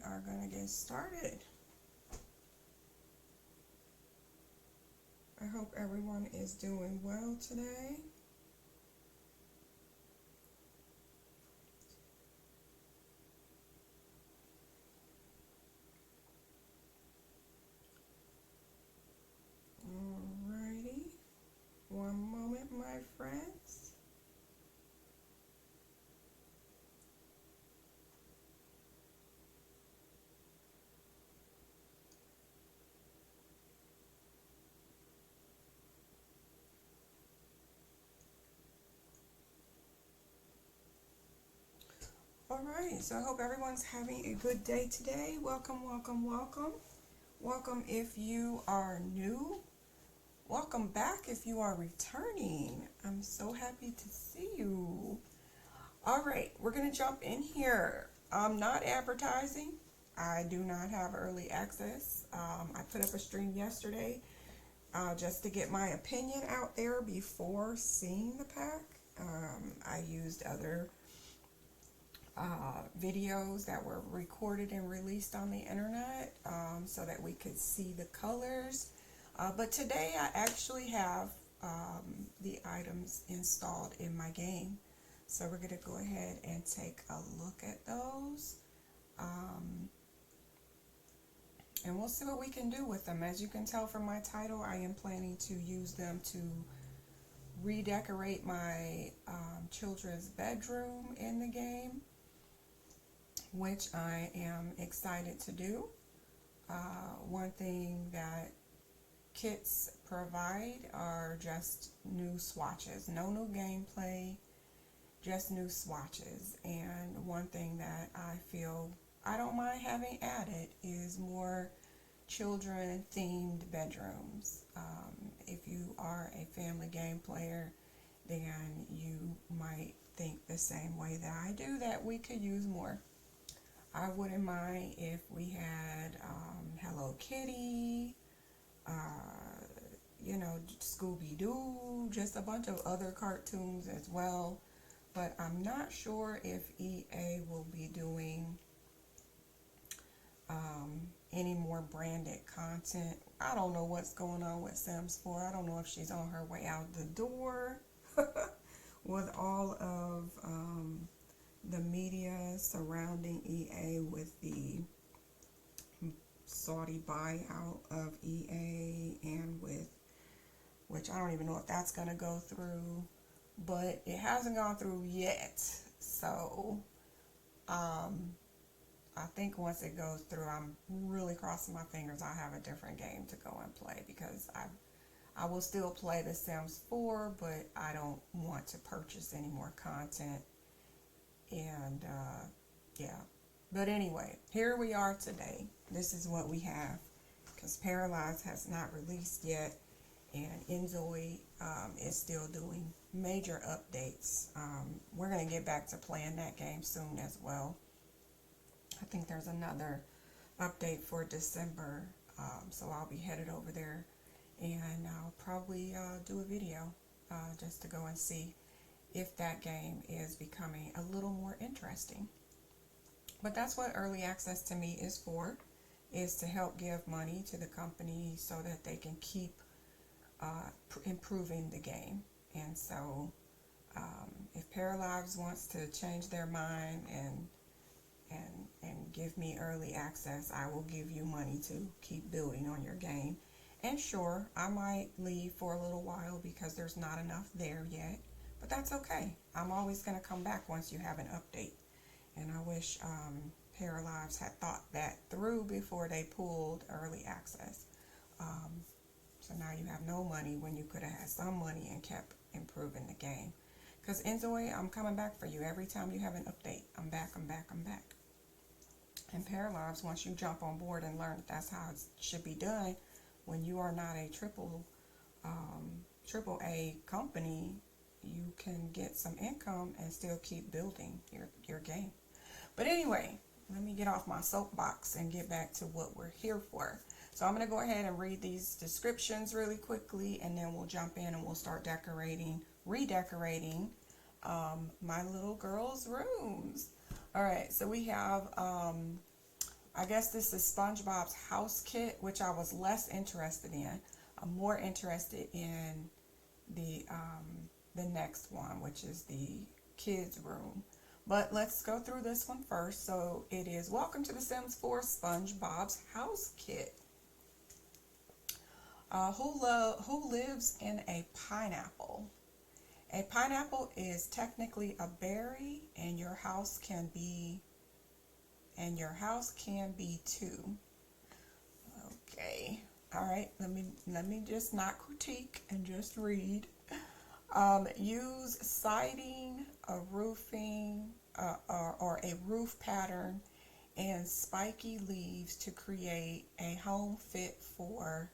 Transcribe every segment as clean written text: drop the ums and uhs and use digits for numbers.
are going to get started. I hope everyone is doing well today. Alrighty, one moment, my friends. Alright, so I hope everyone's having a good day today. Welcome, welcome, welcome. Welcome if you are new. Welcome back if you are returning. I'm so happy to see you. Alright, we're going to jump in here. I'm not advertising. I do not have early access. I put up a stream yesterday just to get my opinion out there before seeing the pack. I used other videos that were recorded and released on the internet so that we could see the colors. But today I actually have the items installed in my game. So we're going to go ahead and take a look at those. And we'll see what we can do with them. As you can tell from my title, I am planning to use them to redecorate my children's bedroom in the game, which I am excited to do. One thing that kits provide are just new swatches. No new gameplay, just new swatches. And one thing that I feel I don't mind having added is more children themed bedrooms. If you are a family game player, then you might think the same way that I do, that we could use more. I wouldn't mind if we had Hello Kitty, you know, Scooby-Doo, just a bunch of other cartoons as well. But I'm not sure if EA will be doing any more branded content. I don't know what's going on with Sims 4. I don't know if she's on her way out the door with all of the media surrounding EA with the Saudi buyout of EA, and with which I don't even know if that's going to go through, but it hasn't gone through yet. So I think once it goes through, I'm really crossing my fingers I'll have a different game to go and play, because I will still play The Sims 4, but I don't want to purchase any more content. And yeah, but anyway, here we are today. This is what we have, because Paralyzed has not released yet, and Enjoy is still doing major updates. We're going to get back to playing that game soon as well. I think there's another update for December, so I'll be headed over there, and I'll probably do a video just to go and see if that game is becoming a little more interesting. But that's what early access to me is for, is to help give money to the company so that they can keep improving the game. And so if Paralives wants to change their mind and give me early access, I will give you money to keep building on your game. And sure, I might leave for a little while because there's not enough there yet, but that's okay. I'm always going to come back once you have an update. And I wish Paralives had thought that through before they pulled early access. So now you have no money when you could have had some money and kept improving the game. Because Enjoy, I'm coming back for you every time you have an update. I'm back, I'm back, I'm back. And Paralives, once you jump on board and learn that that's how it should be done, when you are not a triple A company, you can get some income and still keep building your game. But anyway, let me get off my soapbox and get back to what we're here for. So I'm going to go ahead and read these descriptions really quickly, and then we'll jump in and we'll start redecorating my little girl's rooms. All right, so we have I guess this is SpongeBob's house kit, which I was less interested in. I'm more interested in the next one, which is the kids room. But let's go through this one first. So it is Welcome to The Sims 4 SpongeBob's House Kit. Who lives in a pineapple? A pineapple is technically a berry, and your house can be too. Okay. All right. Let me just not critique and just read. Use siding, a roofing, or a roof pattern, and spiky leaves to create a home fit for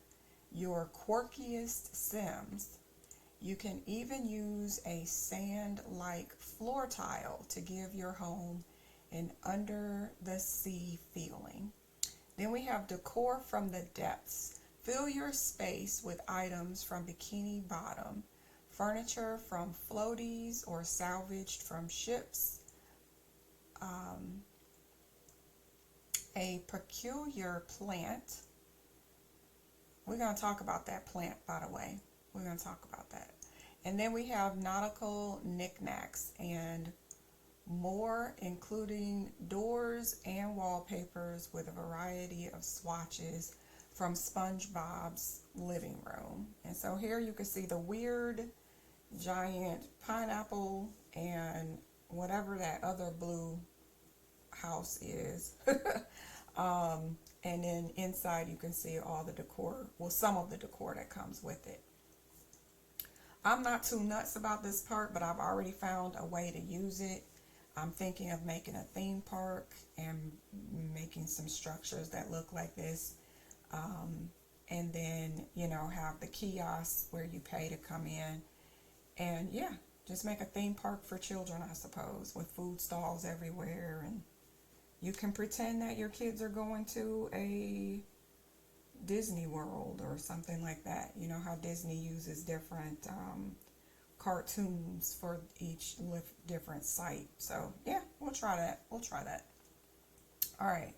your quirkiest Sims. You can even use a sand-like floor tile to give your home an under-the-sea feeling. Then we have decor from the depths. Fill your space with items from Bikini Bottom, furniture from floaties or salvaged from ships, a peculiar plant. We're going to talk about that plant, by the way. We're going to talk about that. And then we have nautical knickknacks and more, including doors and wallpapers with a variety of swatches from SpongeBob's living room. And so here you can see the weird giant pineapple and whatever that other blue house is. And then inside you can see all the decor, well, some of the decor that comes with it. I'm not too nuts about this part, but I've already found a way to use it. I'm thinking of making a theme park and making some structures that look like this. And then, you know, have the kiosks where you pay to come in. And yeah, just make a theme park for children, I suppose, with food stalls everywhere. And you can pretend that your kids are going to a Disney World or something like that. You know how Disney uses different cartoons for each different site. So yeah, we'll try that. All right.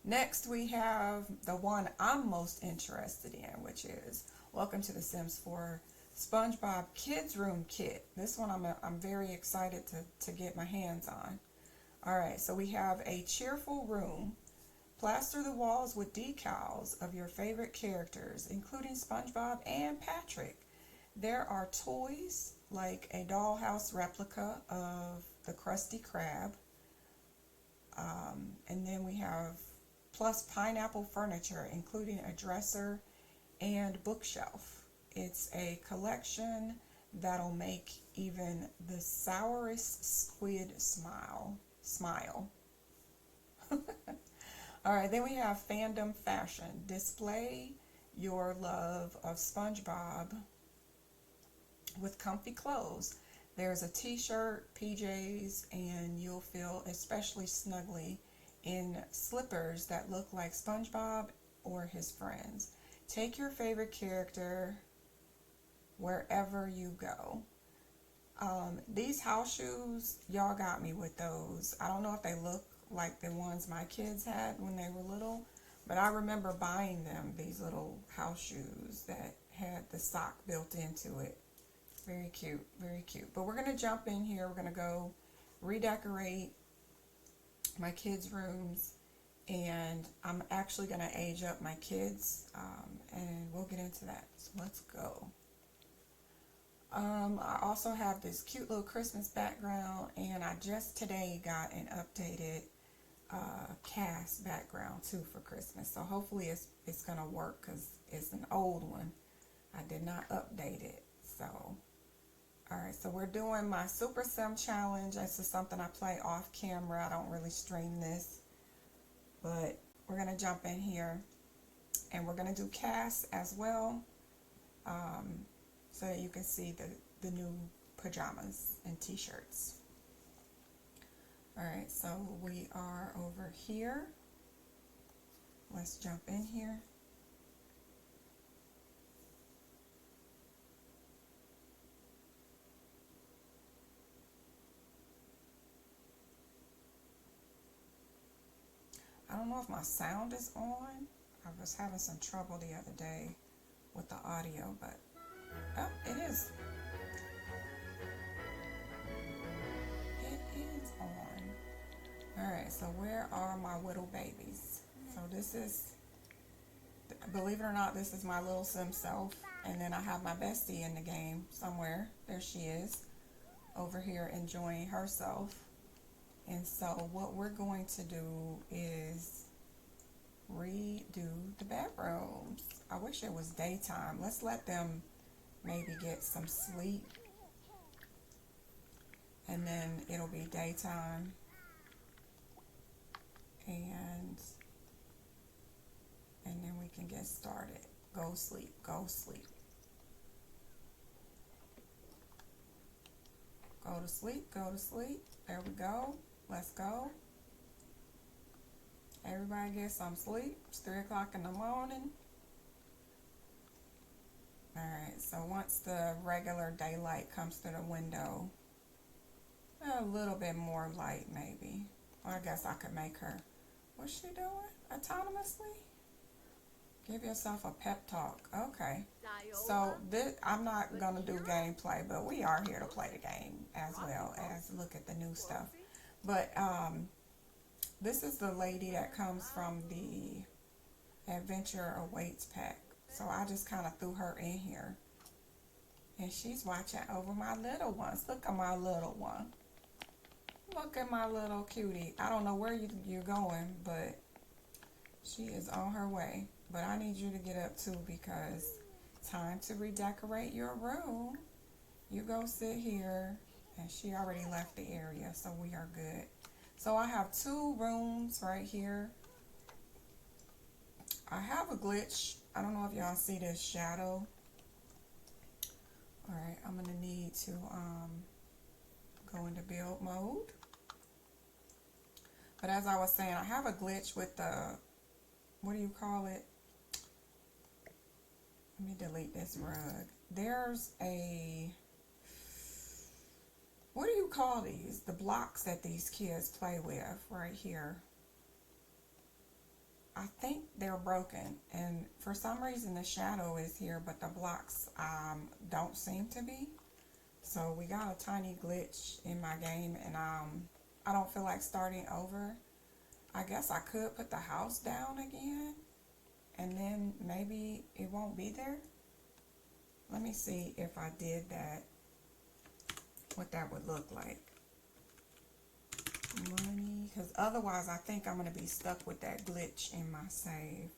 Next we have the one I'm most interested in, which is Welcome to The Sims 4 SpongeBob Kids Room Kit. This one I'm very excited to get my hands on. All right, so we have a cheerful room. Plaster the walls with decals of your favorite characters, including SpongeBob and Patrick. There are toys like a dollhouse replica of the Krusty Krab. And then we have plus pineapple furniture, including a dresser and bookshelf. It's a collection that'll make even the sourest squid smile. All right, then we have fandom fashion. Display your love of SpongeBob with comfy clothes. There's a t-shirt, PJs, and you'll feel especially snugly in slippers that look like SpongeBob or his friends. Take your favorite character wherever you go. These house shoes, y'all got me with those. I don't know if they look like the ones my kids had when they were little, but I remember buying them, these little house shoes that had the sock built into it. Very cute, very cute. But we're going to jump in here. We're going to go redecorate my kids' rooms, and I'm actually going to age up my kids, and we'll get into that. So let's go. I also have this cute little Christmas background, and I just today got an updated cast background too for Christmas. So hopefully it's going to work because it's an old one. I did not update it. So, alright, so we're doing my Super Sim Challenge. This is something I play off camera. I don't really stream this. But we're going to jump in here, and we're going to do casts as well. So that you can see the new pajamas and t-shirts. Alright, so we are over here. Let's jump in here. I don't know if my sound is on. I was having some trouble the other day with the audio, but oh, it is. It is on. Alright, so where are my little babies? So this is, believe it or not, this is my little sim self. And then I have my bestie in the game somewhere. There she is, over here enjoying herself. And so what we're going to do is redo the bedrooms. I wish it was daytime. Let's let them maybe get some sleep. And then it'll be daytime. And then we can get started. Go sleep, go sleep. Go to sleep, go to sleep. There we go. Let's go. Everybody get some sleep. It's 3 o'clock in the morning. Alright, so once the regular daylight comes through the window, a little bit more light maybe. Or I guess I could make her, what's she doing? Autonomously? Give yourself a pep talk. Okay. So I'm not going to do gameplay, but we are here to play the game as well as look at the new stuff. But this is the lady that comes from the Adventure Awaits pack. So I just kind of threw her in here. And she's watching over my little ones. Look at my little one. Look at my little cutie. I don't know where you're going, but she is on her way. But I need you to get up too because time to redecorate your room. You go sit here. And she already left the area, so we are good. So I have 2 rooms right here. I have a glitch. I don't know if y'all see this shadow. Alright, I'm going to need to go into build mode. But as I was saying, I have a glitch with the, what do you call it? Let me delete this rug. There's a, what do you call these? The blocks that these kids play with right here. I think they're broken. And for some reason the shadow is here, but the blocks don't seem to be. So we got a tiny glitch in my game and I don't feel like starting over. I guess I could put the house down again. And then maybe it won't be there. Let me see if I did that. What that would look like. Money, because otherwise I think I'm going to be stuck with that glitch in my save.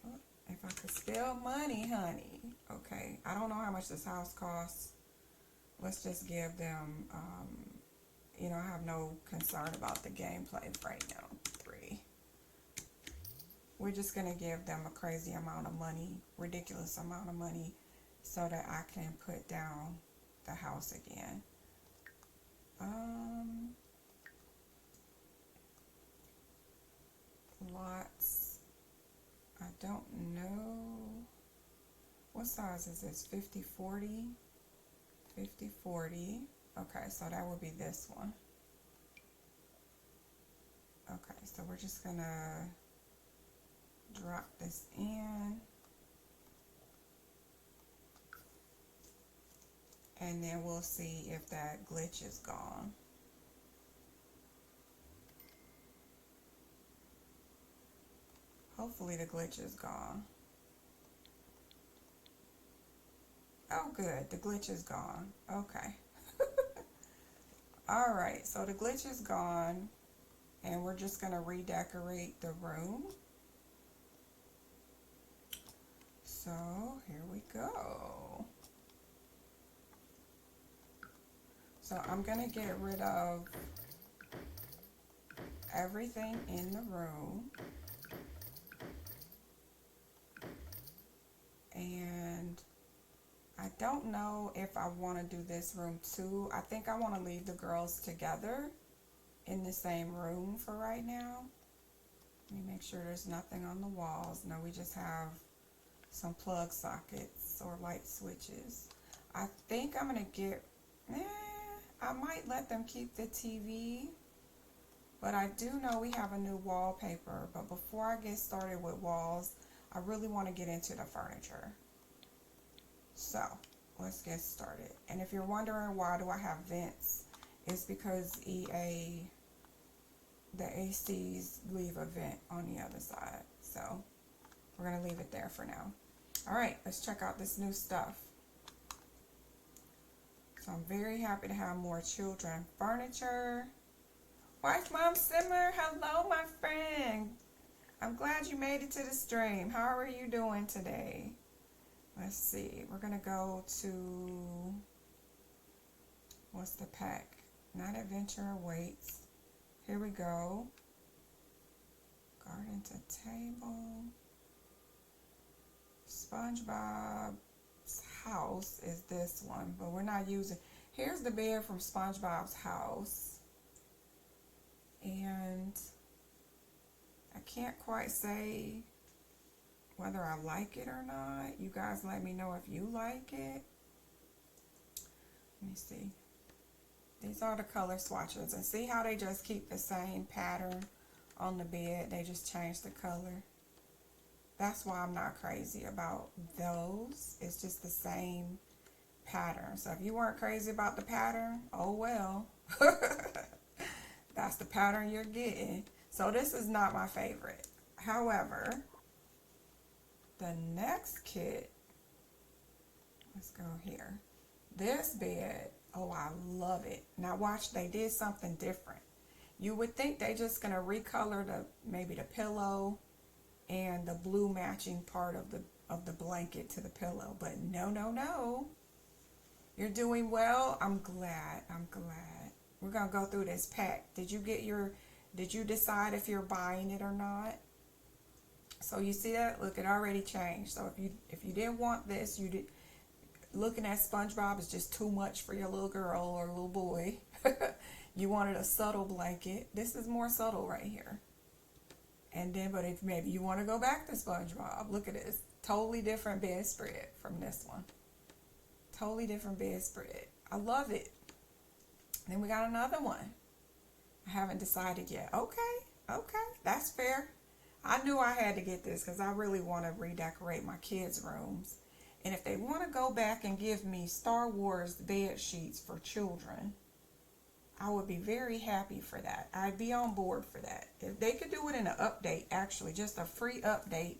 Oh, if I could spell money, honey. Okay, I don't know how much this house costs. Let's just give them, you know, I have no concern about the gameplay right now. 3. We're just going to give them a crazy amount of money, ridiculous amount of money, so that I can put down the house again. Lots. I don't know. What size is this? 50-40? 50-40. Okay, so that would be this one. Okay, so we're just gonna drop this in. And then we'll see if that glitch is gone. Hopefully the glitch is gone. Oh good, the glitch is gone. Okay. Alright, so the glitch is gone. And we're just going to redecorate the room. So here we go. So I'm going to get rid of everything in the room. And I don't know if I want to do this room too. I think I want to leave the girls together in the same room for right now. Let me make sure there's nothing on the walls. No, we just have some plug sockets or light switches. I think I'm going to get, I might let them keep the TV. But I do know we have a new wallpaper. But before I get started with walls, I really want to get into the furniture. So let's get started. And if you're wondering why do I have vents, it's because EA, the ACs leave a vent on the other side. So we're going to leave it there for now. All right, let's check out this new stuff. So I'm very happy to have more children furniture. Wife Mom Simmer, hello my friend. I'm glad you made it to the stream. How are you doing today? Let's see. We're going to go to, what's the pack? Night Adventure Awaits. Here we go. Garden to Table. SpongeBob's House is this one, but we're not using. Here's the bed from SpongeBob's House. And I can't quite say whether I like it or not. You guys let me know if you like it. Let me see. These are the color swatches. And see how they just keep the same pattern on the bed. They just change the color. That's why I'm not crazy about those. It's just the same pattern. So if you weren't crazy about the pattern, oh well. That's the pattern you're getting. So this is not my favorite. However, the next kit, let's go here. This bed, oh, I love it. Now watch, they did something different. You would think they just gonna recolor maybe the pillow and the blue matching part of the blanket to the pillow, but no. You're doing well. I'm glad. We're gonna go through this pack. Did you decide if you're buying it or not? So you see that? Look, it already changed. So if you didn't want this, looking at SpongeBob is just too much for your little girl or little boy. You wanted a subtle blanket. This is more subtle right here. And then, but if maybe you want to go back to SpongeBob, look at this. Totally different bedspread from this one. Totally different bedspread. I love it. Then we got another one. I haven't decided yet. Okay, that's fair. I knew I had to get this because I really want to redecorate my kids' rooms. And if they want to go back and give me Star Wars bed sheets for children, I would be very happy for that. I'd be on board for that. If they could do it in an update, actually, just a free update,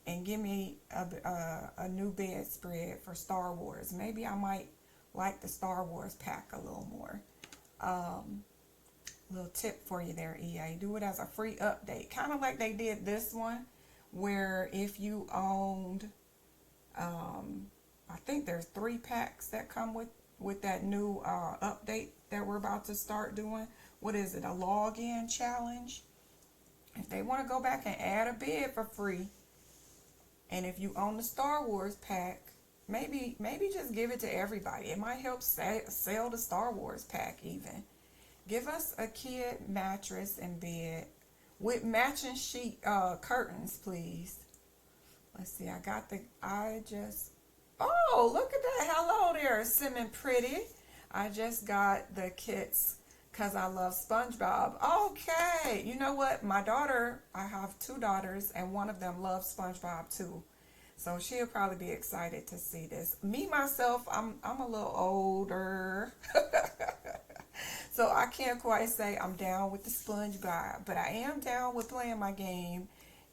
and give me a new bedspread for Star Wars, maybe I might like the Star Wars pack a little more. Little tip for you there, EA. Do it as a free update. Kind of like they did this one, where if you owned, I think there's 3 packs that come with that new update that we're about to start doing. What is it? A login challenge. If they want to go back and add a bed for free, and if you own the Star Wars pack, maybe just give it to everybody. It might help sell the Star Wars pack even. Give us a kid mattress and bed with matching sheet curtains, please. Let's see. Oh, look at that. Hello there, Simon Pretty. I just got the kits because I love SpongeBob. Okay. You know what? My daughter, I have 2 daughters, and one of them loves SpongeBob too. So she'll probably be excited to see this. Me, myself, I'm a little older. So I can't quite say I'm down with the SpongeBob, but I am down with playing my game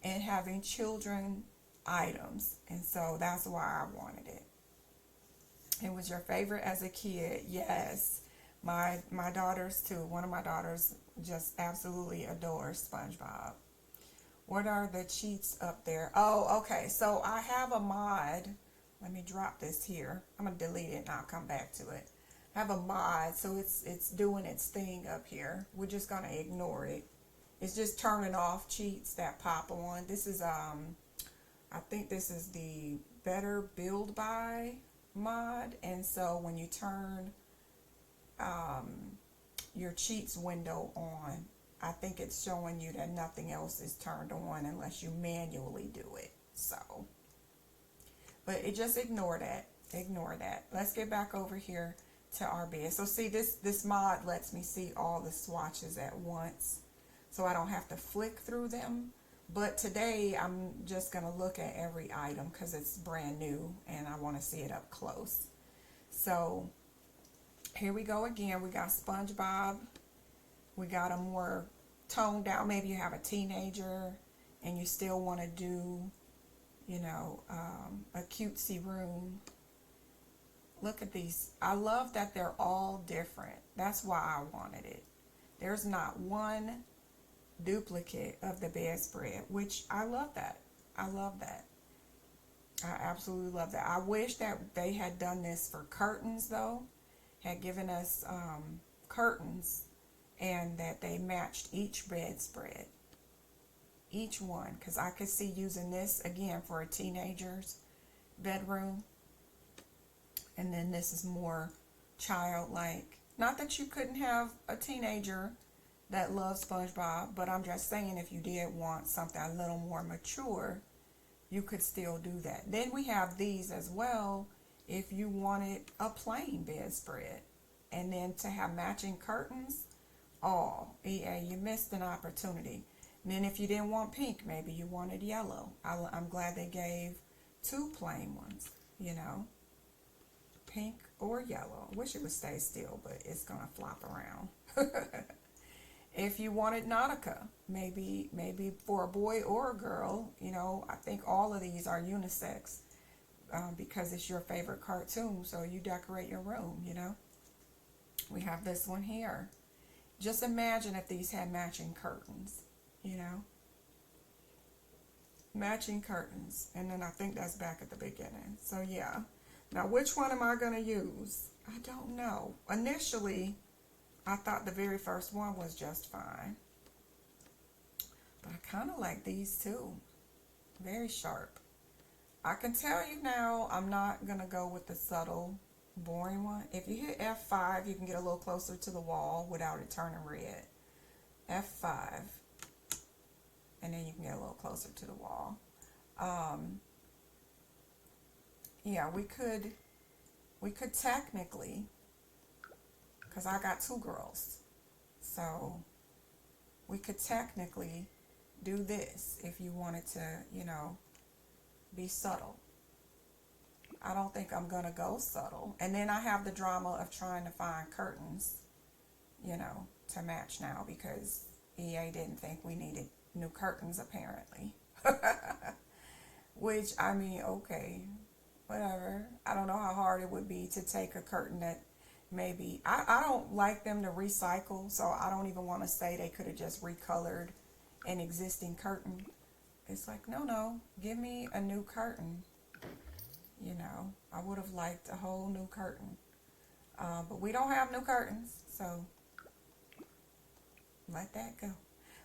and having children items. And so that's why I wanted it. It was your favorite as a kid. Yes. My daughters too. One of my daughters just absolutely adores SpongeBob. What are the cheats up there? Oh, okay. So I have a mod. Let me drop this here. I'm going to delete it and I'll come back to it. I have a mod, so it's doing its thing up here. We're just going to ignore it. It's just turning off cheats that pop on. This is, I think this is the Better Build By mod. And so when you turn your cheats window on, I think it's showing you that nothing else is turned on unless you manually do it. So, but just ignore that. Ignore that. Let's get back over here to our bed. So see, this mod lets me see all the swatches at once, so I don't have to flick through them. But today I'm just gonna look at every item because it's brand new and I want to see it up close. So here we go again. We got SpongeBob. We got a more toned down. Maybe you have a teenager and you still want to do, you know, a cutesy room. Look at these. I love that they're all different. That's why I wanted it. There's not one duplicate of the bedspread, which I love that. I love that. I absolutely love that. I wish that they had done this for curtains though, had given us curtains, and that they matched each bedspread, each one, because I could see using this again for a teenager's bedroom. And then this is more childlike. Not that you couldn't have a teenager that loves SpongeBob, but I'm just saying if you did want something a little more mature, you could still do that. Then we have these as well if you wanted a plain bedspread. And then to have matching curtains, oh, yeah, you missed an opportunity. And then if you didn't want pink, maybe you wanted yellow. I'm glad they gave two plain ones, you know. Pink or yellow. I wish it would stay still, but it's gonna flop around. If you wanted Nautica, maybe for a boy or a girl, you know, I think all of these are unisex because it's your favorite cartoon, so you decorate your room, you know. We have this one here. Just imagine if these had matching curtains, you know. Matching curtains, and then I think that's back at the beginning. So yeah. Now, which one am I going to use? I don't know. Initially, I thought the very first one was just fine. But I kind of like these too. Very sharp. I can tell you now, I'm not going to go with the subtle, boring one. If you hit F5, you can get a little closer to the wall without it turning red. F5. And then you can get a little closer to the wall. Yeah, we could technically, because I got two girls, so we could technically do this if you wanted to, you know, be subtle. I don't think I'm going to go subtle. And then I have the drama of trying to find curtains, you know, to match now because EA didn't think we needed new curtains apparently. Which, I mean, okay. Whatever. I don't know how hard it would be to take a curtain that maybe, I don't like them to recycle, so I don't even want to say they could have just recolored an existing curtain. It's like, no, give me a new curtain. You know, I would have liked a whole new curtain. But we don't have new curtains, so let that go.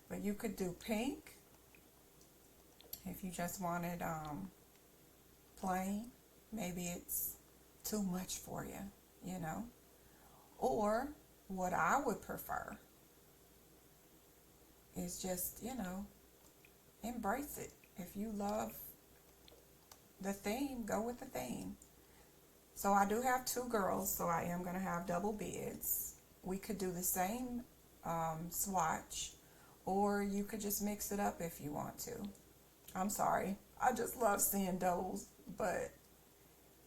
But you could do pink if you just wanted plain. Maybe it's too much for you, you know. Or what I would prefer is just, you know, embrace it. If you love the theme, go with the theme. So I do have two girls, so I am going to have double beds. We could do the same swatch, or you could just mix it up if you want to. I'm sorry. I just love seeing doubles, but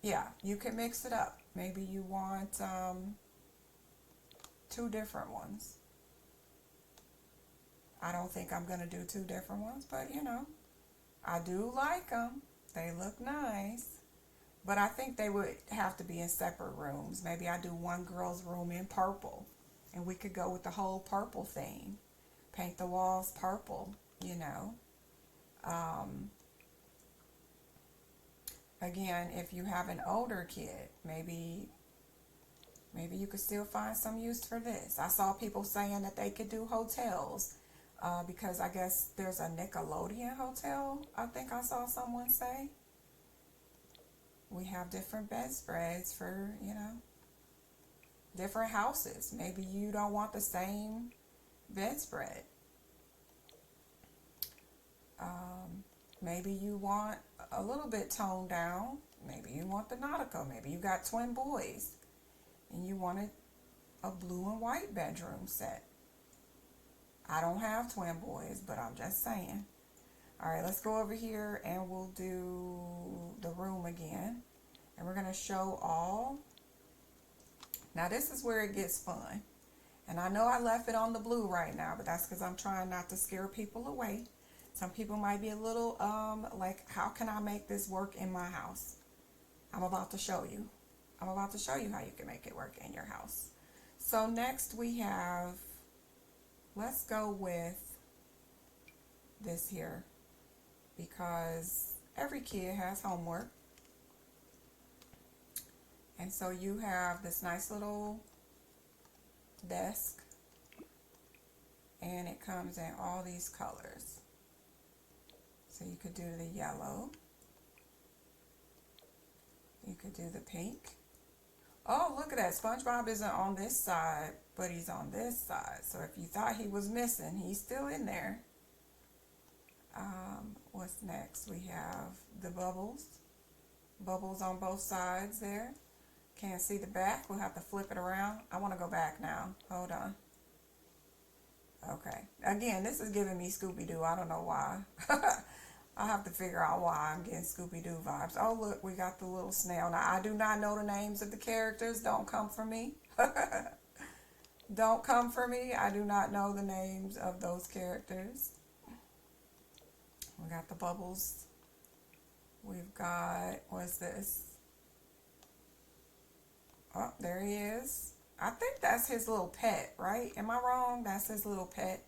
yeah, you can mix it up. Maybe you want two different ones. I don't think I'm going to do two different ones, but you know, I do like them. They look nice. But I think they would have to be in separate rooms. Maybe I do one girl's room in purple, and we could go with the whole purple theme. Paint the walls purple, you know. Again, if you have an older kid, maybe you could still find some use for this. I saw people saying that they could do hotels because I guess there's a Nickelodeon hotel, I think I saw someone say. We have different bedspreads for, you know, different houses. Maybe you don't want the same bedspread. Maybe you want a little bit toned down. Maybe you want the Nautica. Maybe you got twin boys. and you wanted a blue and white bedroom set. I don't have twin boys, but I'm just saying. All right, let's go over here and we'll do the room again. And we're going to show all. Now this is where it gets fun. And I know I left it on the blue right now, but that's because I'm trying not to scare people away. Some people might be a little like, how can I make this work in my house? I'm about to show you. I'm about to show you how you can make it work in your house. So next we have, let's go with this here, because every kid has homework. And so you have this nice little desk, and it comes in all these colors. So you could do the yellow, you could do the pink. Oh, look at that, SpongeBob isn't on this side, but he's on this side. So if you thought he was missing, he's still in there. What's next? We have the bubbles. Bubbles on both sides there. Can't see the back. We'll have to flip it around. I want to go back now. Hold on. Okay. Again, this is giving me Scooby-Doo. I don't know why. I'll have to figure out why I'm getting Scooby-Doo vibes. Oh, look, we got the little snail. Now, I do not know the names of the characters. Don't come for me. Don't come for me. I do not know the names of those characters. We got the bubbles. We've got, what's this? Oh, there he is. I think that's his little pet, right? Am I wrong? That's his little pet.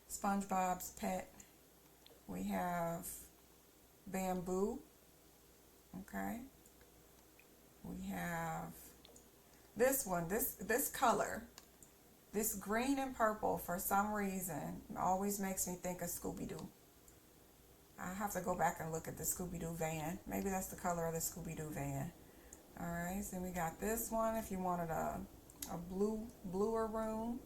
SpongeBob's pet. We have bamboo. Okay. We have this one, this color. This green and purple, for some reason, always makes me think of Scooby-Doo. I have to go back and look at the Scooby-Doo van. Maybe that's the color of the Scooby-Doo van. Alright, so we got this one if you wanted a bluer room.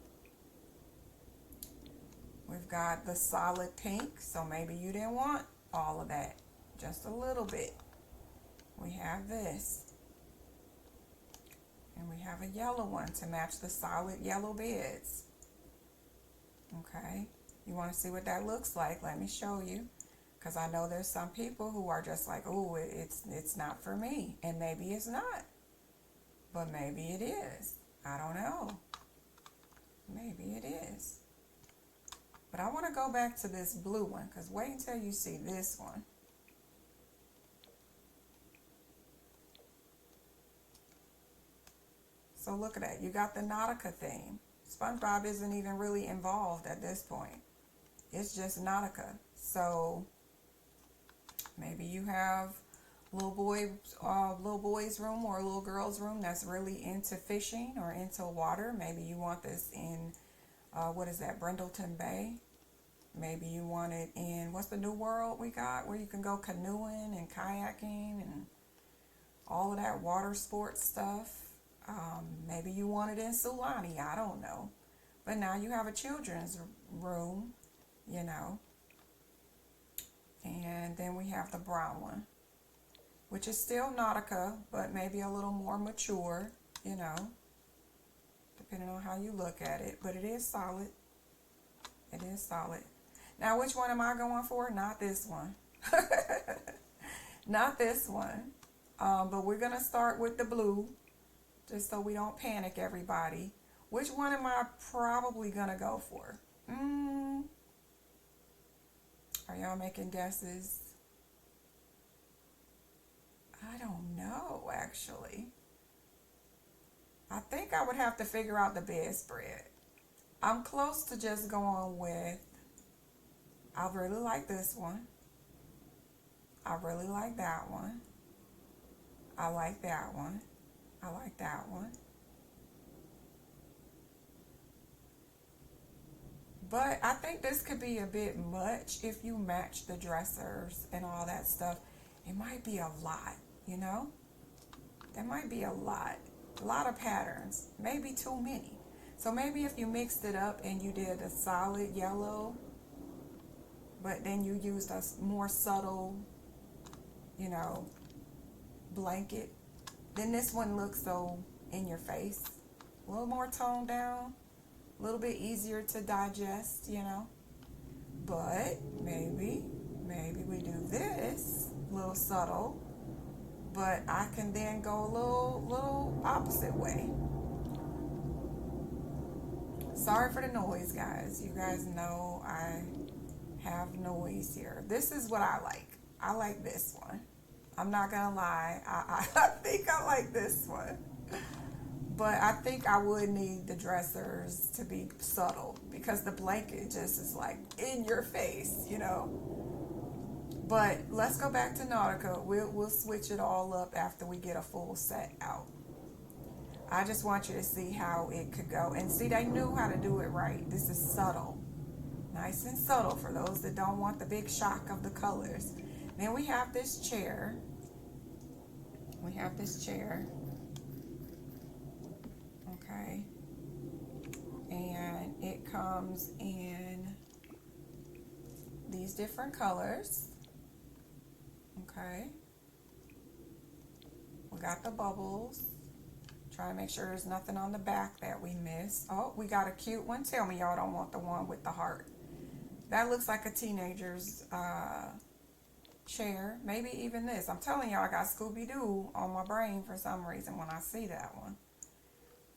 We've got the solid pink, so maybe you didn't want all of that. Just a little bit. We have this. And we have a yellow one to match the solid yellow beds. Okay, you want to see what that looks like? Let me show you. Because I know there's some people who are just like, oh, it's not for me. And maybe it's not. But maybe it is. I don't know. Maybe it is. But I want to go back to this blue one. Because wait until you see this one. So look at that. You got the Nautica theme. SpongeBob isn't even really involved at this point. It's just Nautica. So maybe you have little boy's room or a little girl's room that's really into fishing or into water. Maybe you want this in, what is that, Brindleton Bay. Maybe you want it in, what's the new world we got where you can go canoeing and kayaking and all of that water sports stuff. Maybe you want it in Sulani, I don't know. But now you have a children's room, you know. And then we have the brown one, which is still Nautica, but maybe a little more mature, you know, depending on how you look at it. But it is solid. It is solid. Now, which one am I going for? Not this one. Not this one. But we're going to start with the blue, just so we don't panic, everybody. Which one am I probably going to go for? Are y'all making guesses? I don't know, actually. I think I would have to figure out the bedspread. I'm close to just going with, I really like this one. I really like that one. I like that one. I like that one. But I think this could be a bit much if you match the dressers and all that stuff. It might be a lot, you know? There might be a lot of patterns, maybe too many. So maybe if you mixed it up and you did a solid yellow, but then you used a more subtle, you know, blanket, then this one looks so in your face. A little more toned down, a little bit easier to digest, you know. But maybe we do this, a little subtle, but I can then go a little opposite way. Sorry for the noise, guys. You guys know I have noise here. This is what I like. I like this one. I'm not gonna lie. I think I like this one. But I think I would need the dressers to be subtle because the blanket just is like in your face, you know. But let's go back to Nautica. We'll switch it all up after we get a full set out. I just want you to see how it could go. And see, they knew how to do it right. This is subtle. Nice and subtle for those that don't want the big shock of the colors. Then we have this chair. Okay. And it comes in these different colors. Okay. We got the bubbles. Try to make sure there's nothing on the back that we missed. Oh, we got a cute one. Tell me y'all don't want the one with the heart. That looks like a teenager's chair. Maybe even this. I'm telling y'all, I got Scooby-Doo on my brain for some reason when I see that one.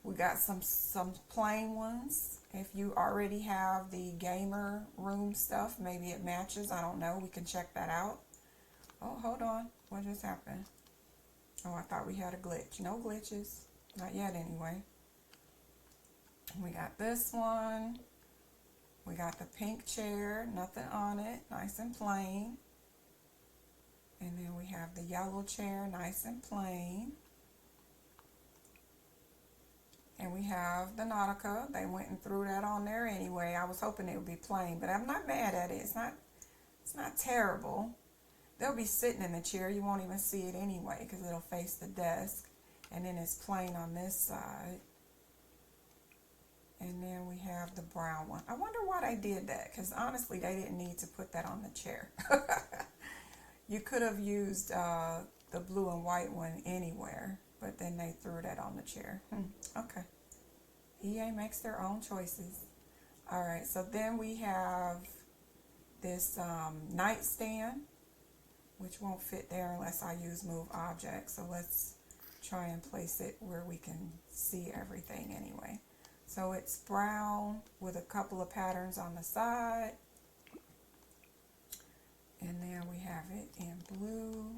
We got some plain ones. If you already have the gamer room stuff, maybe it matches. I don't know. We can check that out. Oh, hold on. What just happened? Oh, I thought we had a glitch. No glitches. Not yet, anyway. We got this one. We got the pink chair. Nothing on it. Nice and plain. And then we have the yellow chair. Nice and plain. And we have the Nautica. They went and threw that on there anyway. I was hoping it would be plain, but I'm not mad at it. It's not terrible. They'll be sitting in the chair. You won't even see it anyway because it'll face the desk. And then it's plain on this side. And then we have the brown one. I wonder why they did that because honestly, they didn't need to put that on the chair. You could have used the blue and white one anywhere, but then they threw that on the chair. Okay. EA makes their own choices. All right, so then we have this nightstand, which won't fit there unless I use move object. So let's try and place it where we can see everything anyway. So it's brown with a couple of patterns on the side. And then we have it in blue.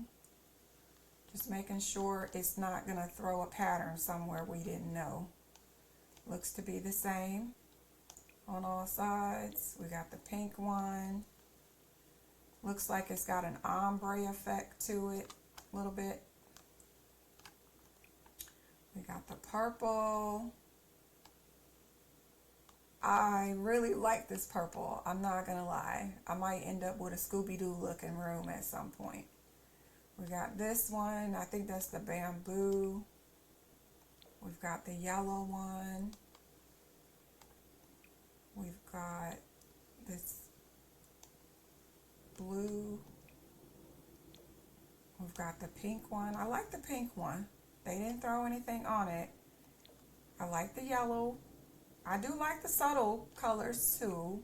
Just making sure it's not going to throw a pattern somewhere we didn't know. Looks to be the same on all sides. We got the pink one. Looks like it's got an ombre effect to it a little bit. We got the purple. I really like this purple. I'm not going to lie. I might end up with a Scooby-Doo looking room at some point. We got this one. I think that's the bamboo. We've got the yellow one. We've got this blue. We've got the pink one. I like the pink one. They didn't throw anything on it. I like the yellow. I do like the subtle colors too.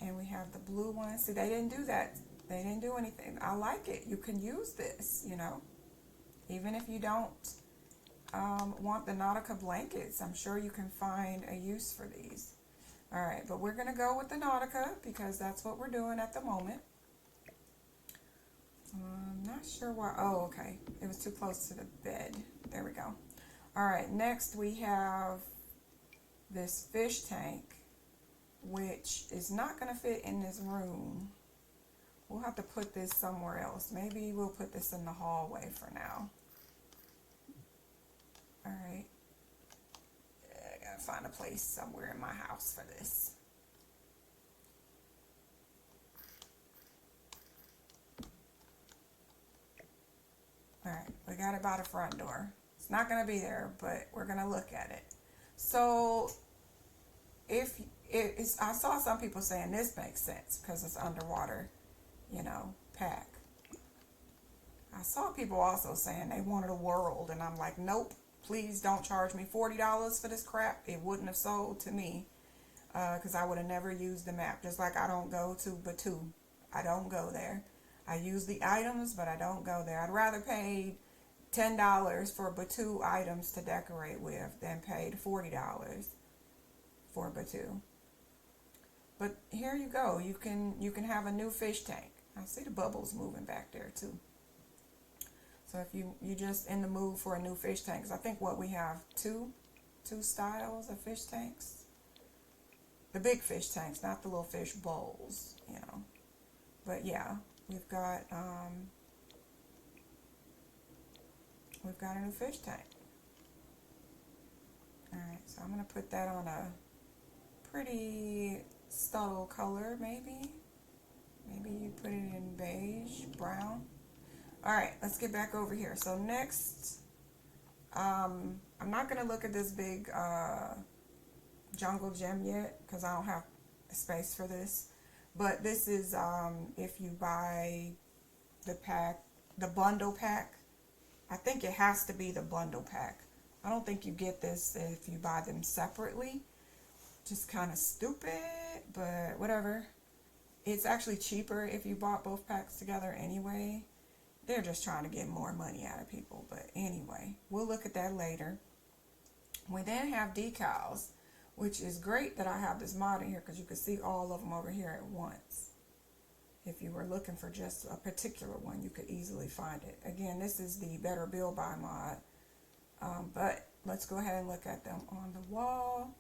And we have the blue one. See, they didn't do that. They didn't do anything. I like it. You can use this, you know. Even if you don't want the Nautica blankets, I'm sure you can find a use for these. All right, but we're going to go with the Nautica because that's what we're doing at the moment. I'm not sure why. Oh, okay. It was too close to the bed. There we go. All right, next we have this fish tank, which is not going to fit in this room. We'll have to put this somewhere else. Maybe we'll put this in the hallway for now. All right. I gotta find a place somewhere in my house for this. All right, we got it by the front door. It's not gonna be there, but we're gonna look at it. So if it's, I saw some people saying this makes sense because it's underwater, you know, pack. I saw people also saying they wanted a world, and I'm like, nope, please don't charge me $40 for this crap. It wouldn't have sold to me, because I would have never used the map. Just like I don't go to Batu. I don't go there. I use the items, but I don't go there. I'd rather pay $10 for Batu items to decorate with than paid $40 for Batu. But here you go. You can have a new fish tank. I see the bubbles moving back there too. So if you just in the mood for a new fish tank, 'cause I think what we have two styles of fish tanks. The big fish tanks, not the little fish bowls, you know. But yeah, we've got a new fish tank. All right, so I'm gonna put that on a pretty subtle color, maybe. Maybe you put it in beige, brown. All right, let's get back over here. So next, I'm not gonna look at this big jungle gem yet because I don't have space for this. But this is if you buy the pack, the bundle pack. I think it has to be the bundle pack. I don't think you get this if you buy them separately. Just kind of stupid, but whatever. It's actually cheaper if you bought both packs together anyway. They're just trying to get more money out of people. But anyway, we'll look at that later. We then have decals, which is great that I have this mod in here because you can see all of them over here at once. If you were looking for just a particular one, you could easily find it. Again, this is the Better Build By mod. But let's go ahead and look at them on the wall.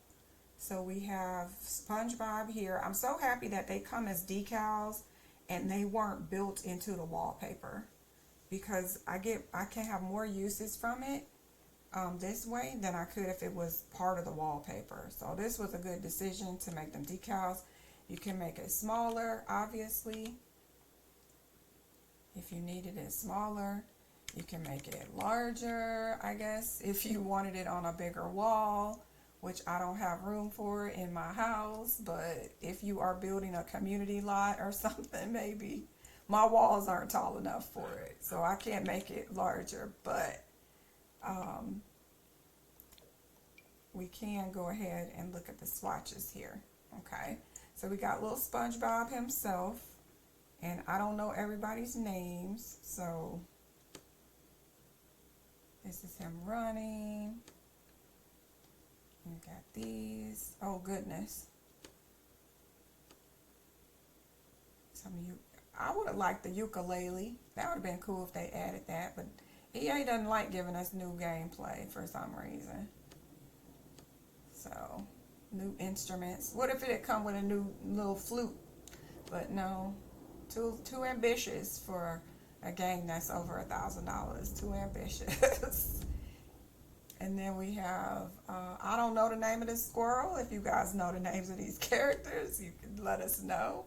So we have SpongeBob here. I'm so happy that they come as decals and they weren't built into the wallpaper, because I can have more uses from it this way than I could if it was part of the wallpaper. So this was a good decision to make them decals. You can make it smaller, obviously, if you needed it smaller. You can make it larger, I guess, if you wanted it on a bigger wall, which I don't have room for in my house. But if you are building a community lot or something, maybe. My walls aren't tall enough for it, so I can't make it larger, but we can go ahead and look at the swatches here. Okay, so we got little SpongeBob himself, and I don't know everybody's names, so this is him running. You got these. Oh goodness, some of you. I would have liked the ukulele. That would have been cool if they added that, but EA doesn't like giving us new gameplay for some reason. So, new instruments. What if it had come with a new little flute? But no, too ambitious for a game that's over $1,000. Too ambitious. And then we have, I don't know the name of this squirrel. If you guys know the names of these characters, you can let us know.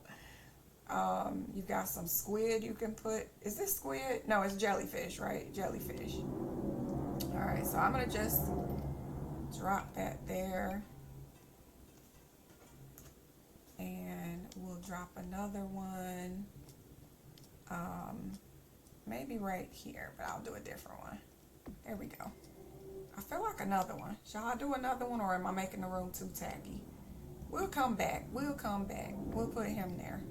You've got some squid you can put. Is this squid? No, it's jellyfish, right? Jellyfish. All right, so I'm going to just drop that there. And we'll drop another one. Maybe right here, but I'll do a different one. There we go. I feel like another one. Shall I do another one, or am I making the room too tacky? We'll come back. We'll come back. We'll put him there.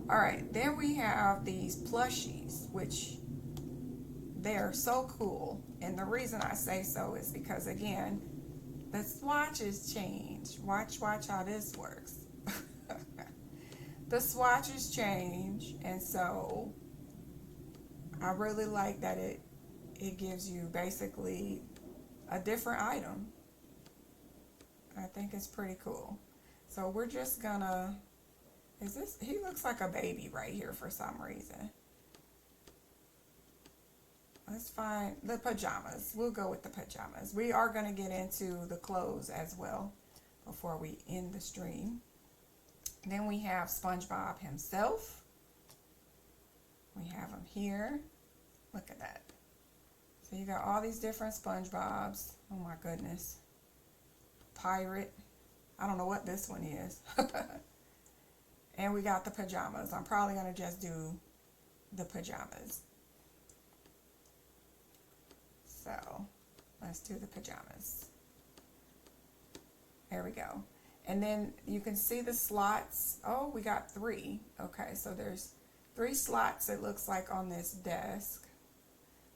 All right, then we have these plushies, which they're so cool. And the reason I say so is because, again, the swatches change. Watch how this works. The swatches change, and so I really like that it gives you basically a different item. I think it's pretty cool. So we're just gonna, he looks like a baby right here for some reason. Let's find the pajamas. We'll go with the pajamas. We are going to get into the clothes as well before we end the stream. Then we have SpongeBob himself. We have him here. Look at that. So you got all these different SpongeBobs. Oh my goodness. Pirate. I don't know what this one is. And we got the pajamas. I'm probably going to just do the pajamas. So let's do the pajamas. There we go. And then you can see the slots. Oh, we got 3. Okay, so there's 3 slots, it looks like, on this desk.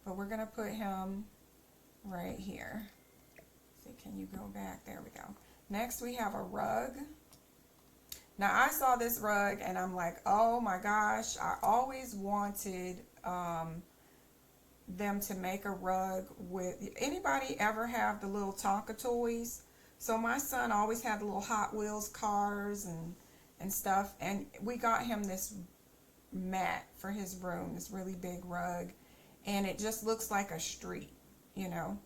But we're going to put him right here. See, can you go back? There we go. Next, we have a rug. Now, I saw this rug, and I'm like, oh my gosh, I always wanted them to make a rug with... Anybody ever have the little Tonka toys? So my son always had the little Hot Wheels cars and stuff, and we got him this mat for his room, this really big rug, and it just looks like a street, you know.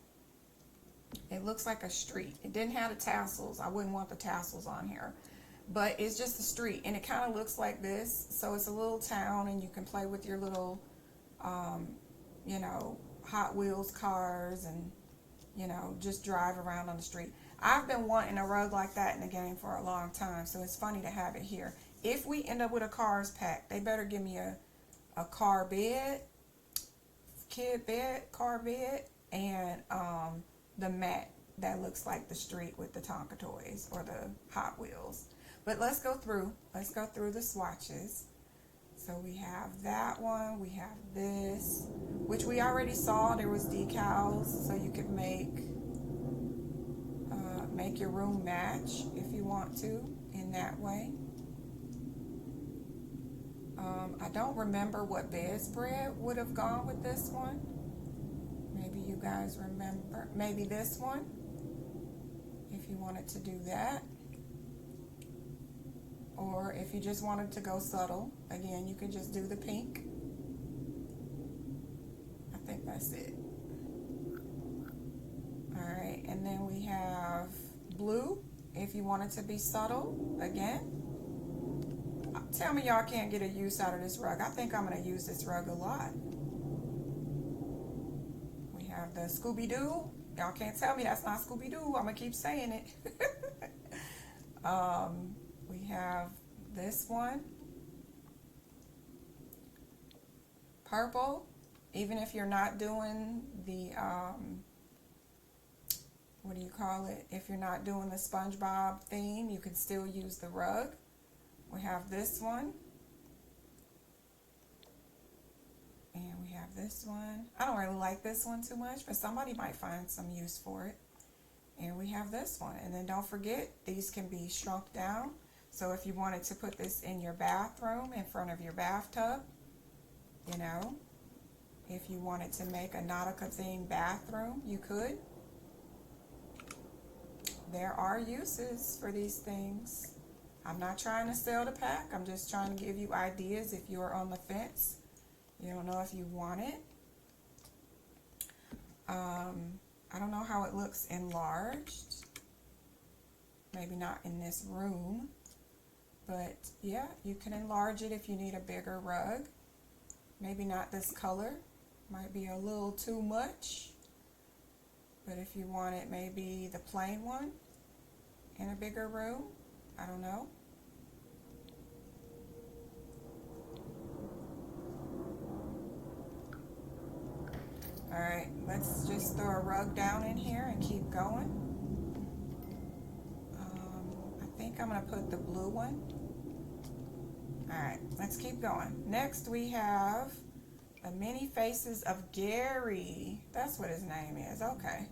It looks like a street. It didn't have the tassels. I wouldn't want the tassels on here, but it's just a street, and it kind of looks like this. So it's a little town, and you can play with your little, you know, Hot Wheels cars, and, you know, just drive around on the street. I've been wanting a rug like that in the game for a long time, so it's funny to have it here. If we end up with a Cars pack, they better give me a car bed, kid bed, car bed, and the mat that looks like the street with the Tonka toys or the Hot Wheels. But let's go through the swatches. So we have that one, we have this, which we already saw. There was decals, so you could make your room match if you want to in that way. I don't remember what bedspread would have gone with this one. Maybe you guys remember. Maybe this one, if you wanted to do that. Or if you just wanted to go subtle, again, you could just do the pink. I think that's it. Alright, and then we have blue, if you wanted to be subtle, again. Tell me y'all can't get a use out of this rug. I think I'm going to use this rug a lot. We have the Scooby-Doo. Y'all can't tell me that's not Scooby-Doo. I'm going to keep saying it. We have this one. Purple. Even if you're not doing the, what do you call it? If you're not doing the SpongeBob theme, you can still use the rug. We have this one. And we have this one. I don't really like this one too much, but somebody might find some use for it. And we have this one. And then don't forget, these can be shrunk down. So if you wanted to put this in your bathroom, in front of your bathtub, you know, if you wanted to make a Nautica themed bathroom, you could. There are uses for these things. I'm not trying to sell the pack. I'm just trying to give you ideas if you're on the fence. You don't know if you want it. I don't know how it looks enlarged. Maybe not in this room. But yeah, you can enlarge it if you need a bigger rug. Maybe not this color. Might be a little too much. But if you want it, maybe the plain one in a bigger room. I don't know. Alright, let's just throw a rug down in here and keep going. I think I'm going to put the blue one. Alright, let's keep going. Next we have the mini faces of Gary. That's what his name is. Okay.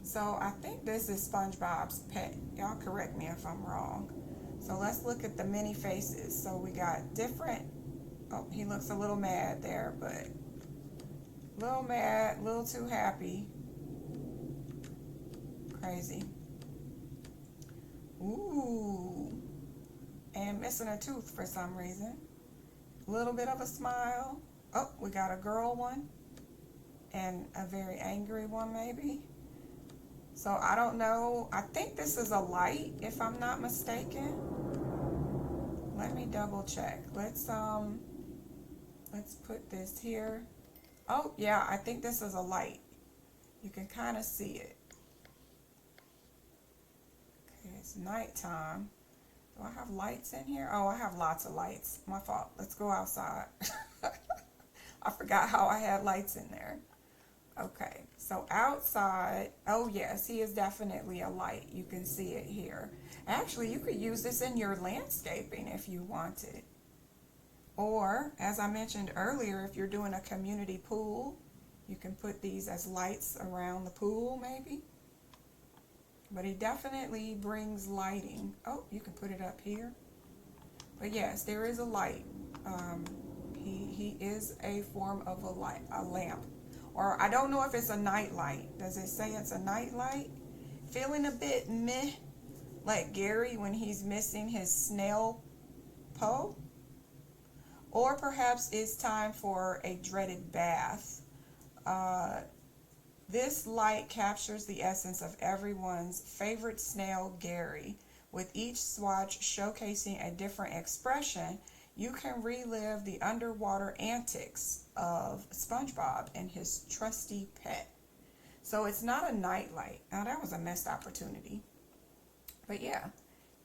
So I think this is SpongeBob's pet. Y'all correct me if I'm wrong. So let's look at the mini faces. So we got different. Oh, he looks a little mad there, but a little mad, a little too happy. Crazy. Ooh. And missing a tooth for some reason. A little bit of a smile. Oh, we got a girl one. And a very angry one maybe. So I don't know. I think this is a light, if I'm not mistaken. Let me double check. Let's put this here. Oh yeah, I think this is a light. You can kind of see it. Okay, it's nighttime. Do I have lights in here? Oh, I have lots of lights. My fault. Let's go outside. I forgot how I had lights in there. Okay, so outside, oh yes, he is definitely a light. You can see it here. Actually, you could use this in your landscaping if you wanted. Or, as I mentioned earlier, if you're doing a community pool, you can put these as lights around the pool maybe. But he definitely brings lighting. Oh, you can put it up here. But yes, there is a light. He is a form of a light, a lamp. Or I don't know if it's a night light. Does it say it's a night light? Feeling a bit meh, like Gary when he's missing his snail Poe? Or perhaps it's time for a dreaded bath. This light captures the essence of everyone's favorite snail, Gary. With each swatch showcasing a different expression, you can relive the underwater antics of SpongeBob and his trusty pet. So it's not a night light. Now that was a missed opportunity. But yeah,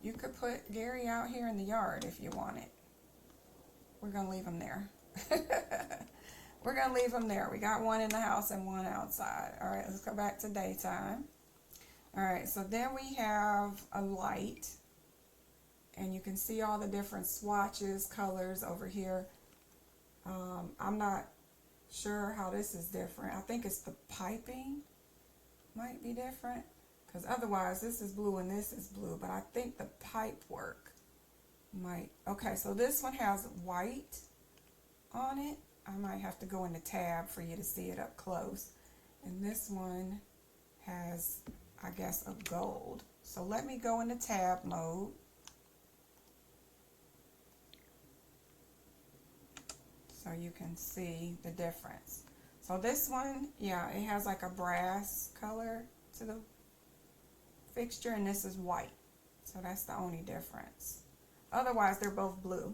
you could put Gary out here in the yard if you wanted. We're going to leave him there. We're going to leave him there. We got one in the house and one outside. All right, let's go back to daytime. All right, so then we have a light. And you can see all the different swatches, colors over here. I'm not sure how this is different. I think it's the piping might be different. Because otherwise, this is blue and this is blue. But I think the pipe work might. Okay, so this one has white on it. I might have to go in the tab for you to see it up close. And this one has, I guess, a gold. So let me go into tab mode. So you can see the difference. So this one, yeah, it has like a brass color to the fixture, and this is white. So that's the only difference. Otherwise, they're both blue.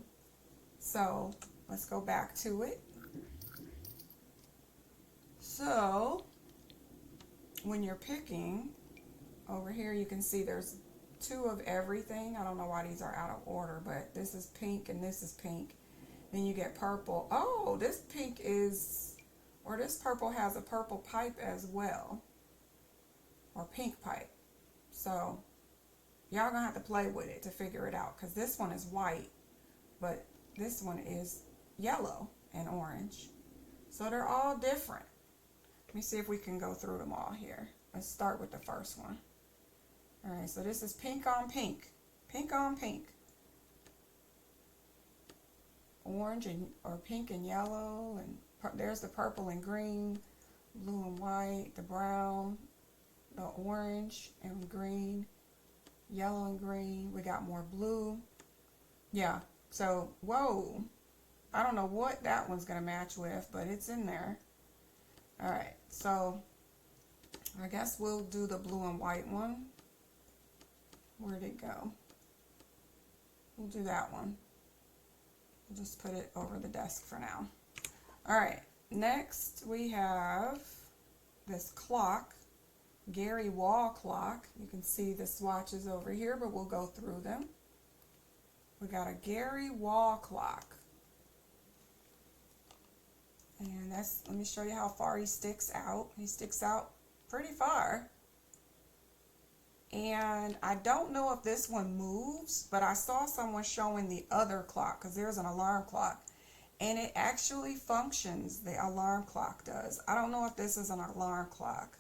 So let's go back to it. So when you're picking, over here you can see there's two of everything. I don't know why these are out of order, but this is pink and this is pink. Then you get purple. Oh, this pink is, or this purple has a purple pipe as well. Or pink pipe. So y'all gonna have to play with it to figure it out, because this one is white, but this one is yellow and orange. So they're all different. Let me see if we can go through them all here. Let's start with the first one. All right, so this is pink on pink. Pink on pink. Orange and or pink and yellow, and there's the purple and green, blue and white, the brown, the orange and green, yellow and green. We got more blue. Yeah, so whoa, I don't know what that one's gonna match with, but it's in there. All right, so I guess we'll do the blue and white one. Where'd it go? We'll do that one. We'll just put it over the desk for now. All right, next we have this clock, Gary wall clock. You can see the swatches over here, but we'll go through them. We got a Gary wall clock. And that's, let me show you how far he sticks out. He sticks out pretty far. And I don't know if this one moves, but I saw someone showing the other clock, because there's an alarm clock. And it actually functions, the alarm clock does. I don't know if this is an alarm clock.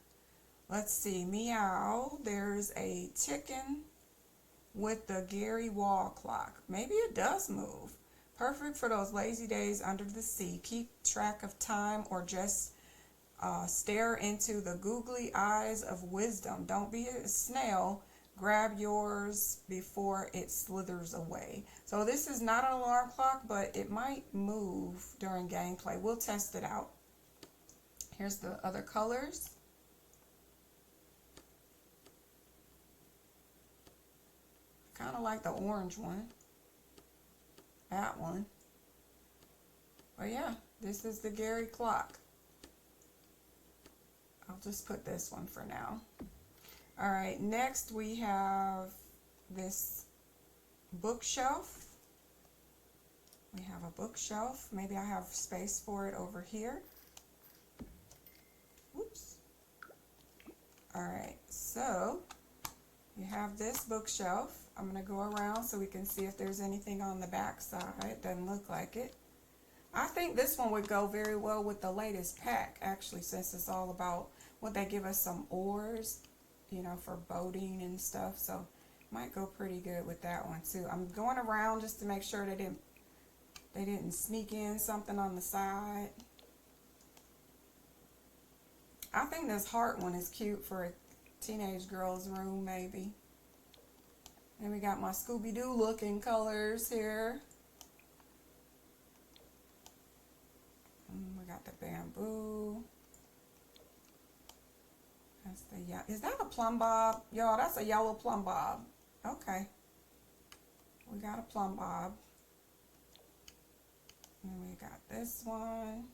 Let's see, meow, there's a ticking with the Gary wall clock. Maybe it does move. Perfect for those lazy days under the sea. Keep track of time or just stare into the googly eyes of wisdom. Don't be a snail. Grab yours before it slithers away. So this is not an alarm clock, but it might move during gameplay. We'll test it out. Here's the other colors. Kind of like the orange one. That one. But yeah, this is the Gary clock. I'll just put this one for now. All right, next we have this bookshelf. We have a bookshelf. Maybe I have space for it over here. Oops. Alright, so you have this bookshelf. I'm going to go around so we can see if there's anything on the back side. Doesn't look like it. I think this one would go very well with the latest pack, actually, since it's all about, well, they give us some oars, you know, for boating and stuff. So might go pretty good with that one too. I'm going around just to make sure they didn't sneak in something on the side. I think this heart one is cute for a teenage girl's room, maybe. And we got my Scooby-Doo looking colors here. We got the bamboo. That's the, yeah. Is that a plumb bob? Y'all, that's a yellow plumb bob. Okay. We got a plumb bob. And we got this one.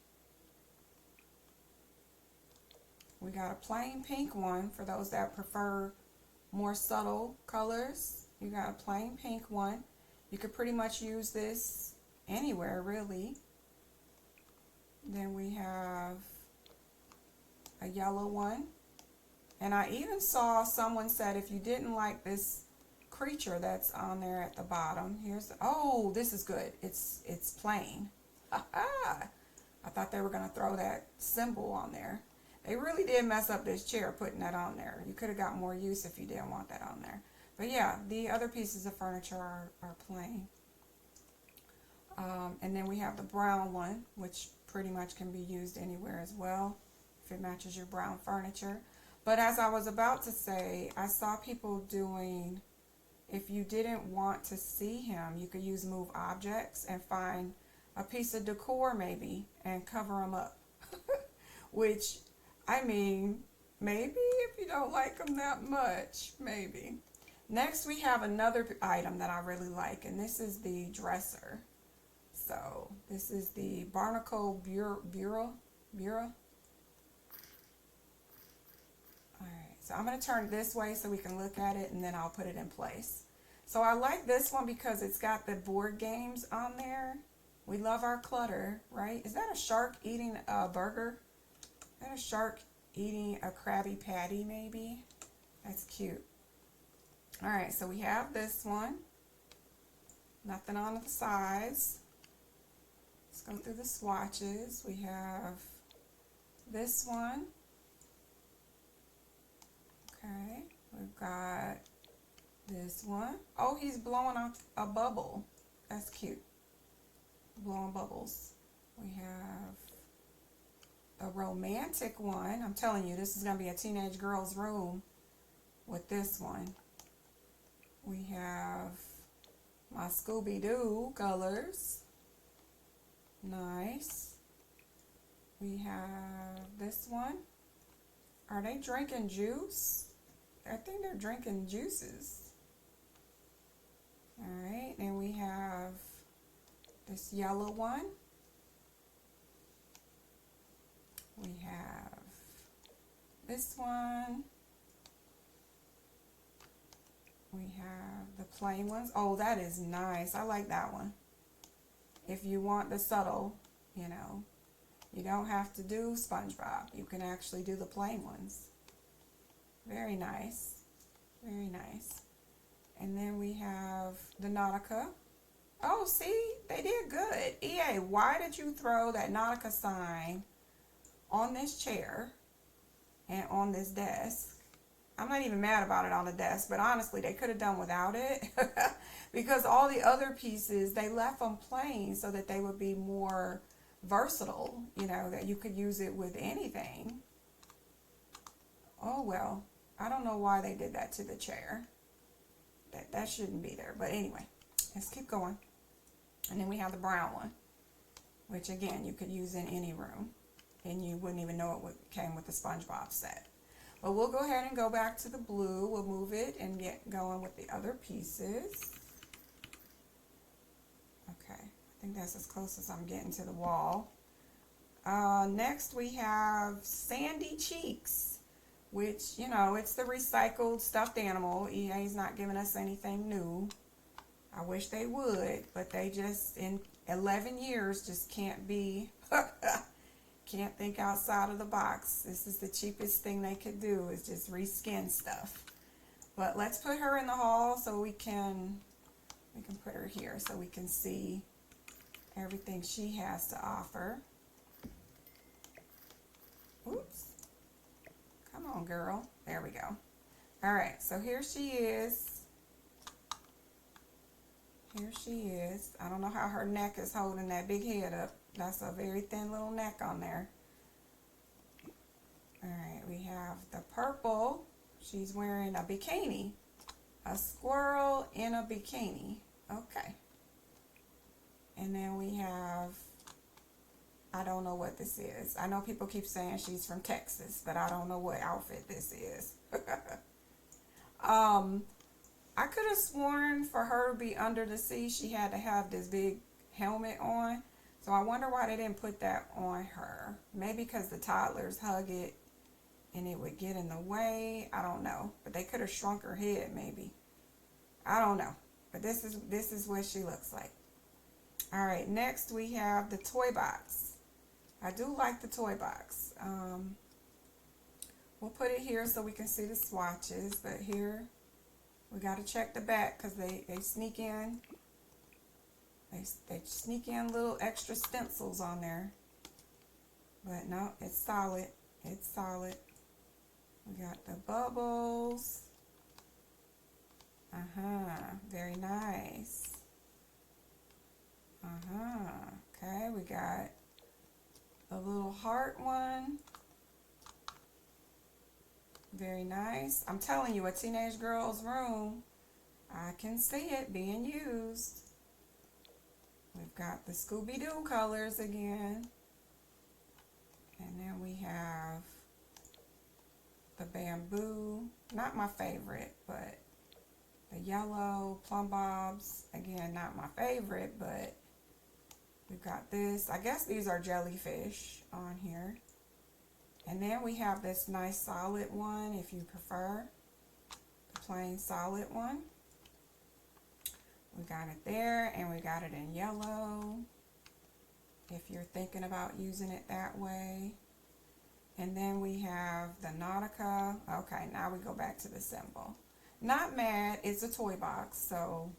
We got a plain pink one for those that prefer more subtle colors. You got a plain pink one. You could pretty much use this anywhere, really. Then we have a yellow one. And I even saw someone said if you didn't like this creature that's on there at the bottom, here's, oh, this is good. It's plain. I thought they were going to throw that symbol on there. They really did mess up this chair putting that on there. You could have got more use if you didn't want that on there. But yeah, the other pieces of furniture are plain. And then we have the brown one, which pretty much can be used anywhere as well, if it matches your brown furniture. But as I was about to say, I saw people doing, if you didn't want to see him, you could use move objects and find a piece of decor maybe and cover them up. Which, I mean, maybe if you don't like them that much, maybe. Next we have another item that I really like, and this is the dresser. So this is the Barnacle Bureau. Alright, so I'm going to turn it this way so we can look at it, and then I'll put it in place. So I like this one because it's got the board games on there. We love our clutter, right? Is that a shark eating a burger? Is that a shark eating a Krabby Patty maybe? That's cute. Alright, so we have this one. Nothing on the sides. Let's go through the swatches. We have this one. Okay, we've got this one. Oh, he's blowing off a bubble. That's cute. Blowing bubbles. We have a romantic one. I'm telling you, this is going to be a teenage girl's room with this one. We have my Scooby-Doo colors. Nice. We have this one. Are they drinking juice? I think they're drinking juices. Alright, then we have this yellow one. We have this one. We have the plain ones. Oh, that is nice. I like that one. If you want the subtle, you know, you don't have to do SpongeBob. You can actually do the plain ones. Very nice. Very nice. And then we have the Nautica. Oh, see? They did good. EA, why did you throw that Nautica sign on this chair and on this desk? I'm not even mad about it on the desk, but honestly, they could have done without it. Because all the other pieces, they left them plain so that they would be more versatile, you know, that you could use it with anything. Oh, well, I don't know why they did that to the chair. That shouldn't be there. But anyway, let's keep going. And then we have the brown one, which again, you could use in any room. And you wouldn't even know it came with the SpongeBob set. But we'll go ahead and go back to the blue. We'll move it and get going with the other pieces. Okay, I think that's as close as I'm getting to the wall. Next we have Sandy Cheeks, which, you know, it's the recycled stuffed animal. EA's not giving us anything new. I wish they would, but they just 11 years, just can't be, can't think outside of the box. This is the cheapest thing they could do, is just reskin stuff. But let's put her in the hall so we can put her here so we can see everything she has to offer. Oops. Come on, girl. There we go. All right, so here she is. Here she is. I don't know how her neck is holding that big head up. That's a very thin little neck on there. All right, we have the purple. She's wearing a bikini. A squirrel in a bikini. Okay. And then we have, I don't know what this is. I know people keep saying she's from Texas, but I don't know what outfit this is. I could have sworn for her to be under the sea, she had to have this big helmet on. So I wonder why they didn't put that on her. Maybe because the toddlers hug it and it would get in the way. I don't know. But they could have shrunk her head maybe. I don't know. But this is what she looks like. All right, next we have the toy box. I do like the toy box. We'll put it here so we can see the swatches, but here we got to check the back because they sneak in. They sneak in little extra stencils on there. But no, it's solid. It's solid. We got the bubbles. Very nice. Okay, we got a little heart one. Very nice. I'm telling you, a teenage girl's room. I can see it being used. We've got the Scooby-Doo colors again. And then we have the bamboo. Not my favorite, but the yellow plumb bobs. Again, not my favorite, but we've got this. I guess these are jellyfish on here. And then we have this nice solid one, if you prefer. The plain solid one. We got it there, and we got it in yellow, if you're thinking about using it that way. And then we have the Nautica. Okay, now we go back to the symbol. Not mad, it's a toy box, so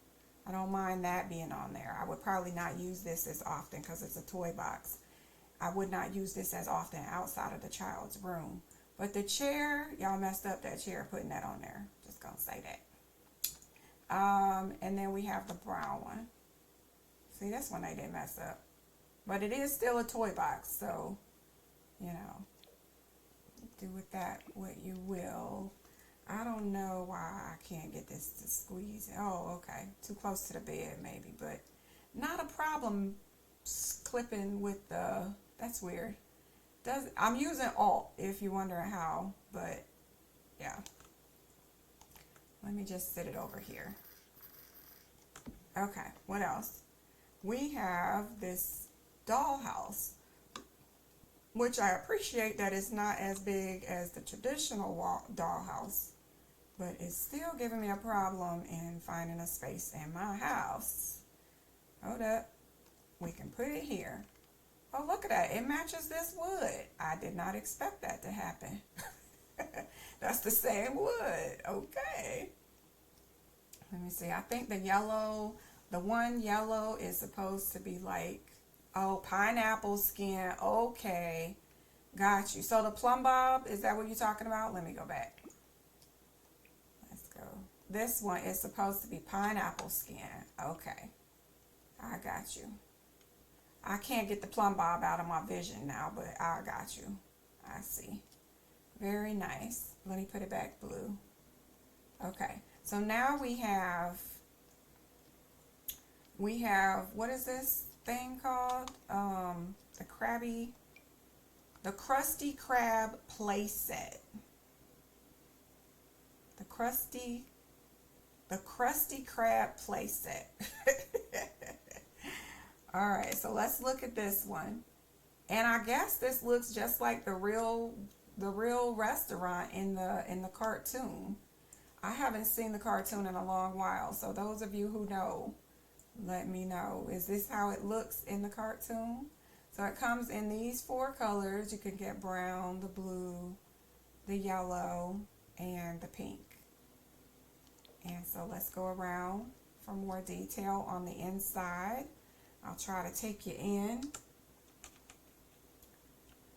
I don't mind that being on there. I would probably not use this as often because it's a toy box. I would not use this as often outside of the child's room. But the chair, y'all messed up that chair putting that on there. Just gonna say that. And then we have the brown one. See, this one they didn't mess up. But it is still a toy box, so, you know, do with that what you will. I don't know why I can't get this to squeeze. Oh, okay. Too close to the bed maybe, but not a problem clipping with the, that's weird. I'm using Alt if you're wondering how, but yeah. Let me just sit it over here. Okay, what else? We have this dollhouse, which I appreciate that it's not as big as the traditional dollhouse, but it's still giving me a problem in finding a space in my house. Hold up. We can put it here. Oh, look at that. It matches this wood. I did not expect that to happen. That's the same wood. Okay. Let me see. I think the yellow, the one yellow is supposed to be like, oh, pineapple skin. Okay. Got you. So the plumb bob, is that what you're talking about? Let me go back. Let's go. This one is supposed to be pineapple skin. Okay. I got you. I can't get the plumb bob out of my vision now, but I got you. I see. Very nice. Let me put it back blue. Okay. So now we have, what is this thing called? The Krusty Krab play set. The Krusty Krab play set. All right, so let's look at this one. And I guess this looks just like the real restaurant in the cartoon. I haven't seen the cartoon in a long while, so those of you who know, Let me know. Is this how it looks in the cartoon? So it comes in these 4 colors. You can get brown, the blue, the yellow, and the pink. And so let's go around for more detail on the inside. I'll try to take you in.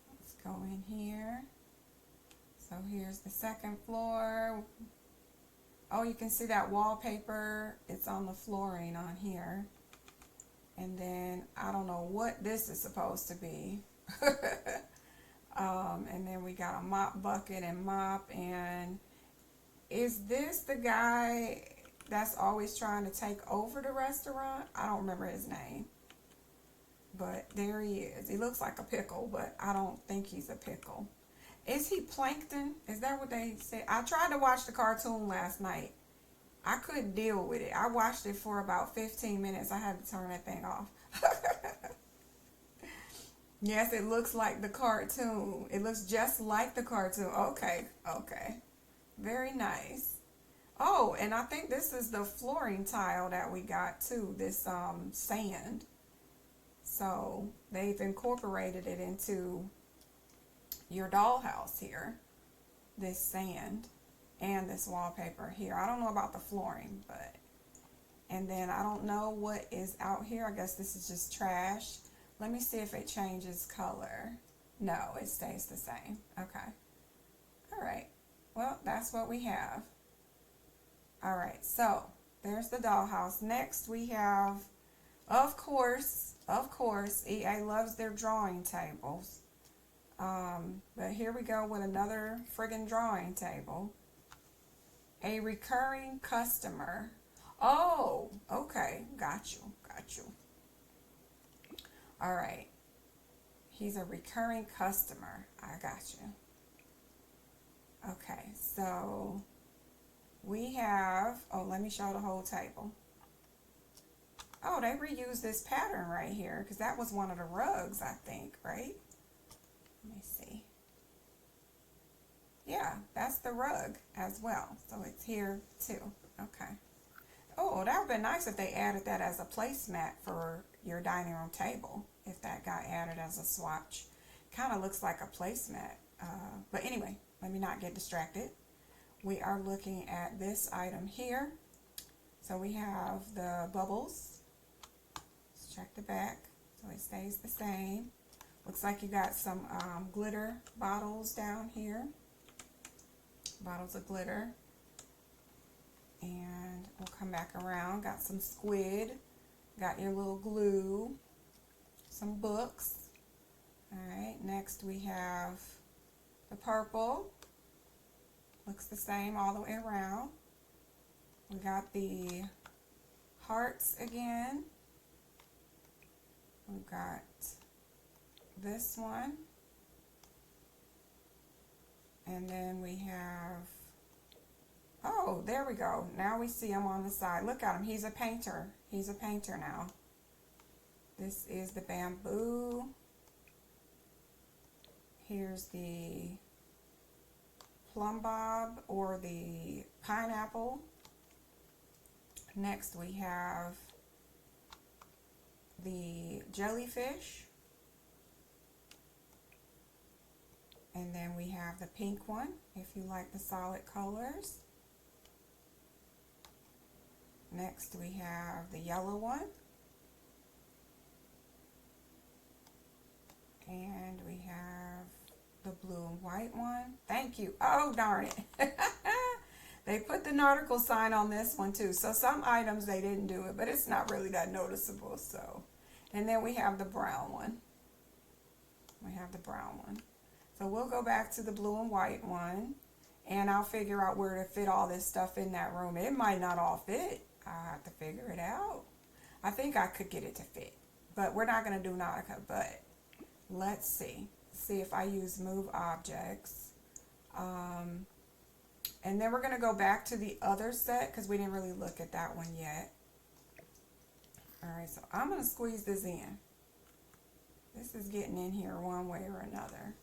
Let's go in here. So here's the second floor. Oh, you can see that wallpaper. It's on the flooring on here. And then I don't know what this is supposed to be. And then we got a mop bucket and mop. And is this the guy that's always trying to take over the restaurant? I don't remember his name. But there he is. He looks like a pickle, but I don't think he's a pickle. Is he plankton? Is that what they said? I tried to watch the cartoon last night. I couldn't deal with it. I watched it for about 15 minutes. I had to turn that thing off. Yes, it looks like the cartoon. It looks just like the cartoon. Okay, okay. Very nice. Oh, and I think this is the flooring tile that we got too. This sand. So they've incorporated it into your dollhouse here, this sand and this wallpaper here. I don't know about the flooring, but, and then I don't know what is out here. I guess this is just trash. Let me see if it changes color. No, it stays the same. Okay. All right. Well, that's what we have. All right. So there's the dollhouse. Next we have, of course, EA loves their drawing tables. But here we go with another friggin' drawing table. A recurring customer. Oh, okay. Got you. All right. He's a recurring customer. I got you. Okay, so we have, oh, let me show the whole table. Oh, they reused this pattern right here because that was one of the rugs, I think, right? Let me see. Yeah, that's the rug as well. So it's here too. Okay. Oh, that would be nice if they added that as a placemat for your dining room table. If that got added as a swatch. Kind of looks like a placemat. But anyway, let me not get distracted. We are looking at this item here. So we have the bubbles. Let's check the back. So it stays the same. Looks like you got some glitter bottles down here. Bottles of glitter. And we'll come back around. Got some squid. Got your little glue. Some books. Alright, next we have the purple. Looks the same all the way around. We got the hearts again. We've got this one. And then we have, oh, there we go. Now we see him on the side. Look at him. He's a painter. He's a painter now. This is the bamboo. Here's the plum bob or the pineapple. Next we have the jellyfish. And then we have the pink one, if you like the solid colors. Next we have the yellow one. And we have the blue and white one. Thank you. Oh, darn it. They put the nautical sign on this one too. So some items they didn't do it, but it's not really that noticeable. So, and then we have the brown one. We have the brown one. So we'll go back to the blue and white one, and I'll figure out where to fit all this stuff in that room. It might not all fit. I have to figure it out. I think I could get it to fit, but we're not going to do Nautica. But let's see. See if I use move objects. And then we're going to go back to the other set because we didn't really look at that one yet. All right, so I'm going to squeeze this in. This is getting in here one way or another.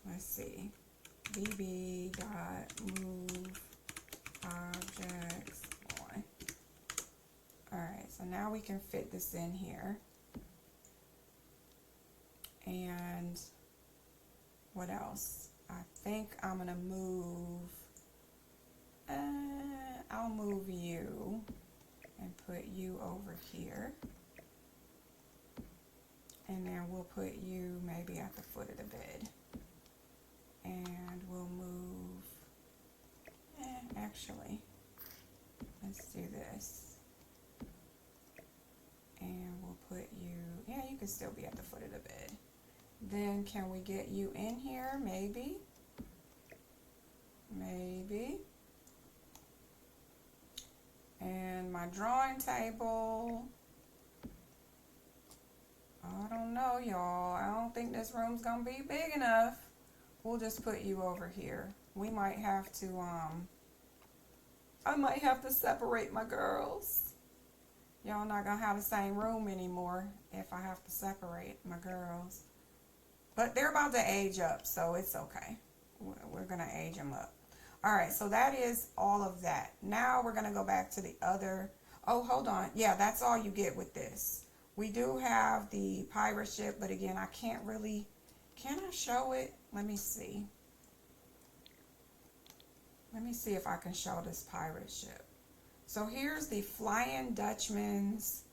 Let's see. bb dot move objects on. Alright, so now we can fit this in here. And what else? I think I'm going to move, I'll move you and put you over here. And then we'll put you maybe at the foot of the bed. And we'll move, actually, let's do this. And we'll put you, yeah, you can still be at the foot of the bed. Then can we get you in here? Maybe. Maybe. And my drawing table, I don't know, y'all. I don't think this room's gonna be big enough. We'll just put you over here. We might have to, I might have to separate my girls. Y'all not gonna have the same room anymore if I have to separate my girls. But they're about to age up, so it's okay. We're gonna age them up. Alright, so that is all of that. Now we're gonna go back to the other, oh, hold on. Yeah, that's all you get with this. We do have the pirate ship, but again, I can't really, can I show it? Let me see. Let me see if I can show this pirate ship. So here's the Flying Dutchman's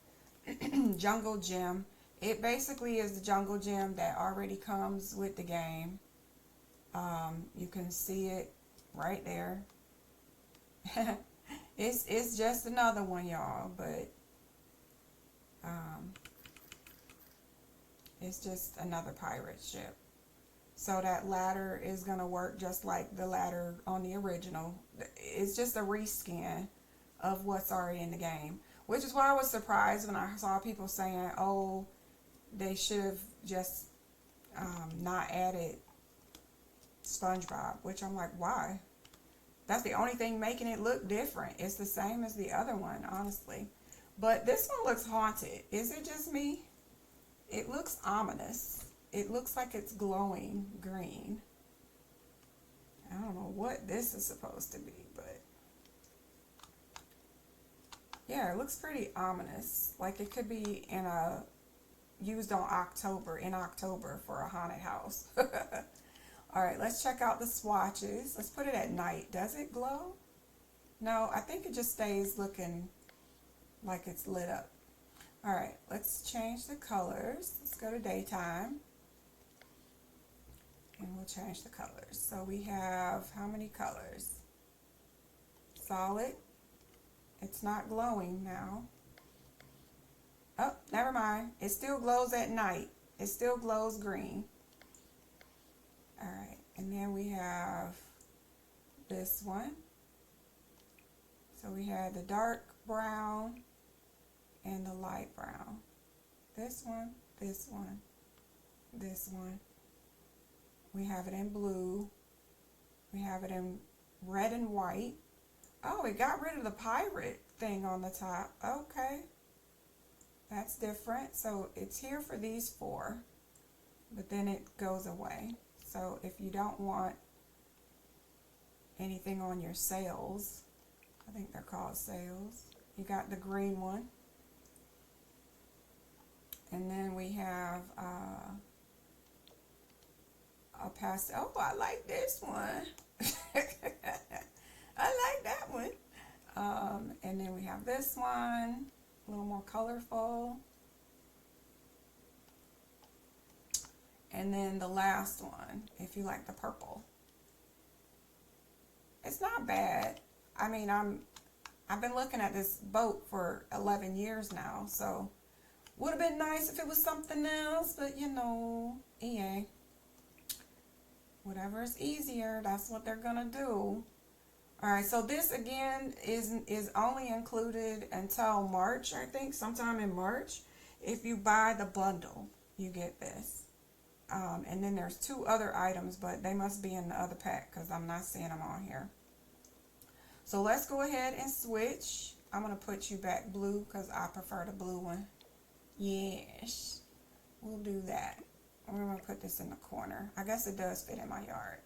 Jungle Gym. It basically is the jungle gym that already comes with the game. You can see it right there. It's just another one, y'all, but it's just another pirate ship. So that ladder is going to work just like the ladder on the original. It's just a reskin of what's already in the game, which is why I was surprised when I saw people saying, oh, they should have just not added SpongeBob, which I'm like, why? That's the only thing making it look different. It's the same as the other one, honestly. But this one looks haunted. Is it just me? It looks ominous. It looks like it's glowing green. I don't know what this is supposed to be, but yeah, it looks pretty ominous. Like it could be in a used on in October for a haunted house. All right, let's check out the swatches. Let's put it at night. Does it glow? No, I think it just stays looking like it's lit up. All right, let's change the colors. Let's go to daytime. And we'll change the colors. So we have how many colors? Solid. It's not glowing now. Oh, never mind. It still glows at night. It still glows green. All right, and then we have this one. So we have the dark brown and the light brown. This one, this one, this one. We have it in blue. We have it in red and white. Oh, we got rid of the pirate thing on the top. Okay. That's different. So it's here for these four, but then it goes away. So if you don't want anything on your sails, I think they're called sails, you got the green one. And then we have a pastel. Oh, I like this one. I like that one. And then we have this one, a little more colorful. And then the last one, if you like the purple. It's not bad. I mean, I've been looking at this boat for 11 years now, so would have been nice if it was something else, but you know, EA. Whatever is easier, that's what they're gonna do. Alright, so this again is only included until March, I think, sometime in March. If you buy the bundle, you get this. And then there's two other items, but they must be in the other pack because I'm not seeing them on here. So let's go ahead and switch. I'm going to put you back blue because I prefer the blue one. Yes, we'll do that. We're going to put this in the corner. I guess it does fit in my yard.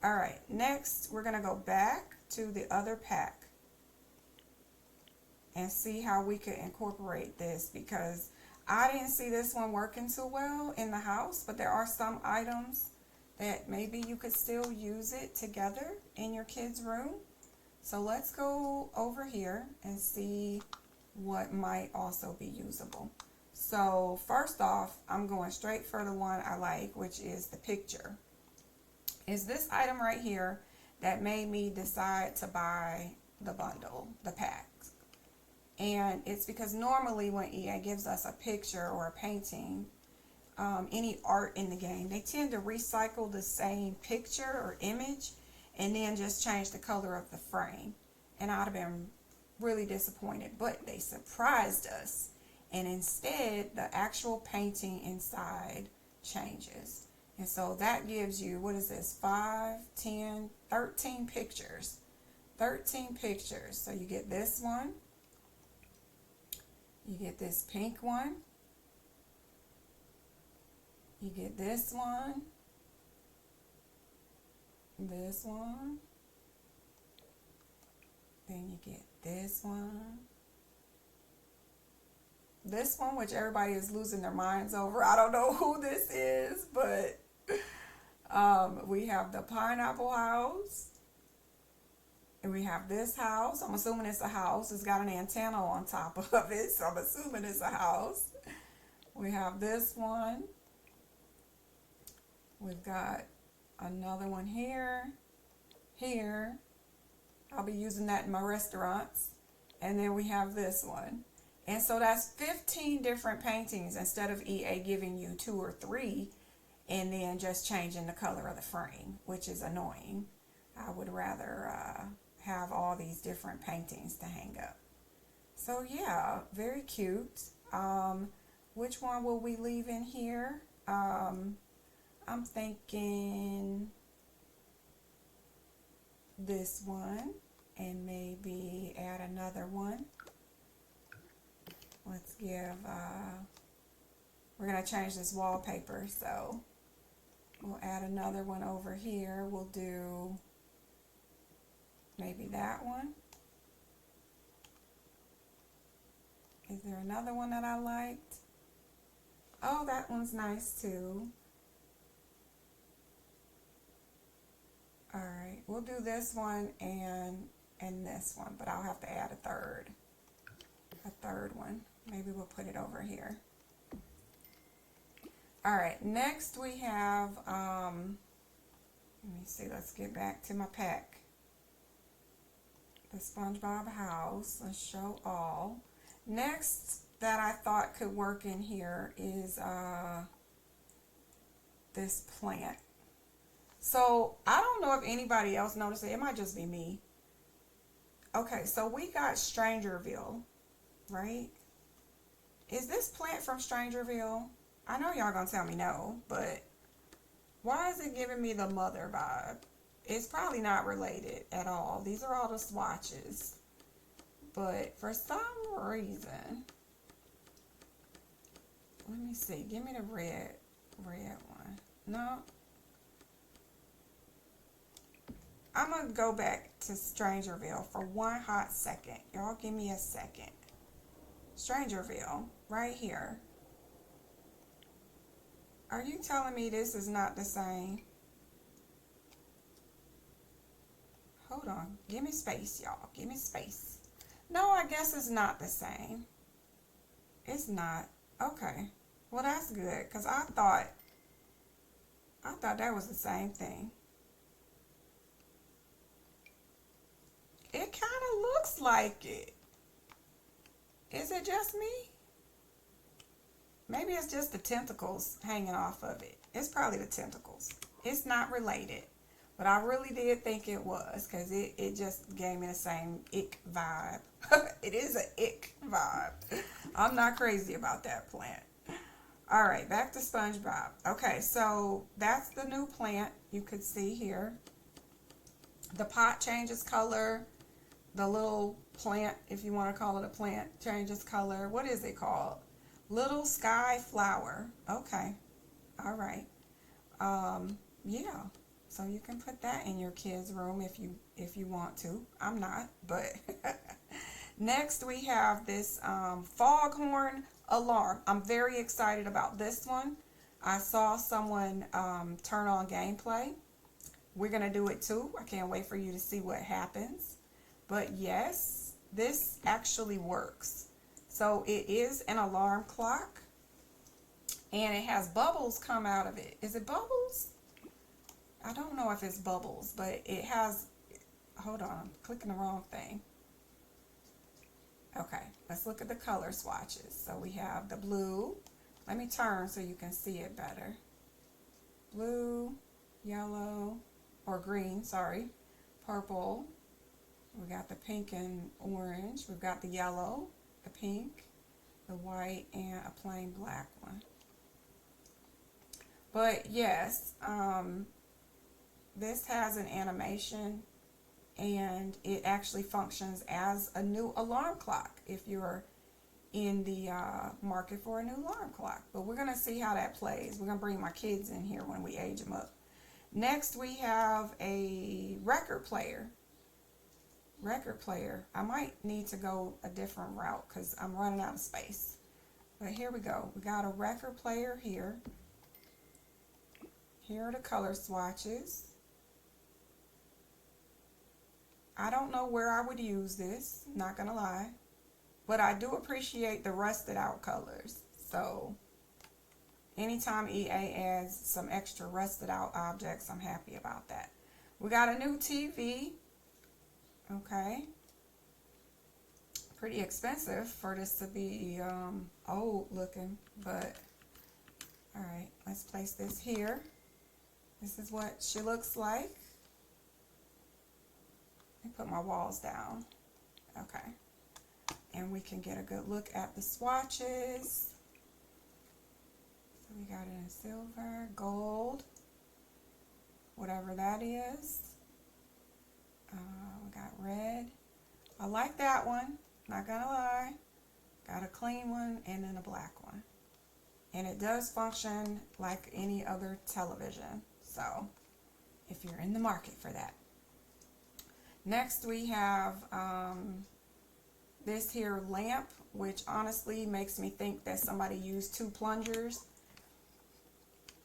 Alright, next we're going to go back to the other pack. and see how we could incorporate this, because I didn't see this one working too well in the house, but there are some items that maybe you could still use it together in your kids' room. So let's go over here and see what might also be usable. So first off, I'm going straight for the one I like, which is the picture. Is this item right here that made me decide to buy the bundle, the packs. And it's because normally when EA gives us a picture or a painting, any art in the game, they tend to recycle the same picture or image and then just change the color of the frame. And I'd have been really disappointed, but they surprised us. And instead, the actual painting inside changes. And so that gives you, what is this, 5, 10, 13 pictures. 13 pictures. So you get this one. You get this pink one. You get this one. This one. Then you get this one. This one, which everybody is losing their minds over. I don't know who this is, but we have the pineapple house. And we have this house. I'm assuming it's a house. It's got an antenna on top of it, so I'm assuming it's a house. We have this one. We've got another one here. Here. I'll be using that in my restaurants. And then we have this one. And so that's 15 different paintings instead of EA giving you 2 or 3 and then just changing the color of the frame, which is annoying. I would rather have all these different paintings to hang up. So yeah, very cute. Which one will we leave in here? I'm thinking this one and maybe add another one. Let's give, we're going to change this wallpaper, so we'll add another one over here. We'll do maybe that one. Is there another one that I liked? Oh, that one's nice too. All right, we'll do this one and this one, but I'll have to add a third one. Maybe we'll put it over here. All right, next we have, let me see, let's get back to my pack. The SpongeBob house, let's show all. Next that I thought could work in here is this plant. So I don't know if anybody else noticed it. It might just be me. Okay, so we got Strangerville, right? Is this plant from Strangerville? I know y'all gonna tell me no, but why is it giving me the mother vibe? It's probably not related at all. These are all the swatches. But for some reason, let me see. Give me the red one. No. I'm going to go back to Strangerville for one hot second. Y'all give me a second. Strangerville, right here. Are you telling me this is not the same? Hold on. Give me space, y'all. Give me space. No, I guess it's not the same. It's not. Okay. Well, that's good, because I thought that was the same thing. It kind of looks like it. Is it just me? Maybe it's just the tentacles hanging off of it. It's probably the tentacles. It's not related. But I really did think it was, because it just gave me the same ick vibe. It is an ick vibe. I'm not crazy about that plant. All right, back to SpongeBob. Okay, so that's the new plant you could see here. The pot changes color. The little plant, if you want to call it a plant, changes color. What is it called? Little sky flower. Okay. All right. Yeah. So you can put that in your kids' room if you want to. I'm not, but Next, we have this foghorn alarm. I'm very excited about this one. I saw someone turn on gameplay. We're going to do it too. I can't wait for you to see what happens. But yes, this actually works. So it is an alarm clock. And it has bubbles come out of it. Is it bubbles? I don't know if it's bubbles, but it has... Hold on, I'm clicking the wrong thing. Okay, let's look at the color swatches. So we have the blue. Let me turn so you can see it better. Blue, yellow, or green, sorry. Purple. We got the pink and orange. We've got the yellow, the pink, the white, and a plain black one. But yes, this has an animation, and it actually functions as a new alarm clock if you're in the market for a new alarm clock. But we're going to see how that plays. We're going to bring my kids in here when we age them up. Next, we have a record player. I might need to go a different route because I'm running out of space. But here we go. We got a record player here. Here are the color swatches. I don't know where I would use this, not gonna lie. But I do appreciate the rusted out colors. So anytime EA adds some extra rusted out objects, I'm happy about that. We got a new TV. Okay. Pretty expensive for this to be old looking, but alright, let's place this here. This is what she looks like. Let me put my walls down. Okay. And we can get a good look at the swatches. So we got it in silver, gold, whatever that is. We got red. I like that one, not gonna lie. Got a clean one and then a black one. And it does function like any other television. So if you're in the market for that. Next we have this here lamp, which honestly makes me think that somebody used 2 plungers.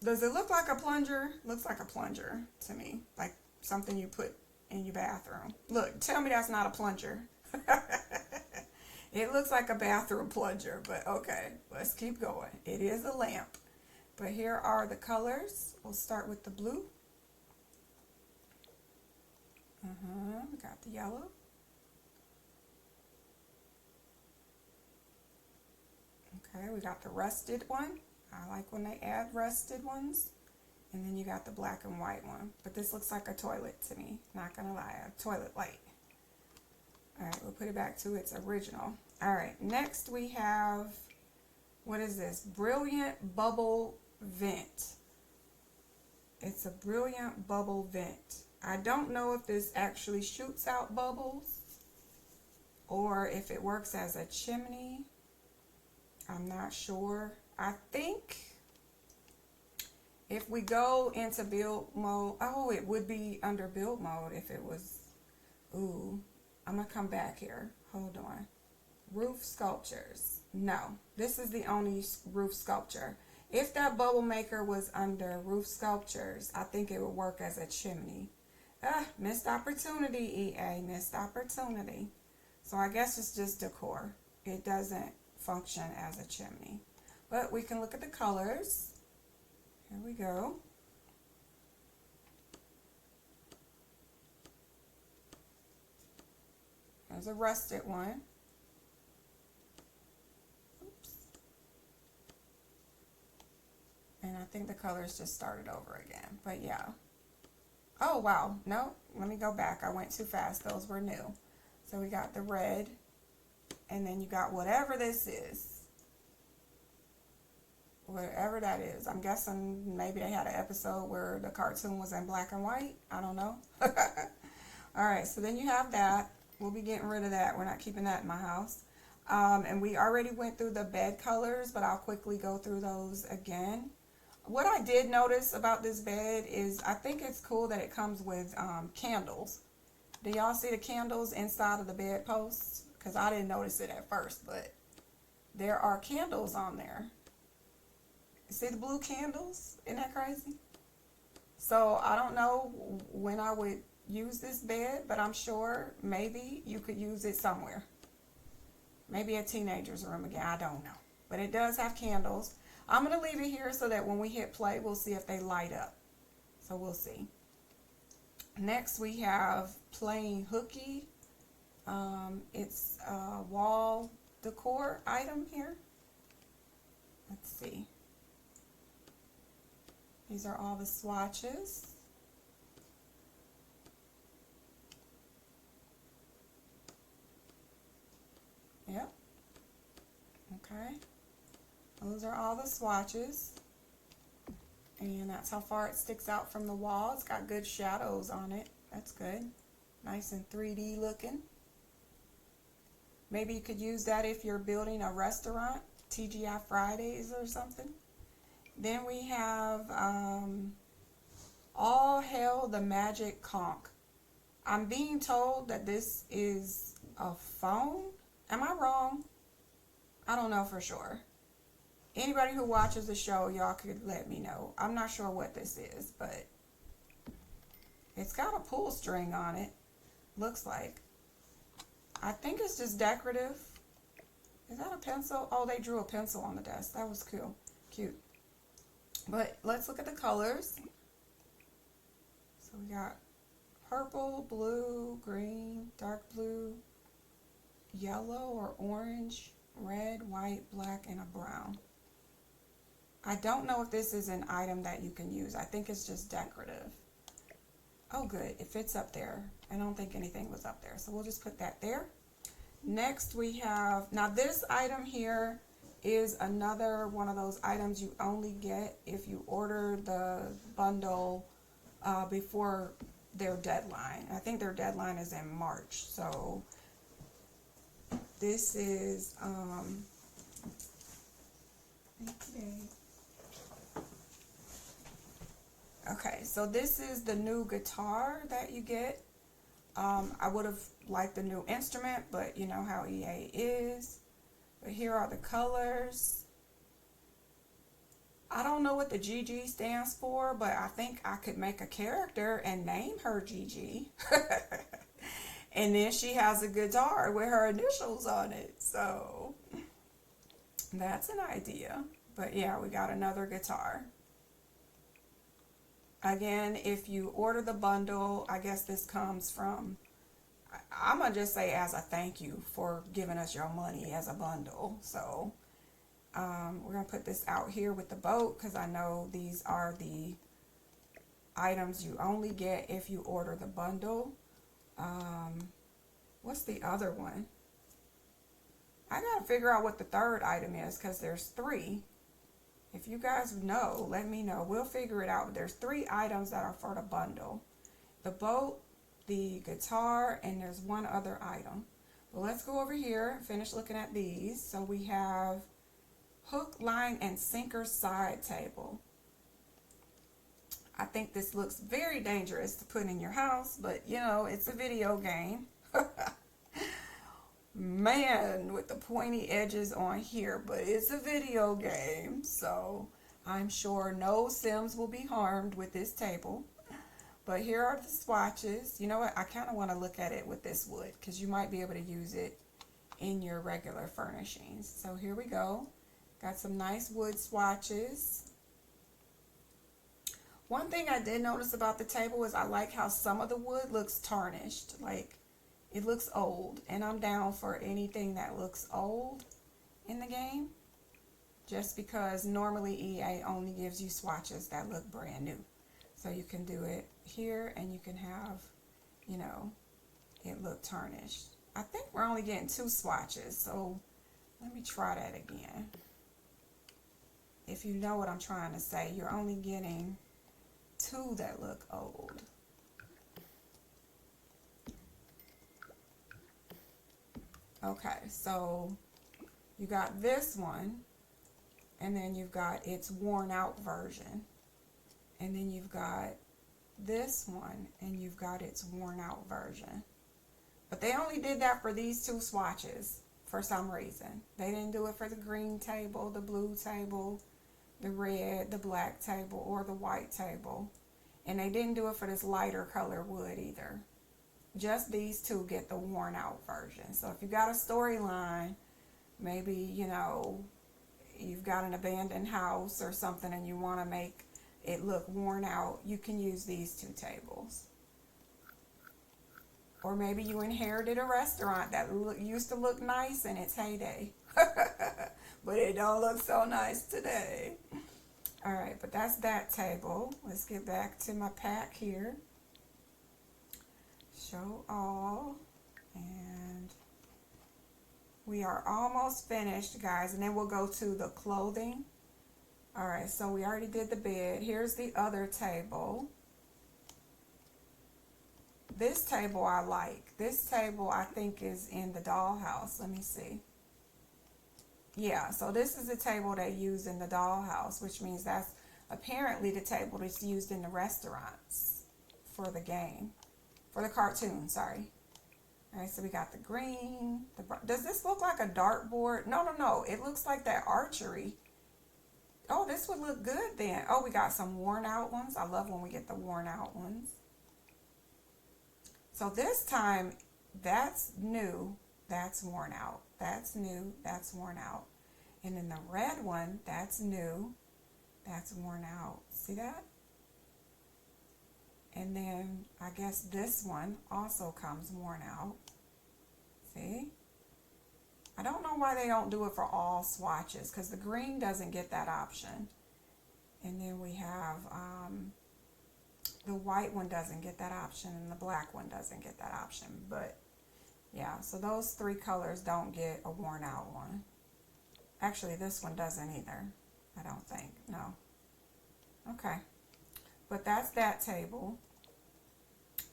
Does it look like a plunger? Looks like a plunger to me, like something you put in your bathroom. Look, tell me that's not a plunger. It looks like a bathroom plunger, but okay, let's keep going. It is a lamp. But here are the colors. We'll start with the blue. We got the yellow. Okay, we got the rusted one. I like when they add rusted ones. And then you got the black and white one. But this looks like a toilet to me. Not gonna lie, a toilet light. Alright, we'll put it back to its original. Alright, next we have, what is this? Brilliant Bubble Vent. It's a brilliant bubble vent. I don't know if this actually shoots out bubbles or if it works as a chimney. I'm not sure. I think if we go into build mode, oh, it would be under build mode if it was, ooh, I'm gonna come back here. Hold on. Roof sculptures. No, this is the only roof sculpture. If that bubble maker was under roof sculptures, I think it would work as a chimney. Missed opportunity, EA, missed opportunity. So I guess it's just decor. It doesn't function as a chimney. But we can look at the colors. Here we go. There's a rusted one. Oops. And I think the colors just started over again. But yeah. Oh, wow. No, let me go back. I went too fast. Those were new. So we got the red. And then you got whatever this is. Whatever that is. I'm guessing maybe they had an episode where the cartoon was in black and white. I don't know. Alright, so then you have that. We'll be getting rid of that. We're not keeping that in my house. And we already went through the bed colors, but I'll quickly go through those again. What I did notice about this bed is I think it's cool that it comes with candles. Do y'all see the candles inside of the bed posts? because I didn't notice it at first, but there are candles on there. See the blue candles? Isn't that crazy? So I don't know when I would use this bed, but I'm sure maybe you could use it somewhere. Maybe a teenager's room again. I don't know. But it does have candles. I'm going to leave it here so that when we hit play, we'll see if they light up. So we'll see. Next we have plain hooky. It's a wall decor item here. Let's see. These are all the swatches. Yep. Okay. Those are all the swatches. And that's how far it sticks out from the wall. It's got good shadows on it. That's good. Nice and 3D looking. Maybe you could use that if you're building a restaurant, TGI Fridays or something. Then we have All Hail the Magic Conch. I'm being told that this is a phone. Am I wrong? I don't know for sure. Anybody who watches the show, y'all could let me know. I'm not sure what this is, but it's got a pull string on it. Looks like. I think it's just decorative. Is that a pencil? Oh, they drew a pencil on the desk. That was cool. Cute. But let's look at the colors. So we got purple, blue, green, dark blue, yellow or orange, red, white, black, and a brown. I don't know if this is an item that you can use. I think it's just decorative. Oh, good. It fits up there. I don't think anything was up there. So we'll just put that there. Next we have, now this item here is another one of those items you only get if you order the bundle before their deadline. I think their deadline is in March. So this is, okay, so this is the new guitar that you get. I would have liked the new instrument, but you know how EA is. But here are the colors. I don't know what the GG stands for, but I think I could make a character and name her GG. And then she has a guitar with her initials on it. So that's an idea. But yeah, we got another guitar. Again, if you order the bundle, I guess this comes from, I'm going to just say as a thank you for giving us your money as a bundle. So we're going to put this out here with the boat because I know these are the items you only get if you order the bundle. What's the other one? I got to figure out what the third item is because there's 3. If you guys know, let me know. We'll figure it out. There's 3 items that are for the bundle. The boat, the guitar, and there's one other item. Well, let's go over here and finish looking at these. So we have hook, line, and sinker side table. I think this looks very dangerous to put in your house, but you know, it's a video game. Man, with the pointy edges on here, but it's a video game, so I'm sure no Sims will be harmed with this table. But here are the swatches. You know what? I kind of want to look at it with this wood because you might be able to use it in your regular furnishings. So here we go. Got some nice wood swatches. One thing I did notice about the table is I like how some of the wood looks tarnished. Like, it looks old, and I'm down for anything that looks old in the game, just because normally EA only gives you swatches that look brand new. So you can do it here, and you can have, you know, it look tarnished. I think we're only getting 2 swatches, so let me try that again. If you know what I'm trying to say, you're only getting 2 that look old. Okay, so you got this one, and then you've got its worn out version, and then you've got this one, and you've got its worn out version. But they only did that for these two swatches for some reason. They didn't do it for the green table, the blue table, the red, the black table, or the white table. And they didn't do it for this lighter color wood either. Just these two get the worn out version. So if you got a storyline, maybe, you know, you've got an abandoned house or something and you want to make it look worn out, you can use these two tables. Or maybe you inherited a restaurant that used to look nice in its heyday. But it don't look so nice today. All right, but that's that table. Let's get back to my pack here. Show all. And we are almost finished, guys. And then we'll go to the clothing. All right, so we already did the bed. Here's the other table. This table I like. This table I think is in the dollhouse. Let me see. Yeah, so this is the table they use in the dollhouse, which means that's apparently the table that's used in the restaurants for the game. For the cartoon, sorry. All right, so we got the green. Does this look like a dartboard? No, no, no. It looks like that archery. Oh, this would look good then. Oh, we got some worn out ones. I love when we get the worn out ones. So this time, that's new, that's worn out. That's new, that's worn out. And then the red one, that's new, that's worn out. See that? And then I guess this one also comes worn out. See? I don't know why they don't do it for all swatches, because the green doesn't get that option. And then we have the white one doesn't get that option, and the black one doesn't get that option. But yeah, so those three colors don't get a worn out one. Actually, this one doesn't either, I don't think. No. Okay, but that's that table.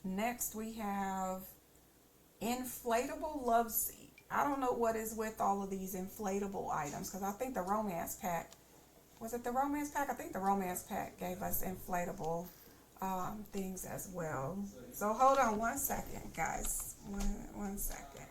Next we have inflatable love seat. I don't know what is with all of these inflatable items, because I think the romance pack, was it the romance pack? I think the romance pack gave us inflatable things as well. So hold on one second, guys. One second.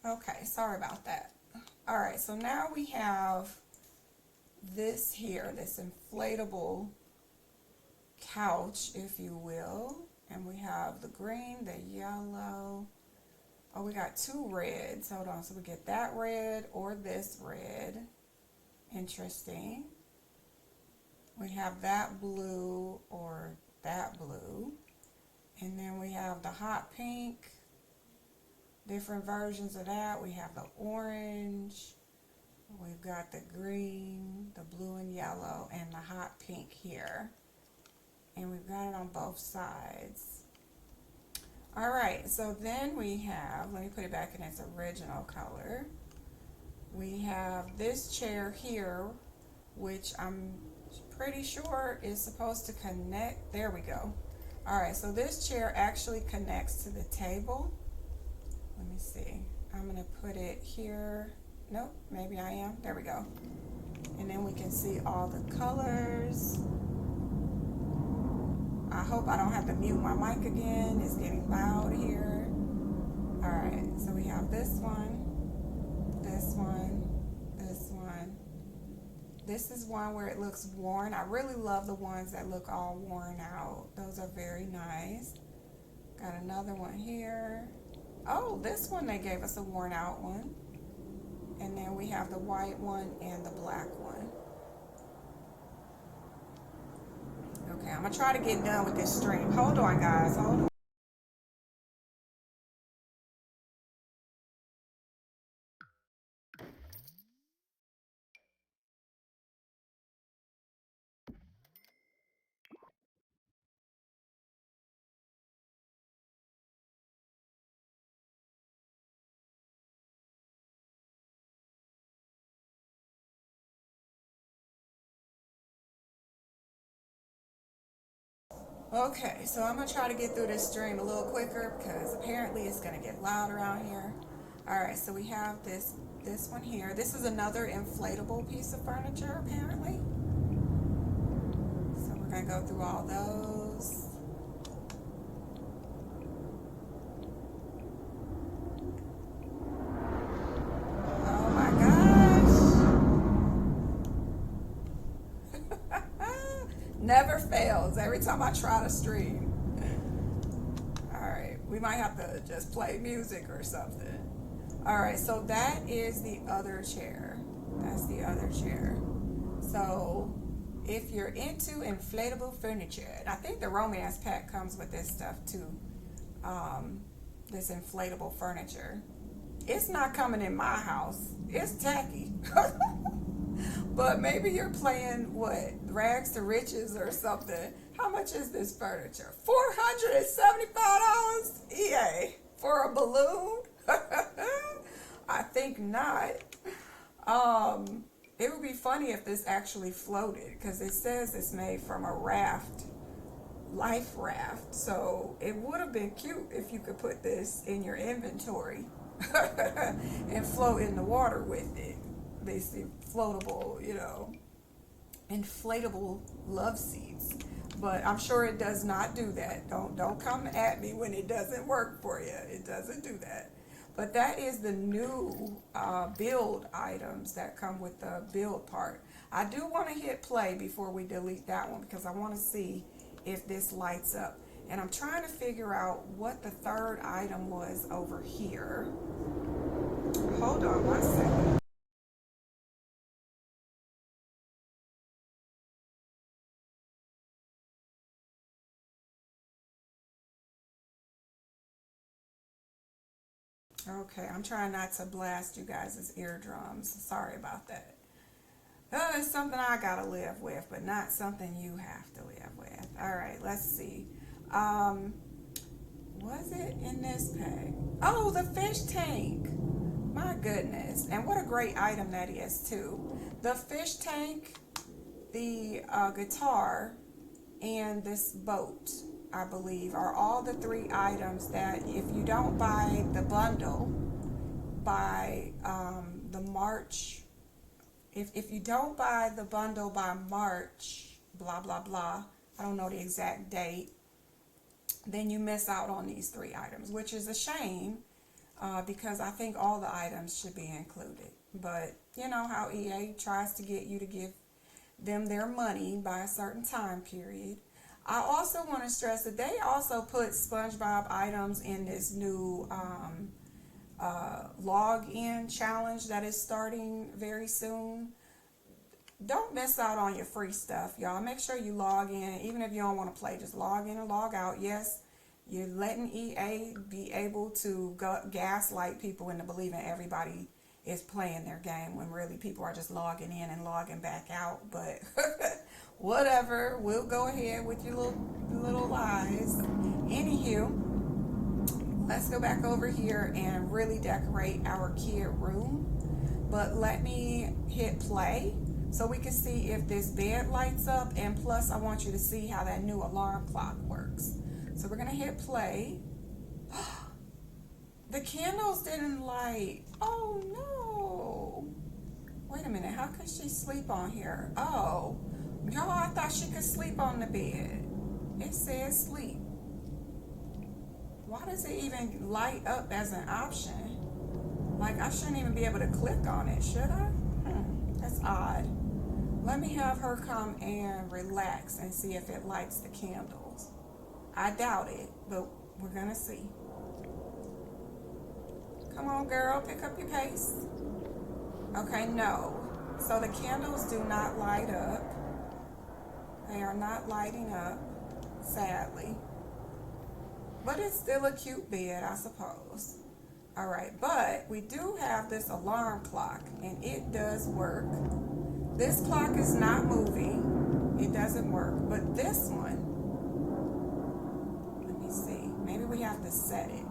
Okay, sorry about that. All right, so now we have this here, this inflatable couch, if you will. And we have the green, the yellow. Oh, we got two reds. Hold on, so we get that red or this red. Interesting. We have that blue or that blue. And then we have the hot pink. Different versions of that. We have the orange. We've got the green, the blue and yellow, and the hot pink here. And we've got it on both sides. All right, so then we have, let me put it back in its original color. We have this chair here, which I'm pretty sure is supposed to connect. There we go. All right, so this chair actually connects to the table. Let me see. I'm gonna put it here. Nope, maybe I am. There we go. And then we can see all the colors. I hope I don't have to mute my mic again. It's getting loud here. All right, so we have this one, this one, this one. This is one where it looks worn. I really love the ones that look all worn out. Those are very nice. Got another one here. Oh, this one they gave us a worn out one. And then we have the white one and the black one. Okay, I'm gonna try to get done with this stream. Hold on, guys, hold on. Okay, so I'm gonna try to get through this stream a little quicker because apparently it's gonna get loud around here. All right, so we have this one here. This is another inflatable piece of furniture, apparently. So we're gonna go through all those. Oh my gosh! Never fails. Every time I try to stream. All right, we might have to just play music or something. All right, so that is the other chair. That's the other chair. So if you're into inflatable furniture, and I think the romance pack comes with this stuff too, this inflatable furniture. It's not coming in my house. It's tacky. But maybe you're playing what, rags to riches or something. How much is this furniture? $475? EA for a balloon? I think not. It would be funny if this actually floated, because it says it's made from a raft, life raft. So it would have been cute if you could put this in your inventory and float in the water with it. Basically floatable, inflatable love seats. But I'm sure it does not do that. Don't come at me when it doesn't work for you. It doesn't do that. But that is the new build items that come with the build part. I do want to hit play before we delete that one, because I want to see if this lights up. And I'm trying to figure out what the third item was over here. Hold on one second. Okay, I'm trying not to blast you guys' eardrums. Sorry about that. It's something I gotta live with, but not something you have to live with. All right, let's see. Was it in this pack? Oh, the fish tank. My goodness. And what a great item that is, too. The fish tank, the guitar, and this boat, I believe, are all the three items that if you don't buy the bundle by the March, if you don't buy the bundle by March, blah, blah, blah, I don't know the exact date, then you miss out on these three items, which is a shame because I think all the items should be included. But you know how EA tries to get you to give them their money by a certain time period. I also want to stress that they also put SpongeBob items in this new log-in challenge that is starting very soon. Don't miss out on your free stuff, y'all. Make sure you log in. Even if you don't want to play, just log in and log out. Yes, you're letting EA be able to gaslight people into believing everybody is playing their game when really people are just logging in and logging back out. But whatever, we'll go ahead with your little lies. Anywho, let's go back over here and really decorate our kid room. But let me hit play so we can see if this bed lights up, and plus I want you to see how that new alarm clock works. So we're gonna hit play. The candles didn't light. Oh no. Wait a minute, how could she sleep on here? Oh, y'all, I thought she could sleep on the bed. It says sleep. Why does it even light up as an option? Like, I shouldn't even be able to click on it, should I? That's odd. Let me have her come and relax and see if it lights the candles. I doubt it, but we're gonna see. Come on, girl, pick up your pace. Okay, no. So the candles do not light up. They are not lighting up, sadly. But it's still a cute bed, I suppose. All right, but we do have this alarm clock, and it does work. This clock is not moving. It doesn't work. But this one, let me see. Maybe we have to set it.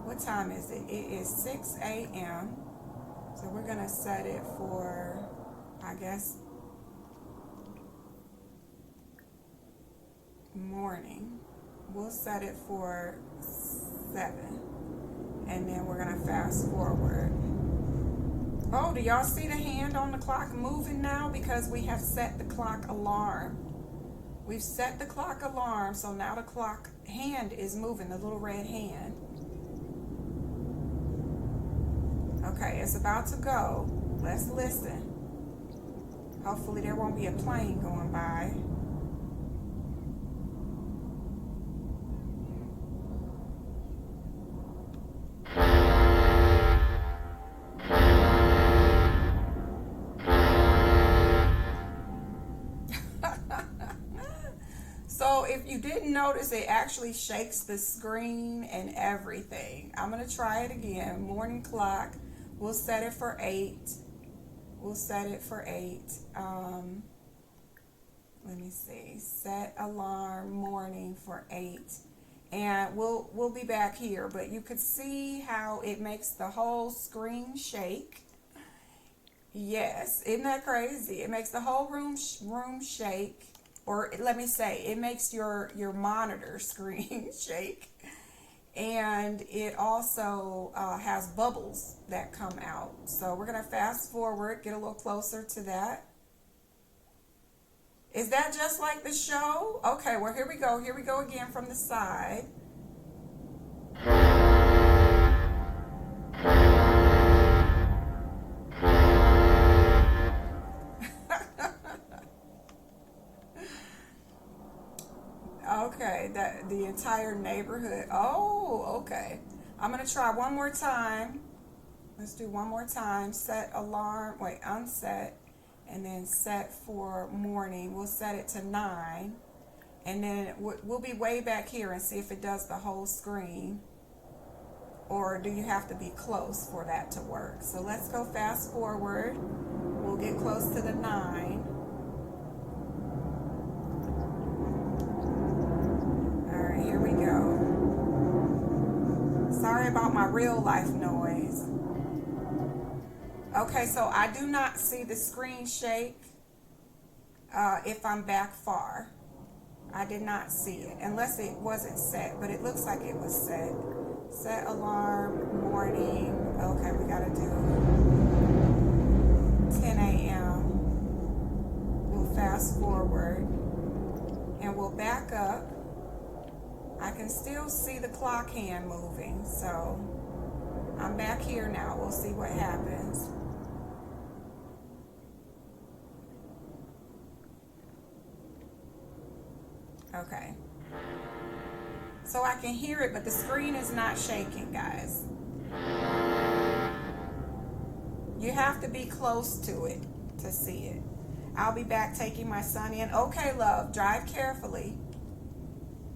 What time is it? It is 6 a.m. So we're going to set it for, I guess, morning. We'll set it for 7. And then we're gonna fast forward. Oh, do y'all see the hand on the clock moving now? Because we have set the clock alarm. We've set the clock alarm, so now the clock hand is moving, the little red hand. Okay, it's about to go. Let's listen. Hopefully there won't be a plane going by. So if you didn't notice, it actually shakes the screen and everything. I'm going to try it again. Morning clock. We'll set it for 8. We'll set it for 8. Let me see. Set alarm morning for 8. And we'll be back here. But you could see how it makes the whole screen shake. Yes. Isn't that crazy? It makes the whole room shake. Or let me say, it makes your monitor screen shake. And it also has bubbles that come out. So we're going to fast forward, get a little closer to that. Is that just like the show? Okay, well, here we go. Here we go again from the side. Okay, that the entire neighborhood. Oh, okay. I'm gonna try one more time. Let's do one more time. Set alarm. Wait, unset, and then set for morning. We'll set it to 9, and then we'll be way back here and see if it does the whole screen, or do you have to be close for that to work? So let's go fast forward. We'll get close to the 9. Here we go. Sorry about my real life noise. Okay, so I do not see the screen shake if I'm back far. I did not see it, unless it wasn't set, but it looks like it was set. Set alarm, morning. Okay, we gotta do 10 a.m. We'll fast forward, and we'll back up. I can still see the clock hand moving, so I'm back here now. We'll see what happens. Okay. So I can hear it, but the screen is not shaking, guys. You have to be close to it to see it. I'll be back taking my son in. Okay, love, drive carefully.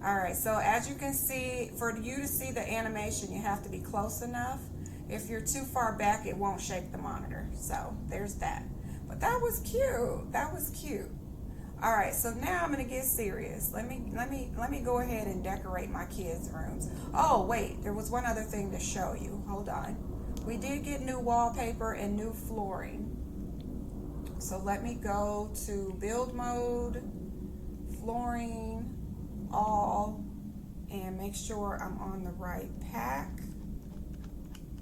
All right, so as you can see, for you to see the animation, you have to be close enough. If you're too far back, it won't shake the monitor. So there's that. But that was cute. That was cute. All right, so now I'm gonna get serious. Let me go ahead and decorate my kids' rooms. Oh wait, there was one other thing to show you. Hold on. We did get new wallpaper and new flooring. So let me go to build mode, flooring, all, and make sure I'm on the right pack.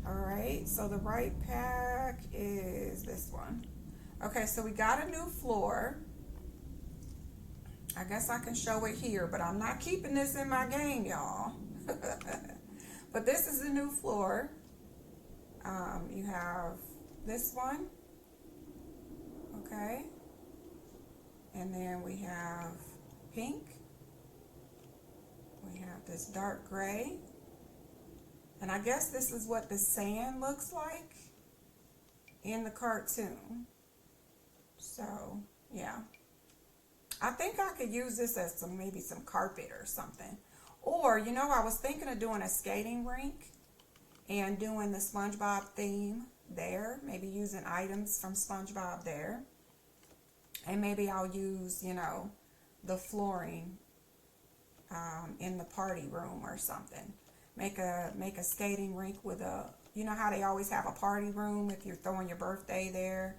All right, so the right pack is this one. Okay, so we got a new floor. I guess I can show it here, but I'm not keeping this in my game, y'all. But this is the new floor. You have this one, okay, and then we have pink. We have this dark gray, and I guess this is what the sand looks like in the cartoon. So yeah, I think I could use this as maybe some carpet or something. Or, you know, I was thinking of doing a skating rink and doing the SpongeBob theme there, maybe using items from SpongeBob there, and maybe I'll use, you know, the flooring in the party room or something. Make a skating rink with a, you know how they always have a party room if you're throwing your birthday there,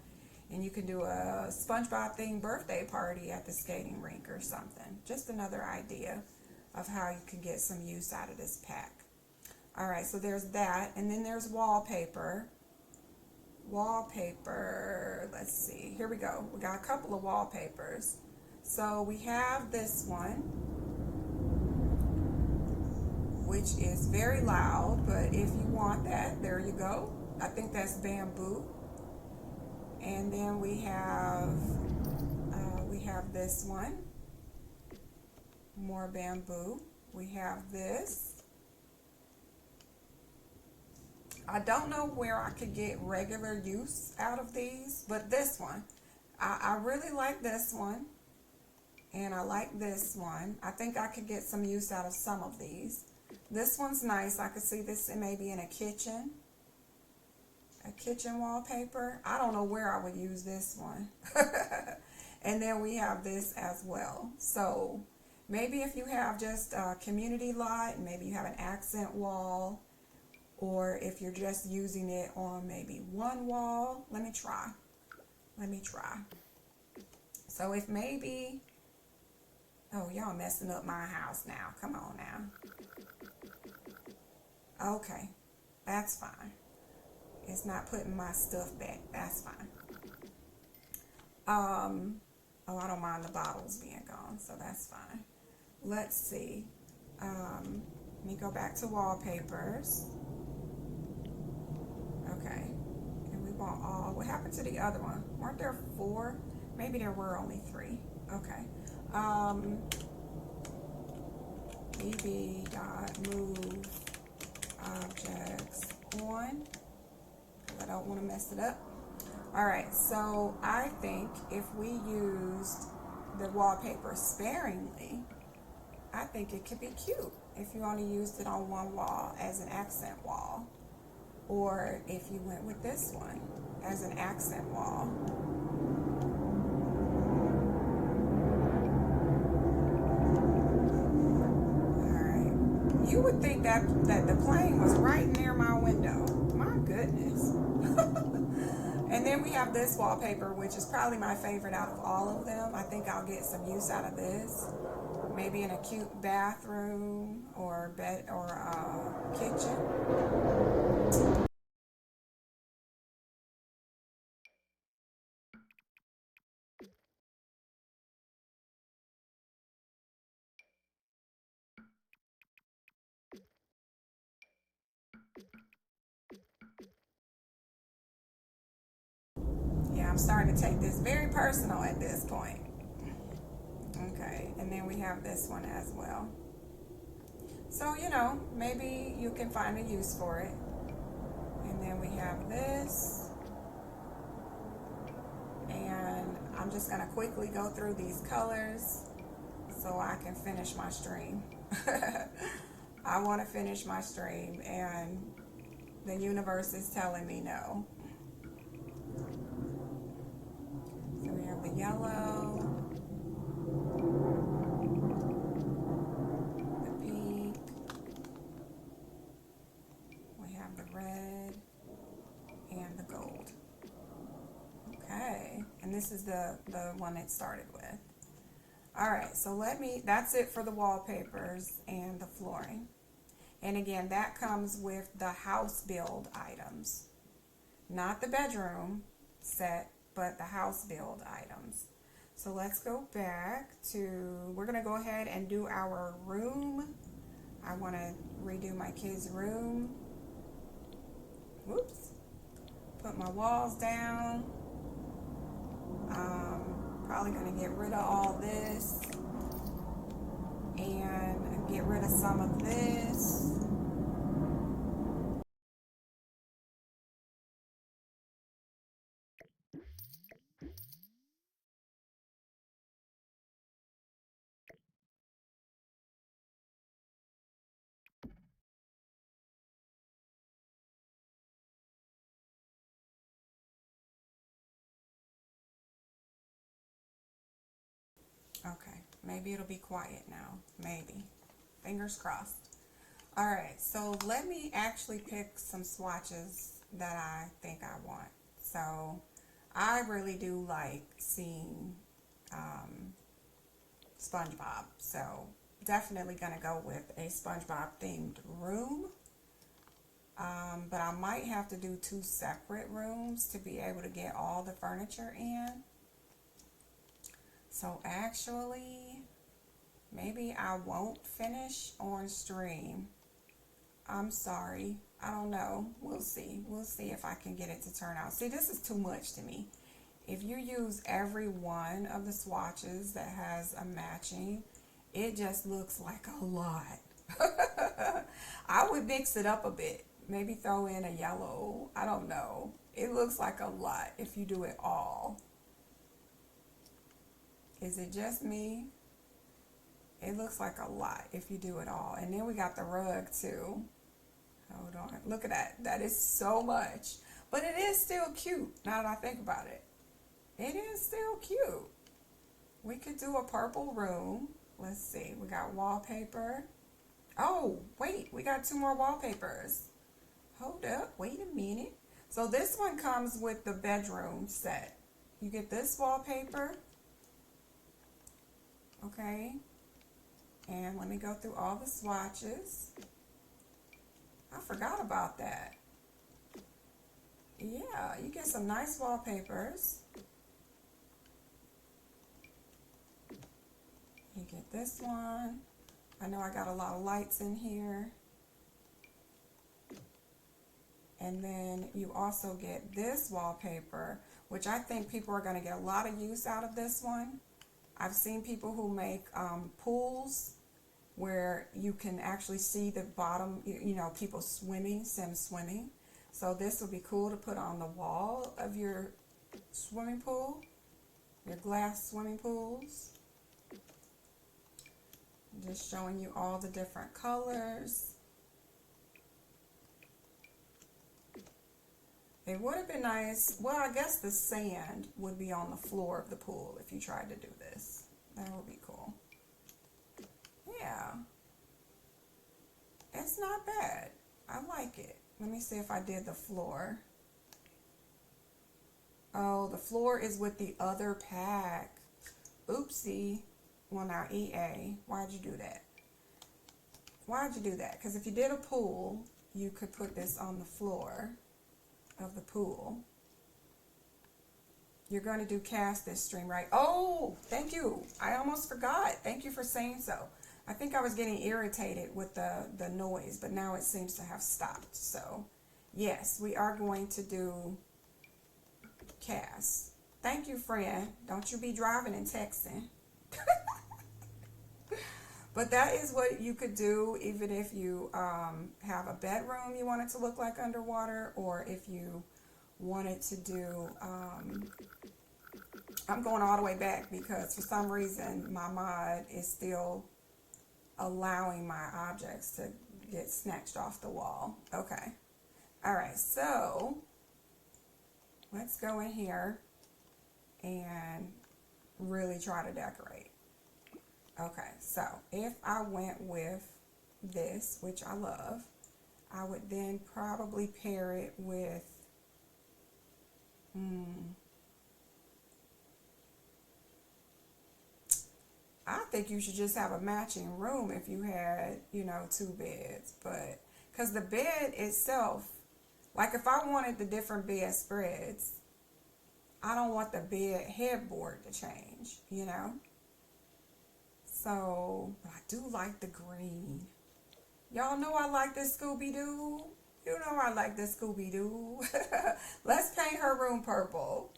and you can do a SpongeBob themed birthday party at the skating rink or something. Just another idea of how you can get some use out of this pack. All right, so there's that, and then there's wallpaper. Wallpaper, let's see, here we go. We got a couple of wallpapers. So we have this one, which is very loud, but if you want that, there you go. I think that's bamboo. And then we have this one, more bamboo. We have this. I don't know where I could get regular use out of these, but this one, I really like this one, and I like this one. I think I could get some use out of some of these. This one's nice. I could see this maybe in a kitchen wallpaper. I don't know where I would use this one. And then we have this as well. So maybe if you have just a community lot, maybe you have an accent wall, or if you're just using it on maybe one wall. Let me try. So if maybe, oh, y'all messing up my house now. Come on now. Okay, that's fine. It's not putting my stuff back. That's fine. Oh, I don't mind the bottles being gone, so that's fine. Let's see. Let me go back to wallpapers. Okay. And we want all. What happened to the other one? Weren't there 4? Maybe there were only 3. Okay. bb.move objects on. I don't want to mess it up. Alright, so I think if we used the wallpaper sparingly, I think it could be cute if you only used it on one wall as an accent wall, or if you went with this one as an accent wall. Alright, you would think that the plane was right near my window. My goodness. And then we have this wallpaper, which is probably my favorite out of all of them. I think I'll get some use out of this. Maybe in a cute bathroom or bed or kitchen. Yeah, I'm starting to take this very personal at this point. Okay, and then we have this one as well. So, you know, maybe you can find a use for it. And then we have this. And I'm just going to quickly go through these colors so I can finish my stream. I want to finish my stream, and the universe is telling me no. So we have the yellow, the pink, we have the red, and the gold. Okay, and this is the one it started with. Alright, so that's it for the wallpapers and the flooring. And again, that comes with the house build items. Not the bedroom set, but the house build items. So let's go back to, we're going to go ahead and do our room. I want to redo my kids' room. Whoops. Put my walls down. Probably going to get rid of all this and get rid of some of this. Okay, maybe it'll be quiet now. Maybe. Fingers crossed. Alright, so let me actually pick some swatches that I think I want. So, I really do like seeing SpongeBob. So, definitely going to go with a SpongeBob themed room. But I might have to do 2 separate rooms to be able to get all the furniture in. So actually, maybe I won't finish on stream. I'm sorry. I don't know. We'll see. We'll see if I can get it to turn out. See, this is too much to me. If you use every one of the swatches that has a matching, it just looks like a lot. I would mix it up a bit. Maybe throw in a yellow. I don't know. It looks like a lot if you do it all. Is it just me? It looks like a lot if you do it all. And then we got the rug too. Hold on. Look at that. That is so much. But it is still cute now that I think about it. It is still cute. We could do a purple room. Let's see. We got wallpaper. Oh, wait. We got 2 more wallpapers. Hold up. Wait a minute. So this one comes with the bedroom set. You get this wallpaper. Okay. And let me go through all the swatches. I forgot about that. Yeah, you get some nice wallpapers. You get this one. I know I got a lot of lights in here. And then you also get this wallpaper, which I think people are going to get a lot of use out of this one. I've seen people who make pools where you can actually see the bottom, you know, people swimming, sim swimming. So this would be cool to put on the wall of your swimming pool, your glass swimming pools. Just showing you all the different colors. It would have been nice, well, I guess the sand would be on the floor of the pool if you tried to do this. That would be cool. Yeah. It's not bad. I like it. Let me see if I did the floor. Oh, the floor is with the other pack. Oopsie. Well, now EA, why'd you do that? Why'd you do that? Because if you did a pool, you could put this on the floor of the pool. You're going to do cast this stream, right? Oh, thank you. I almost forgot. Thank you for saying so. I think I was getting irritated with the noise, but now it seems to have stopped. So, yes, we are going to do cast. Thank you, friend. Don't you be driving and texting. But that is what you could do even if you have a bedroom you want it to look like underwater, or if you wanted to do, I'm going all the way back because for some reason my mod is still allowing my objects to get snatched off the wall. Okay. All right, so let's go in here and really try to decorate. Okay, so if I went with this, which I love, I would then probably pair it with, I think you should just have a matching room if you had, you know, 2 beds, but, because the bed itself, like if I wanted the different bed spreads, I don't want the bed headboard to change, you know? So, but I do like the green. Y'all know I like this Scooby-Doo. You know I like this Scooby-Doo. Let's paint her room purple.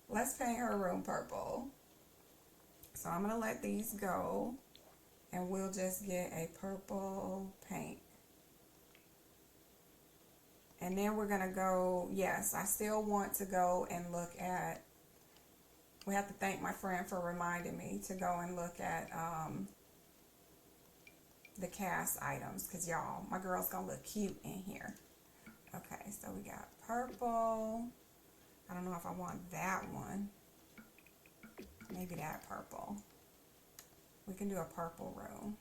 Let's paint her room purple. So I'm going to let these go. And we'll just get a purple paint. And then we're going to go, yes, I still want to go and look at, we have to thank my friend for reminding me to go and look at the cast items, because y'all, my girl's gonna look cute in here. Okay, so we got purple. I don't know if I want that one. Maybe that purple. We can do a purple room.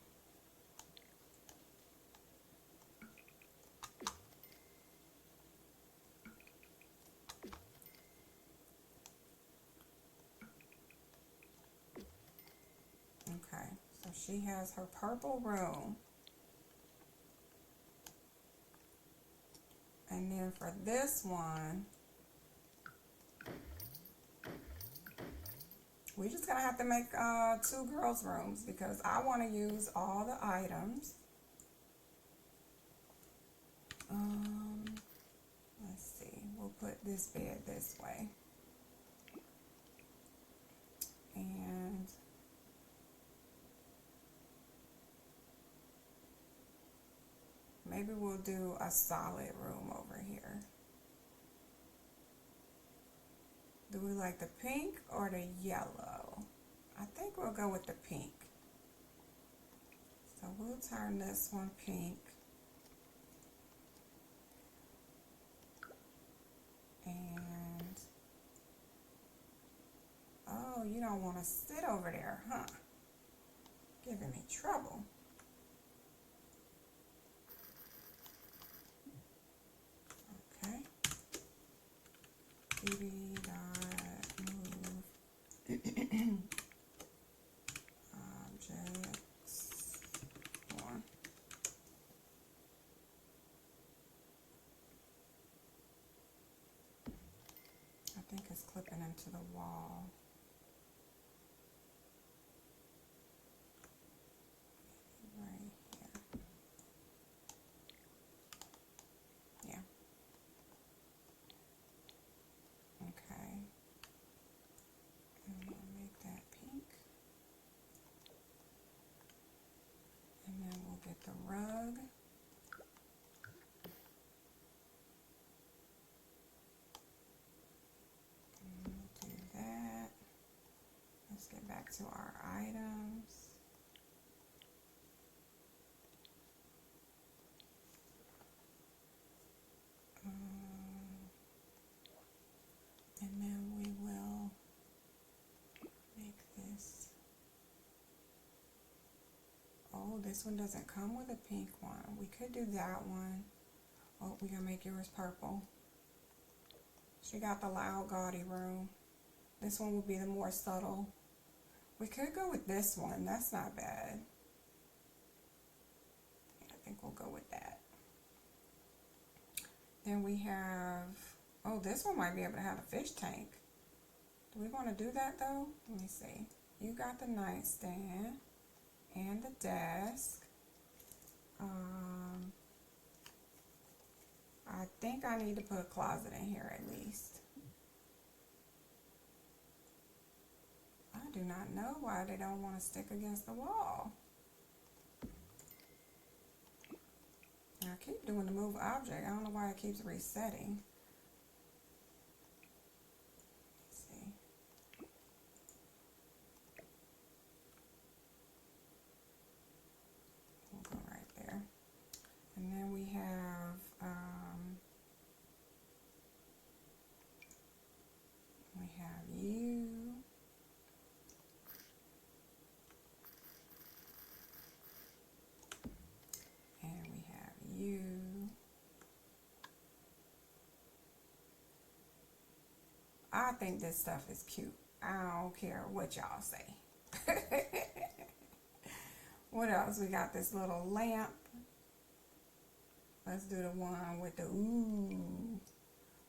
Okay, so she has her purple room. then for this one, we're just gonna have to make 2 girls' rooms because I want to use all the items. Let's see, we'll put this bed this way. And maybe we'll do a solid room over here. Do we like the pink or the yellow? I think we'll go with the pink. So we'll turn this one pink. And, oh, you don't want to sit over there, huh? Giving me trouble. Okay. Move objects 1. I think it's clipping into the wall. Right here. Yeah. Okay. And we'll make that pink. And then we'll get the rug. And we'll do that. Let's get back to our items. And then we will make this. Oh, this one doesn't come with a pink one. We could do that one. Oh, we're gonna make yours purple. She got the loud, gaudy room. This one will be the more subtle. We could go with this one. That's not bad. I think we'll go with that. Then we have, oh, this one might be able to have a fish tank. Do we want to do that though? Let me see. You got the nightstand and the desk. I think I need to put a closet in here at least. I do not know why they don't want to stick against the wall. I keep doing the move object. I don't know why it keeps resetting. Let's see. We'll go right there. And then we have you. And we have you. I think this stuff is cute. I don't care what y'all say. What else? We got this little lamp. Let's do the one with the ooh.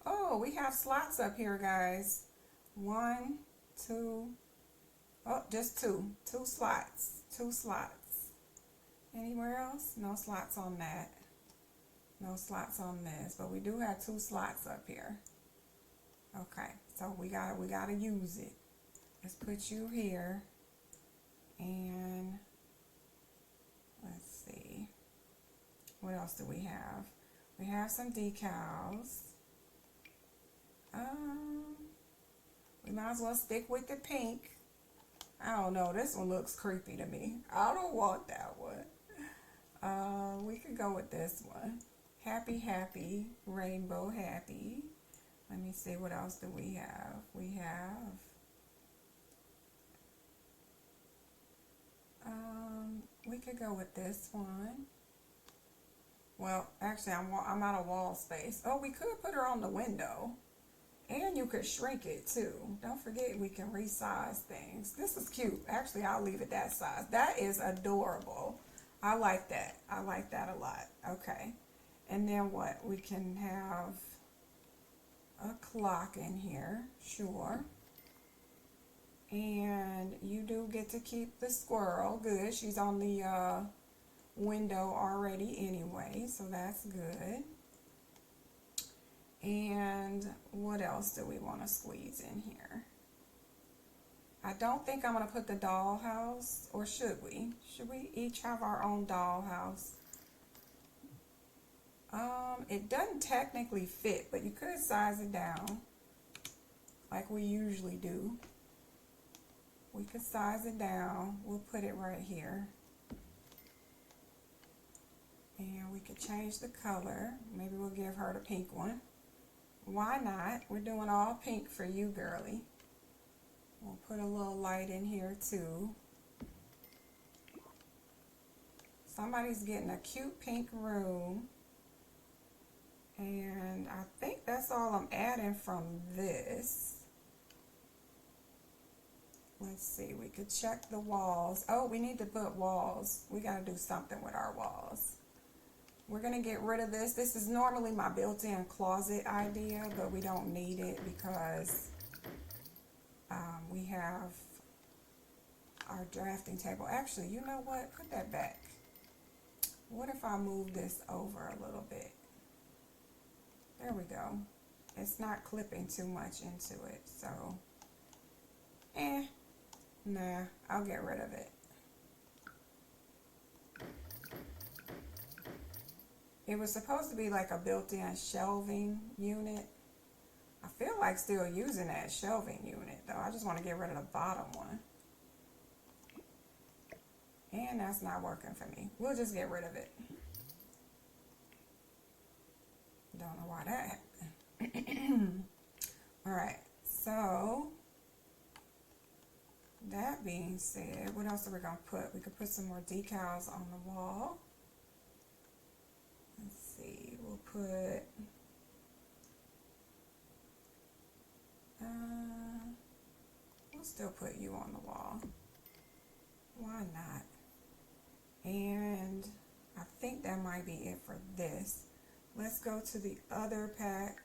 Oh, we have slots up here, guys. 1, 2. Oh, just 2. 2 slots. 2 slots. Anywhere else? No slots on that. No slots on this. But we do have 2 slots up here. Okay, so we gotta use it. Let's put you here. And let's see. What else do we have? We have some decals. We might as well stick with the pink. I don't know. This one looks creepy to me. I don't want that one. We could go with this one. Happy, happy, rainbow happy. Let me see, what else do we have? We have, we could go with this one. Well, actually, I'm out of wall space. Oh, we could put her on the window. And you could shrink it too. Don't forget we can resize things. This is cute. Actually, I'll leave it that size. That is adorable. I like that. I like that a lot. Okay. And then what? We can have a clock in here, sure. And you do get to keep the squirrel. Good. She's on the window already anyway, so that's good. And what else do we want to squeeze in here? I don't think I'm going to put the dollhouse, or should we? Should we each have our own dollhouse? It doesn't technically fit, but you could size it down like we usually do. We could size it down. We'll put it right here. And we could change the color. Maybe we'll give her the pink one. Why not? We're doing all pink for you, girly. We'll put a little light in here too. Somebody's getting a cute pink room. And I think that's all I'm adding from this. Let's see, we could check the walls. Oh, we need to put walls. We got to do something with our walls. We're going to get rid of this. This is normally my built-in closet idea, but we don't need it because we have our drafting table. Actually, you know what? Put that back. What if I move this over a little bit? There we go. It's not clipping too much into it, so nah, I'll get rid of it. It was supposed to be like a built-in shelving unit. I feel like still using that shelving unit though. I just want to get rid of the bottom one. And that's not working for me. We'll just get rid of it. Don't know why that happened. Alright, so that being said, what else are we going to put? We could put some more decals on the wall. Let's see, we'll put we'll still put you on the wall. Why not? And I think that might be it for this. Let's go to the other pack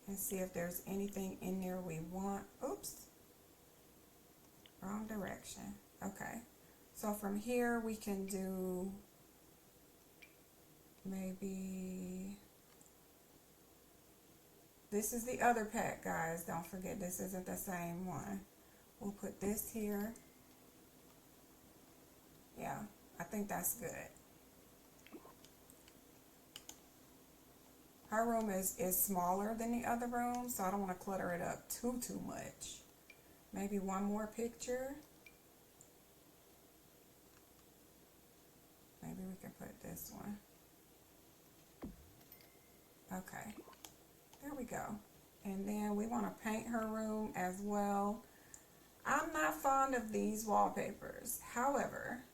and see if there's anything in there we want. Oops. Wrong direction. Okay. So from here we can do maybe, this is the other pack, guys. Don't forget, this isn't the same one. We'll put this here. Yeah, I think that's good. Her room is smaller than the other room, so I don't want to clutter it up too much. Maybe one more picture. Maybe we can put this one. Okay, there we go. And then we want to paint her room as well. I'm not fond of these wallpapers. However,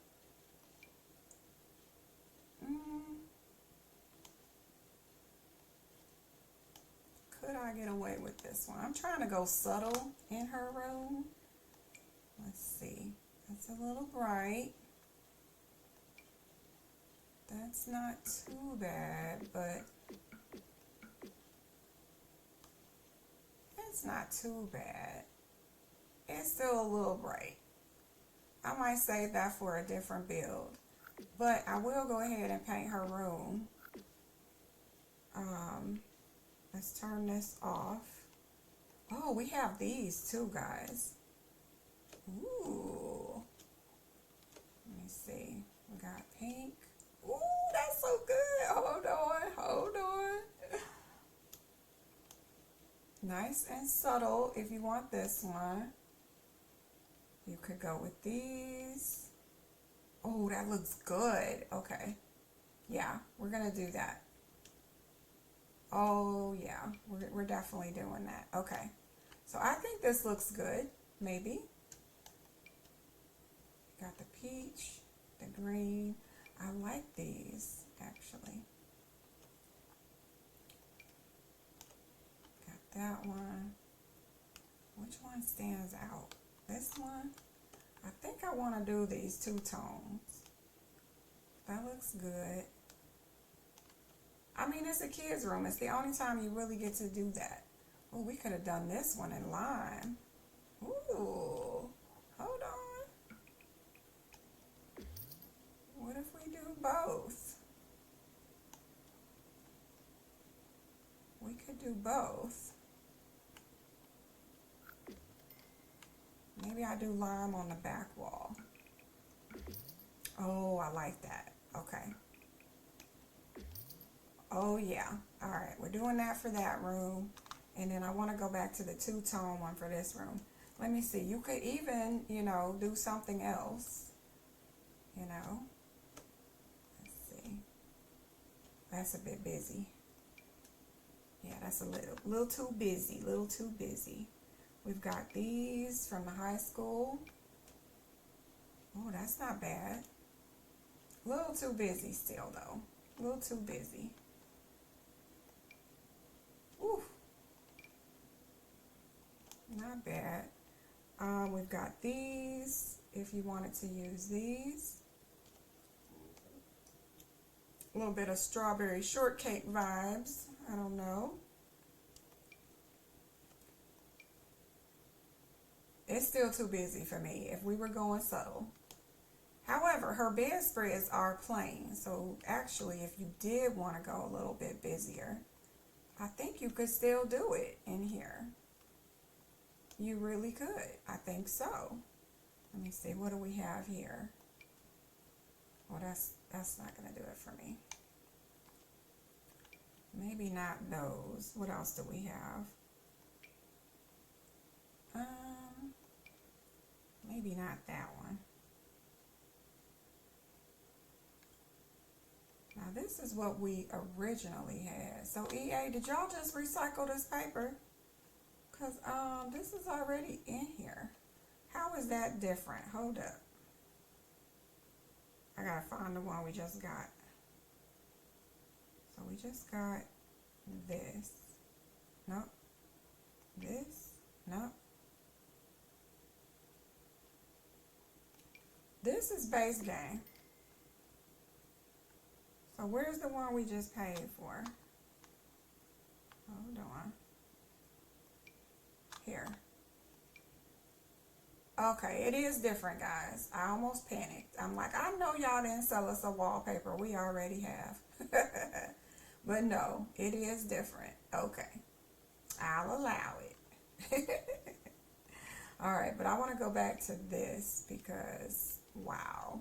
could I get away with this one? I'm trying to go subtle in her room. Let's see. That's a little bright. That's not too bad, but it's not too bad. It's still a little bright. I might save that for a different build. But I will go ahead and paint her room. Let's turn this off. Oh, we have these too, guys. Ooh. Let me see. We got pink. Ooh, that's so good. Hold on. Nice and subtle. If you want this one, you could go with these. Oh, that looks good. Okay. Yeah, we're going to do that. Oh, yeah. We're definitely doing that. Okay. So I think this looks good. Maybe. Got the peach, the green. I like these, actually. Got that one. Which one stands out? This one? I think I want to do these two tones. That looks good. I mean, it's a kid's room. It's the only time you really get to do that. Oh, we could have done this one in lime. Ooh, hold on. What if we do both? We could do both. Maybe I do lime on the back wall. Oh, I like that. Okay. Oh, yeah. All right, we're doing that for that room. And then I want to go back to the two-tone one for this room. Let me see. You could even, you know, do something else. You know. Let's see. That's a bit busy. Yeah, that's a little too busy. Little too busy. We've got these from the high school. Oh, that's not bad. A little too busy still, though. A little too busy. Ooh. Not bad. We've got these, if you wanted to use these. A little bit of strawberry shortcake vibes. I don't know. It's still too busy for me if we were going subtle. However, her bedspreads are plain. So actually, if you did want to go a little bit busier, I think you could still do it in here. You really could. I think so. Let me see. What do we have here? Well, that's not going to do it for me. Maybe not those. What else do we have? Maybe not that one. Now this is what we originally had. So EA, did y'all just recycle this paper? Because this is already in here. How is that different? Hold up. I gotta find the one we just got. So we just got this. Nope. This. Nope. This is base game. So where's the one we just paid for? Hold on. Here. Okay, it is different, guys. I almost panicked. I'm like, I know y'all didn't sell us a wallpaper. We already have. But no, it is different. Okay. I'll allow it. All right, but I want to go back to this because, wow.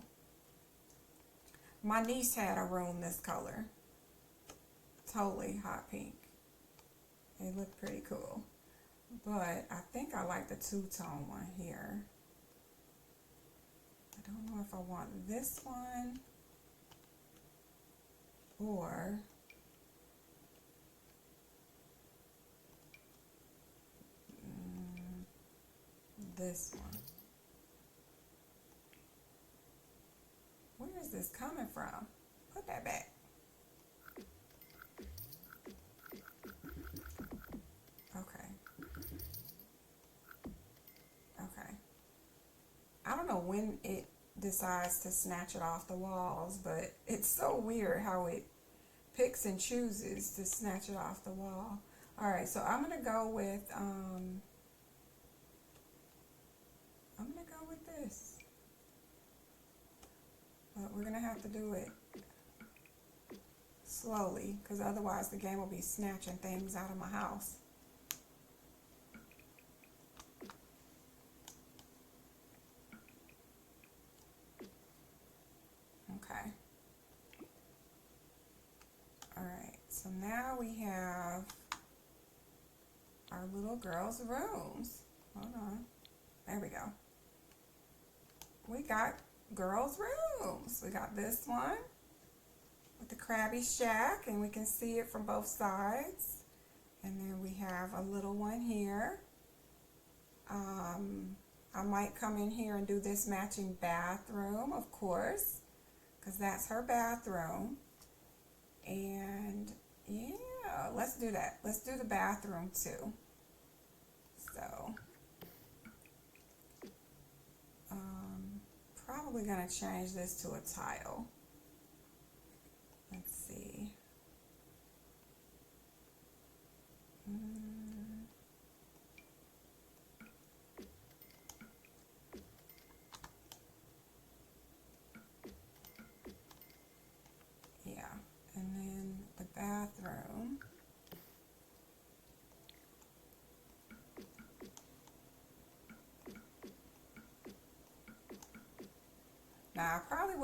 My niece had a room this color. Totally hot pink. It looked pretty cool. But I think I like the two-tone one here. I don't know if I want this one or this one. Where is this coming from? Put that back. Okay. Okay. I don't know when it decides to snatch it off the walls, but it's so weird how it picks and chooses to snatch it off the wall. All right, so I'm gonna go with this, but we're gonna have to do it slowly because otherwise the game will be snatching things out of my house. Okay. All right, so now we have our little girls' rooms. Hold on. There we go. We got girls' rooms. We got this one with the Krabby Shack, and we can see it from both sides. And then we have a little one here. I might come in here and do this matching bathroom, of course, because that's her bathroom. And yeah, let's do that. Let's do the bathroom too. So, probably gonna change this to a tile. Let's see.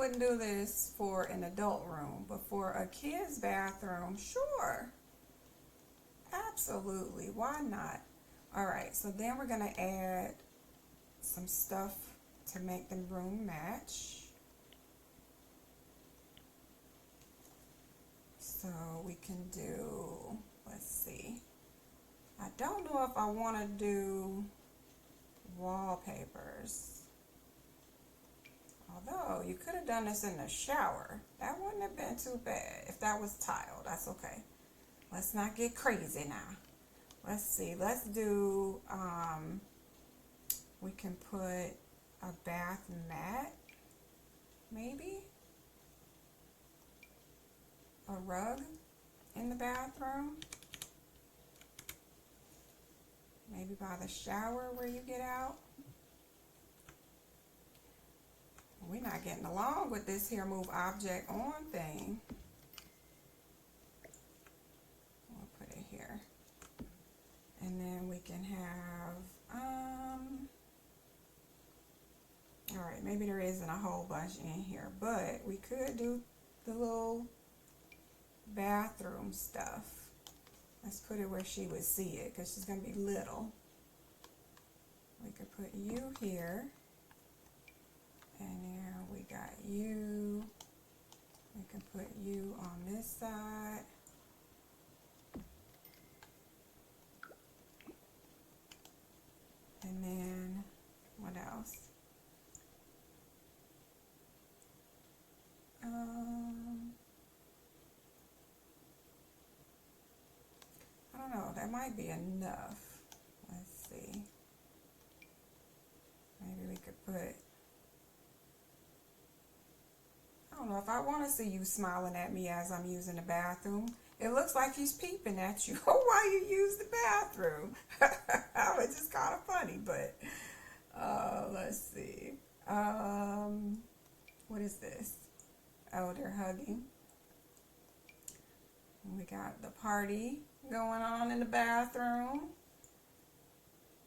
wouldn't do this for an adult room, but for a kid's bathroom, sure. Absolutely, why not? All right, so then we're gonna add some stuff to make the room match. So we can do, let's see. I don't know if I want to do wallpapers. Although you could have done this in the shower. That wouldn't have been too bad. If that was tile, that's okay. Let's not get crazy now. Let's see. Let's do, we can put a bath mat, maybe. A rug in the bathroom. Maybe by the shower where you get out. We're not getting along with this here move object on thing. We'll put it here. And then we can have, all right, maybe there isn't a whole bunch in here, but we could do the little bathroom stuff. Let's put it where she would see it because she's going to be little. We could put you here. And then we got you. We can put you on this side. And then, what else? I don't know, that might be enough. Let's see. Maybe we could put, I don't know, if I want to see you smiling at me as I'm using the bathroom, it looks like he's peeping at you. Oh, why you use the bathroom? It's just kind of funny, but let's see. What is this? Oh, they're hugging. We got the party going on in the bathroom.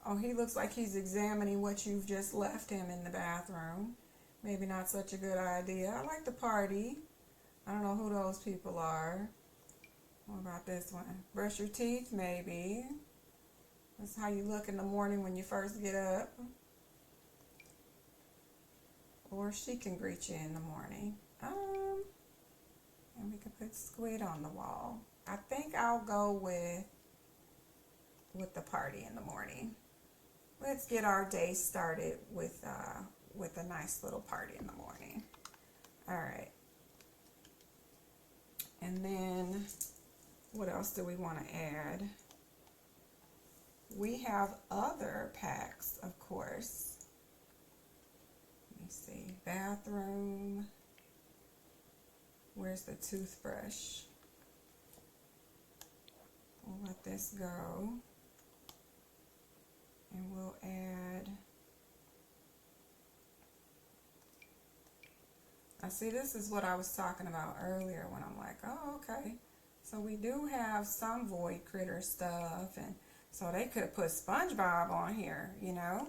Oh, he looks like he's examining what you've just left him in the bathroom. Maybe not such a good idea. I like the party. I don't know who those people are. What about this one? Brush your teeth, maybe. That's how you look in the morning when you first get up. Or she can greet you in the morning. And we can put squid on the wall. I think I'll go with the party in the morning. Let's get our day started with a nice little party in the morning. All right. And then what else do we want to add? We have other packs, of course. Let me see. Bathroom. Where's the toothbrush? We'll let this go. And we'll add, I see this is what I was talking about earlier when I'm like, oh, okay. So we do have some void critter stuff, and so they could have put SpongeBob on here, you know.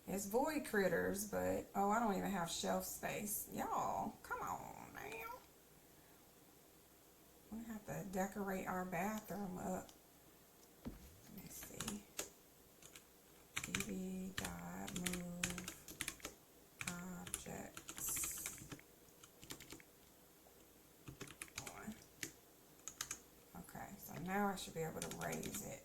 It's void critters, but, oh, I don't even have shelf space. Y'all, come on now. We have to decorate our bathroom up. Let me see. TV.move objects on. Okay, so now I should be able to raise it.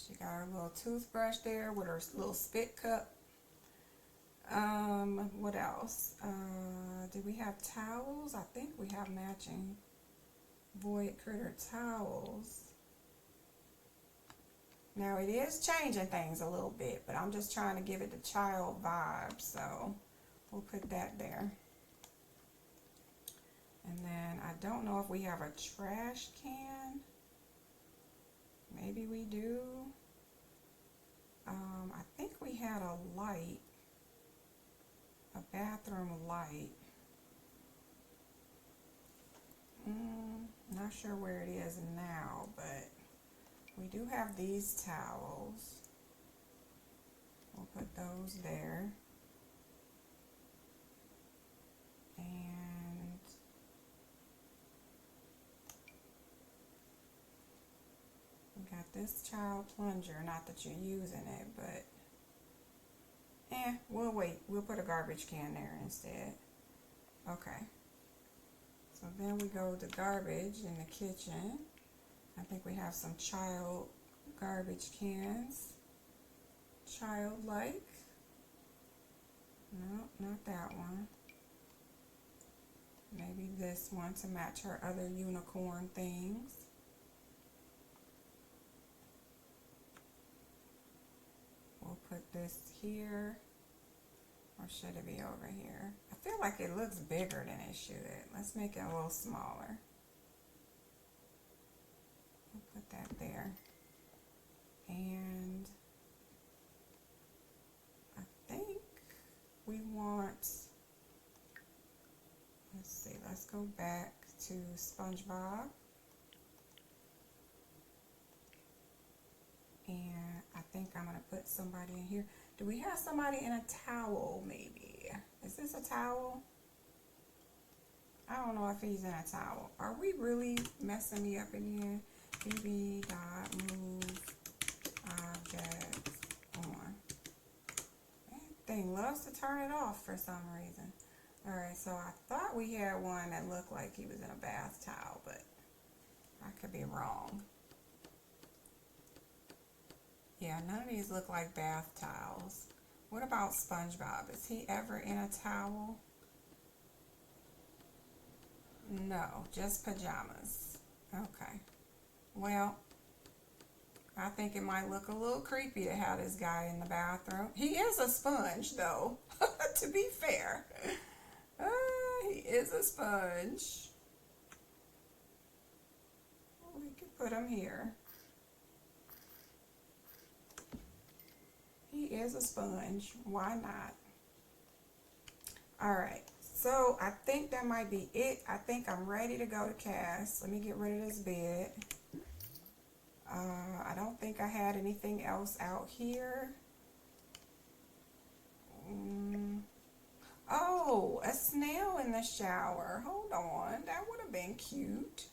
She got her little toothbrush there with her little spit cup. What else? Do we have towels? I think we have matching void critter towels. Now it is changing things a little bit, but I'm just trying to give it the child vibe, so we'll put that there. And then I don't know if we have a trash can. Maybe we do. I think we had a light, a bathroom light. not sure where it is now, but we do have these towels. We'll put those there. And we got this child plunger, not that you're using it, but we'll wait. We'll put a garbage can there instead. Okay. So then we go to garbage in the kitchen. I think we have some child garbage cans. Childlike. No, not that one. Maybe this one to match her other unicorn things. We'll put this here. Or should it be over here? I feel like it looks bigger than it should. Let's make it a little smaller. We'll put that there. And I think we want, let's see, let's go back to SpongeBob. And I think I'm going to put somebody in here. Do we have somebody in a towel, maybe? Is this a towel? I don't know if he's in a towel. Are we really messing me up in here? BB.move objects on. That thing loves to turn it off for some reason. Alright, so I thought we had one that looked like he was in a bath towel, but I could be wrong. Yeah, none of these look like bath towels. What about SpongeBob? Is he ever in a towel? No, just pajamas. Okay. Well, I think it might look a little creepy to have this guy in the bathroom. He is a sponge, though, to be fair. He is a sponge. We could put him here. He is a sponge. Why not? Alright, so I think that might be it. I think I'm ready to go to cast. Let me get rid of this bed. I don't think I had anything else out here. Oh, a snail in the shower. Hold on. That would have been cute.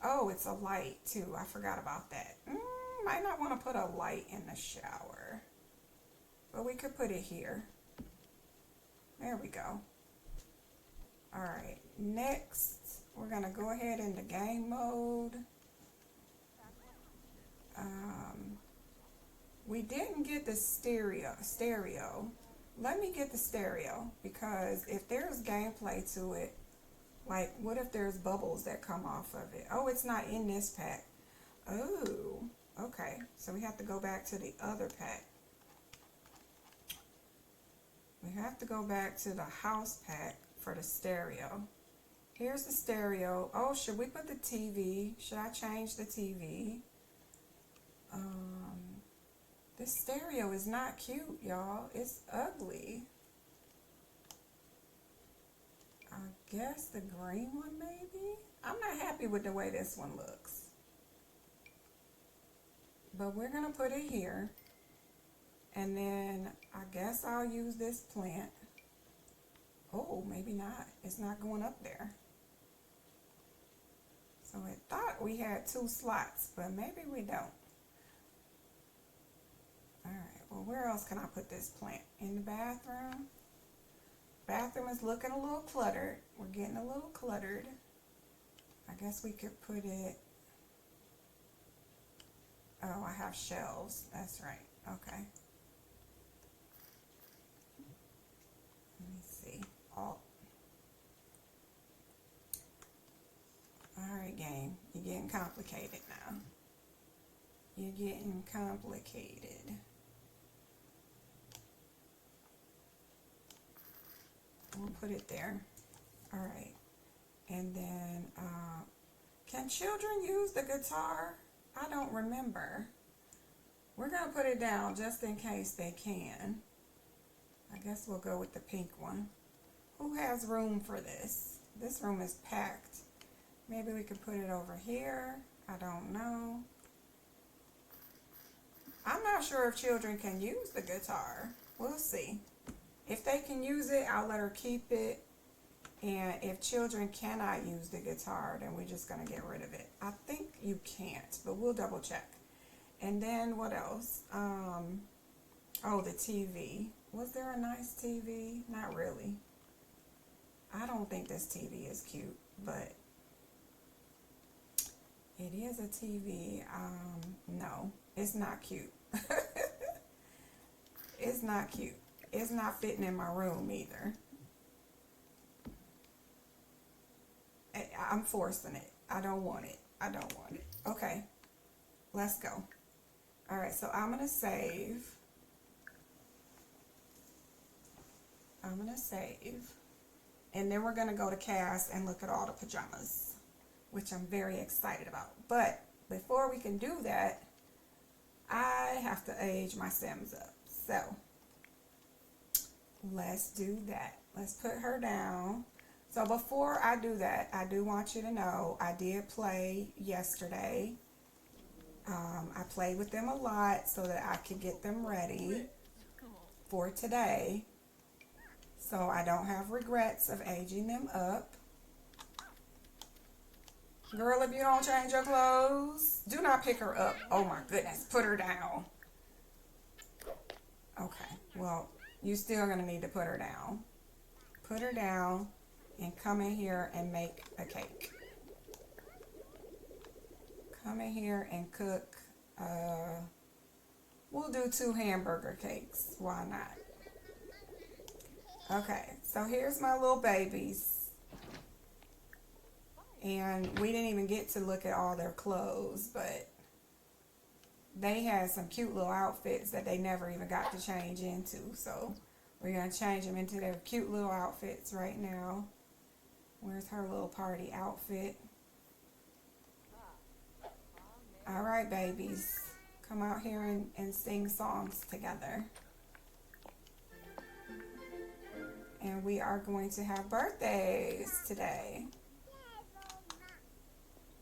Oh, it's a light too. I forgot about that. Might not want to put a light in the shower. But we could put it here. There we go. Alright, next we're going to go ahead into game mode. We didn't get the stereo. Let me get the stereo, because if there's gameplay to it, like what if there's bubbles that come off of it? Oh, it's not in this pack. Oh, okay. So we have to go back to the other pack. We have to go back to the house pack for the stereo. Here's the stereo. Oh, should we put the TV? Should I change the TV? This stereo is not cute, y'all. It's ugly. I guess the green one, maybe? I'm not happy with the way this one looks. But we're going to put it here. And then I guess I'll use this plant. Oh, maybe not. It's not going up there. So I thought we had 2 slots, but maybe we don't. Alright, well, where else can I put this plant? In the bathroom? Bathroom is looking a little cluttered. We're getting a little cluttered. I guess we could put it... Oh, I have shelves. That's right. Okay. Let me see. Alt. Alright, game. You're getting complicated now. You're getting complicated. We'll put it there. Alright. And then, can children use the guitar? I don't remember. We're going to put it down just in case they can. I guess we'll go with the pink one. Who has room for this? This room is packed. Maybe we could put it over here. I don't know. I'm not sure if children can use the guitar. We'll see. If they can use it, I'll let her keep it. And if children cannot use the guitar, then we're just going to get rid of it. I think you can't, but we'll double check. And then what else? Oh, the TV. Was there a nice TV? Not really. I don't think this TV is cute, but it is a TV. No, it's not cute. It's not cute. It's not fitting in my room either. I'm forcing it. I don't want it. I don't want it. Okay, let's go. All right, so I'm going to save. I'm going to save. And then we're going to go to cast and look at all the pajamas, which I'm very excited about. But before we can do that, I have to age my Sims up. So let's do that. Let's put her down. So before I do that, I do want you to know I did play yesterday. I played with them a lot so that I could get them ready for today. So I don't have regrets of aging them up. Girl, if you don't change your clothes, do not pick her up. Oh my goodness, put her down. Okay, well, you're still going to need to put her down. Put her down and come in here and make a cake. Come in here and cook. We'll do 2 hamburger cakes. Why not? Okay, so here's my little babies. And we didn't even get to look at all their clothes, but they had some cute little outfits that they never even got to change into. So we're going to change them into their cute little outfits right now. Where's her little party outfit? All right, babies. Come out here and sing songs together. And we are going to have birthdays today.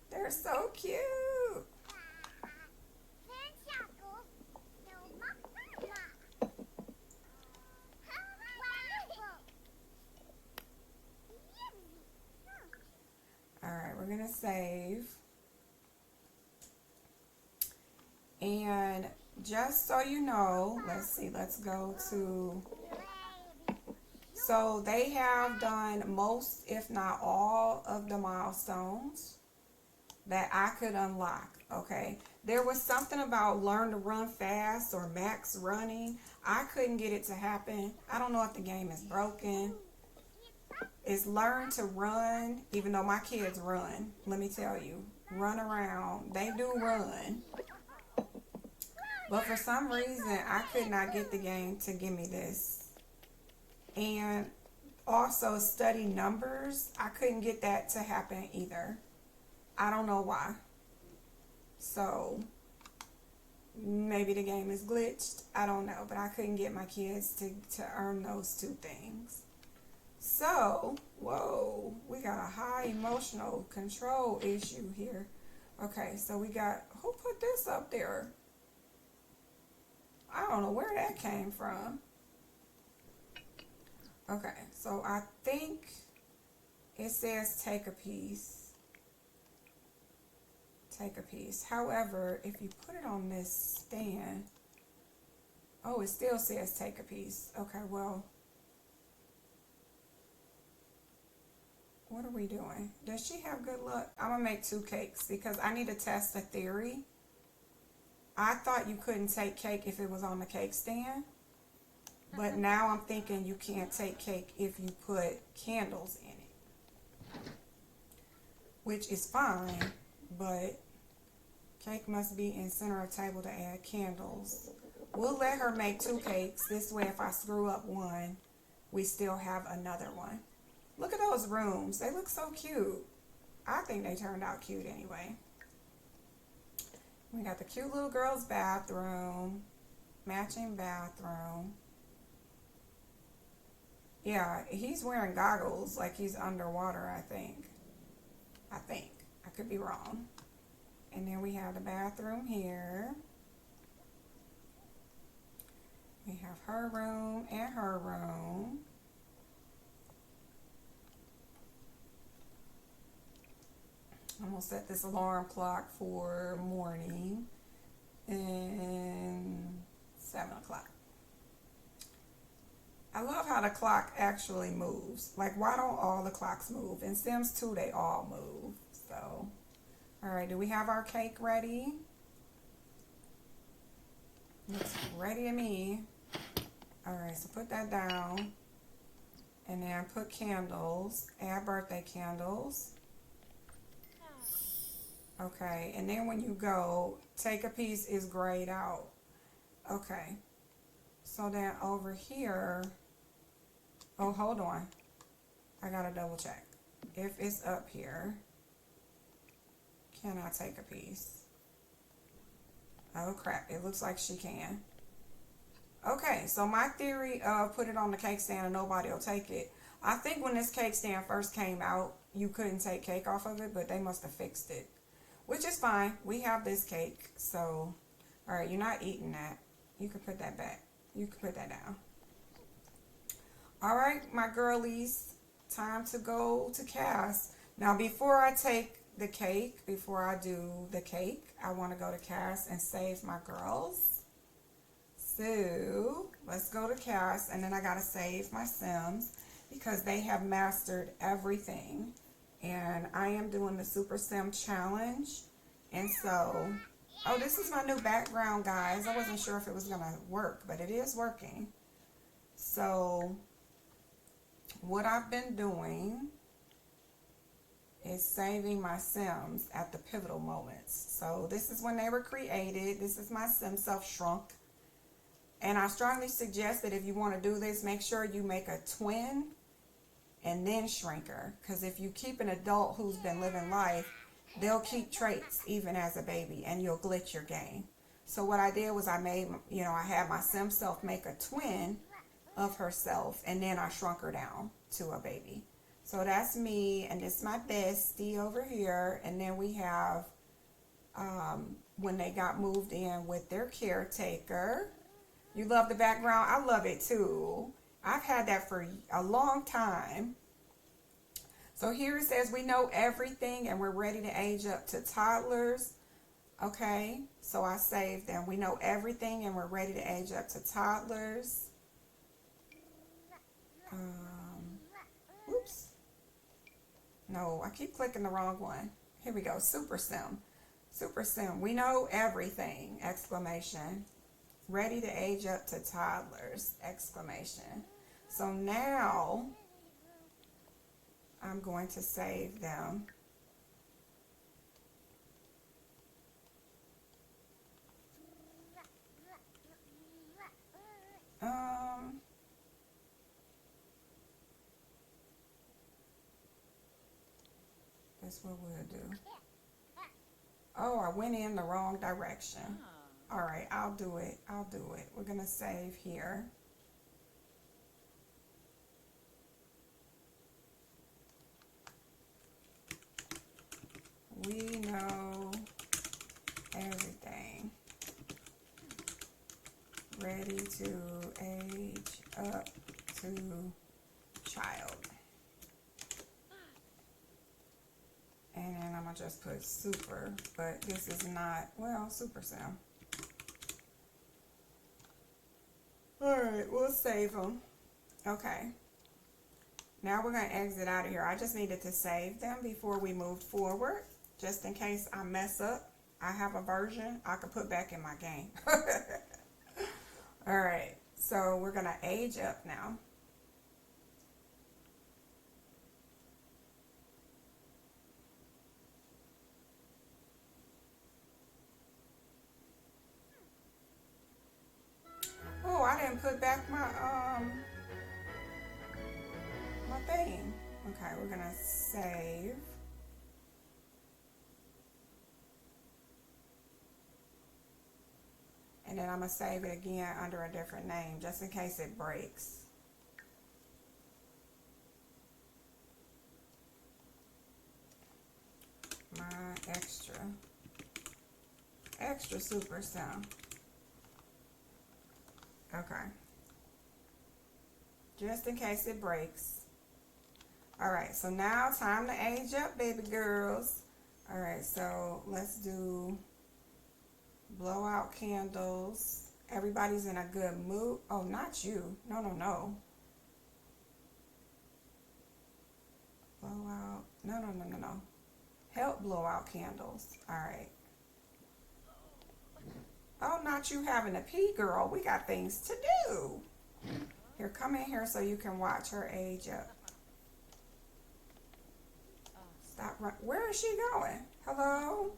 They're so cute. All right, we're going to save. And just so you know, let's see, let's go to... So they have done most, if not all, of the milestones that I could unlock, okay? There was something about learn to run fast or max running. I couldn't get it to happen. I don't know if the game is broken. It's learn to run, even though my kids run. Let me tell you, run around. They do run. But for some reason, I could not get the game to give me this. And also study numbers. I couldn't get that to happen either. I don't know why. So maybe the game is glitched. I don't know. But I couldn't get my kids to earn those 2 things. So, whoa, we got a high emotional control issue here. Okay, so we got, who put this up there? I don't know where that came from. Okay, so I think it says take a piece. Take a piece. However, if you put it on this stand, oh, it still says take a piece. Okay, well, what are we doing? Does she have good luck? I'm going to make 2 cakes because I need to test a theory. I thought you couldn't take cake if it was on the cake stand. But now I'm thinking you can't take cake if you put candles in it. Which is fine, but cake must be in center of table to add candles. We'll let her make 2 cakes. This way if I screw up one, we still have another one. Look at those rooms. They look so cute. I think they turned out cute anyway. We got the cute little girl's bathroom. Matching bathroom. Yeah, he's wearing goggles like he's underwater, I think. could be wrong. And then we have the bathroom here. We have her room and her room. I'm gonna set this alarm clock for morning and 7 o'clock. I love how the clock actually moves. Like, why don't all the clocks move? In Sims 2, they all move. So, all right, do we have our cake ready? Looks ready to me. All right, so put that down. And then put candles. Add birthday candles. Okay, and then when you go, take a piece is grayed out. Okay. So then over here, oh, hold on. I gotta double check. If it's up here, can I take a piece? Oh crap, it looks like she can. Okay, so my theory of put it on the cake stand and nobody will take it. I think when this cake stand first came out, you couldn't take cake off of it, but they must have fixed it. Which is fine. We have this cake, so, all right, you're not eating that. You can put that back. You can put that down. All right, my girlies, time to go to Cass. Now, before I take the cake, before I do the cake, I want to go to Cass and save my girls. So, let's go to Cass, and then I got to save my Sims because they have mastered everything. And I am doing the Super Sim Challenge. And so, oh, this is my new background, guys. I wasn't sure if it was going to work, but it is working. So, what I've been doing is saving my Sims at the pivotal moments. So, this is when they were created. This is my Sim self-shrunk. And I strongly suggest that if you want to do this, make sure you make a twin and then shrink her, because if you keep an adult who's been living life, they'll keep traits even as a baby, and you'll glitch your game. So what I did was I made, I had my Sim self make a twin of herself, and then I shrunk her down to a baby. So that's me, and this is my bestie over here, and then we have when they got moved in with their caretaker. You love the background? I love it too. I've had that for a long time. So here it says we know everything and we're ready to age up to toddlers. Okay, so I saved them. We know everything and we're ready to age up to toddlers. Oops. No, I keep clicking the wrong one. Here we go. Super Sim. Super Sim. We know everything! Exclamation. Ready to age up to toddlers! Exclamation. So now I'm going to save them. That's what we'll do. Oh, I went in the wrong direction. All right, I'll do it. I'll do it. We're going to save here. We know everything. Ready to age up to child. And then I'm going to just put super, but this is not, well, Super Sim. Alright, we'll save them. Okay. Now we're going to exit out of here. I just needed to save them before we moved forward. Just in case I mess up, I have a version I could put back in my game. Alright, so we're going to age up now. Oh, I didn't put back my my thing. Okay, we're gonna save. And then I'm gonna save it again under a different name just in case it breaks. my extra super sim. Okay. Just in case it breaks. Alright, so now time to age up, baby girls. Alright, so let's do blowout candles. Everybody's in a good mood. Oh, not you. No, no, no. Blowout. No, no, no, no, no. Help blow out candles. Alright. Oh, not you having a pee, girl. We got things to do. Here, come in here so you can watch her age up. Stop run. Where is she going? Hello?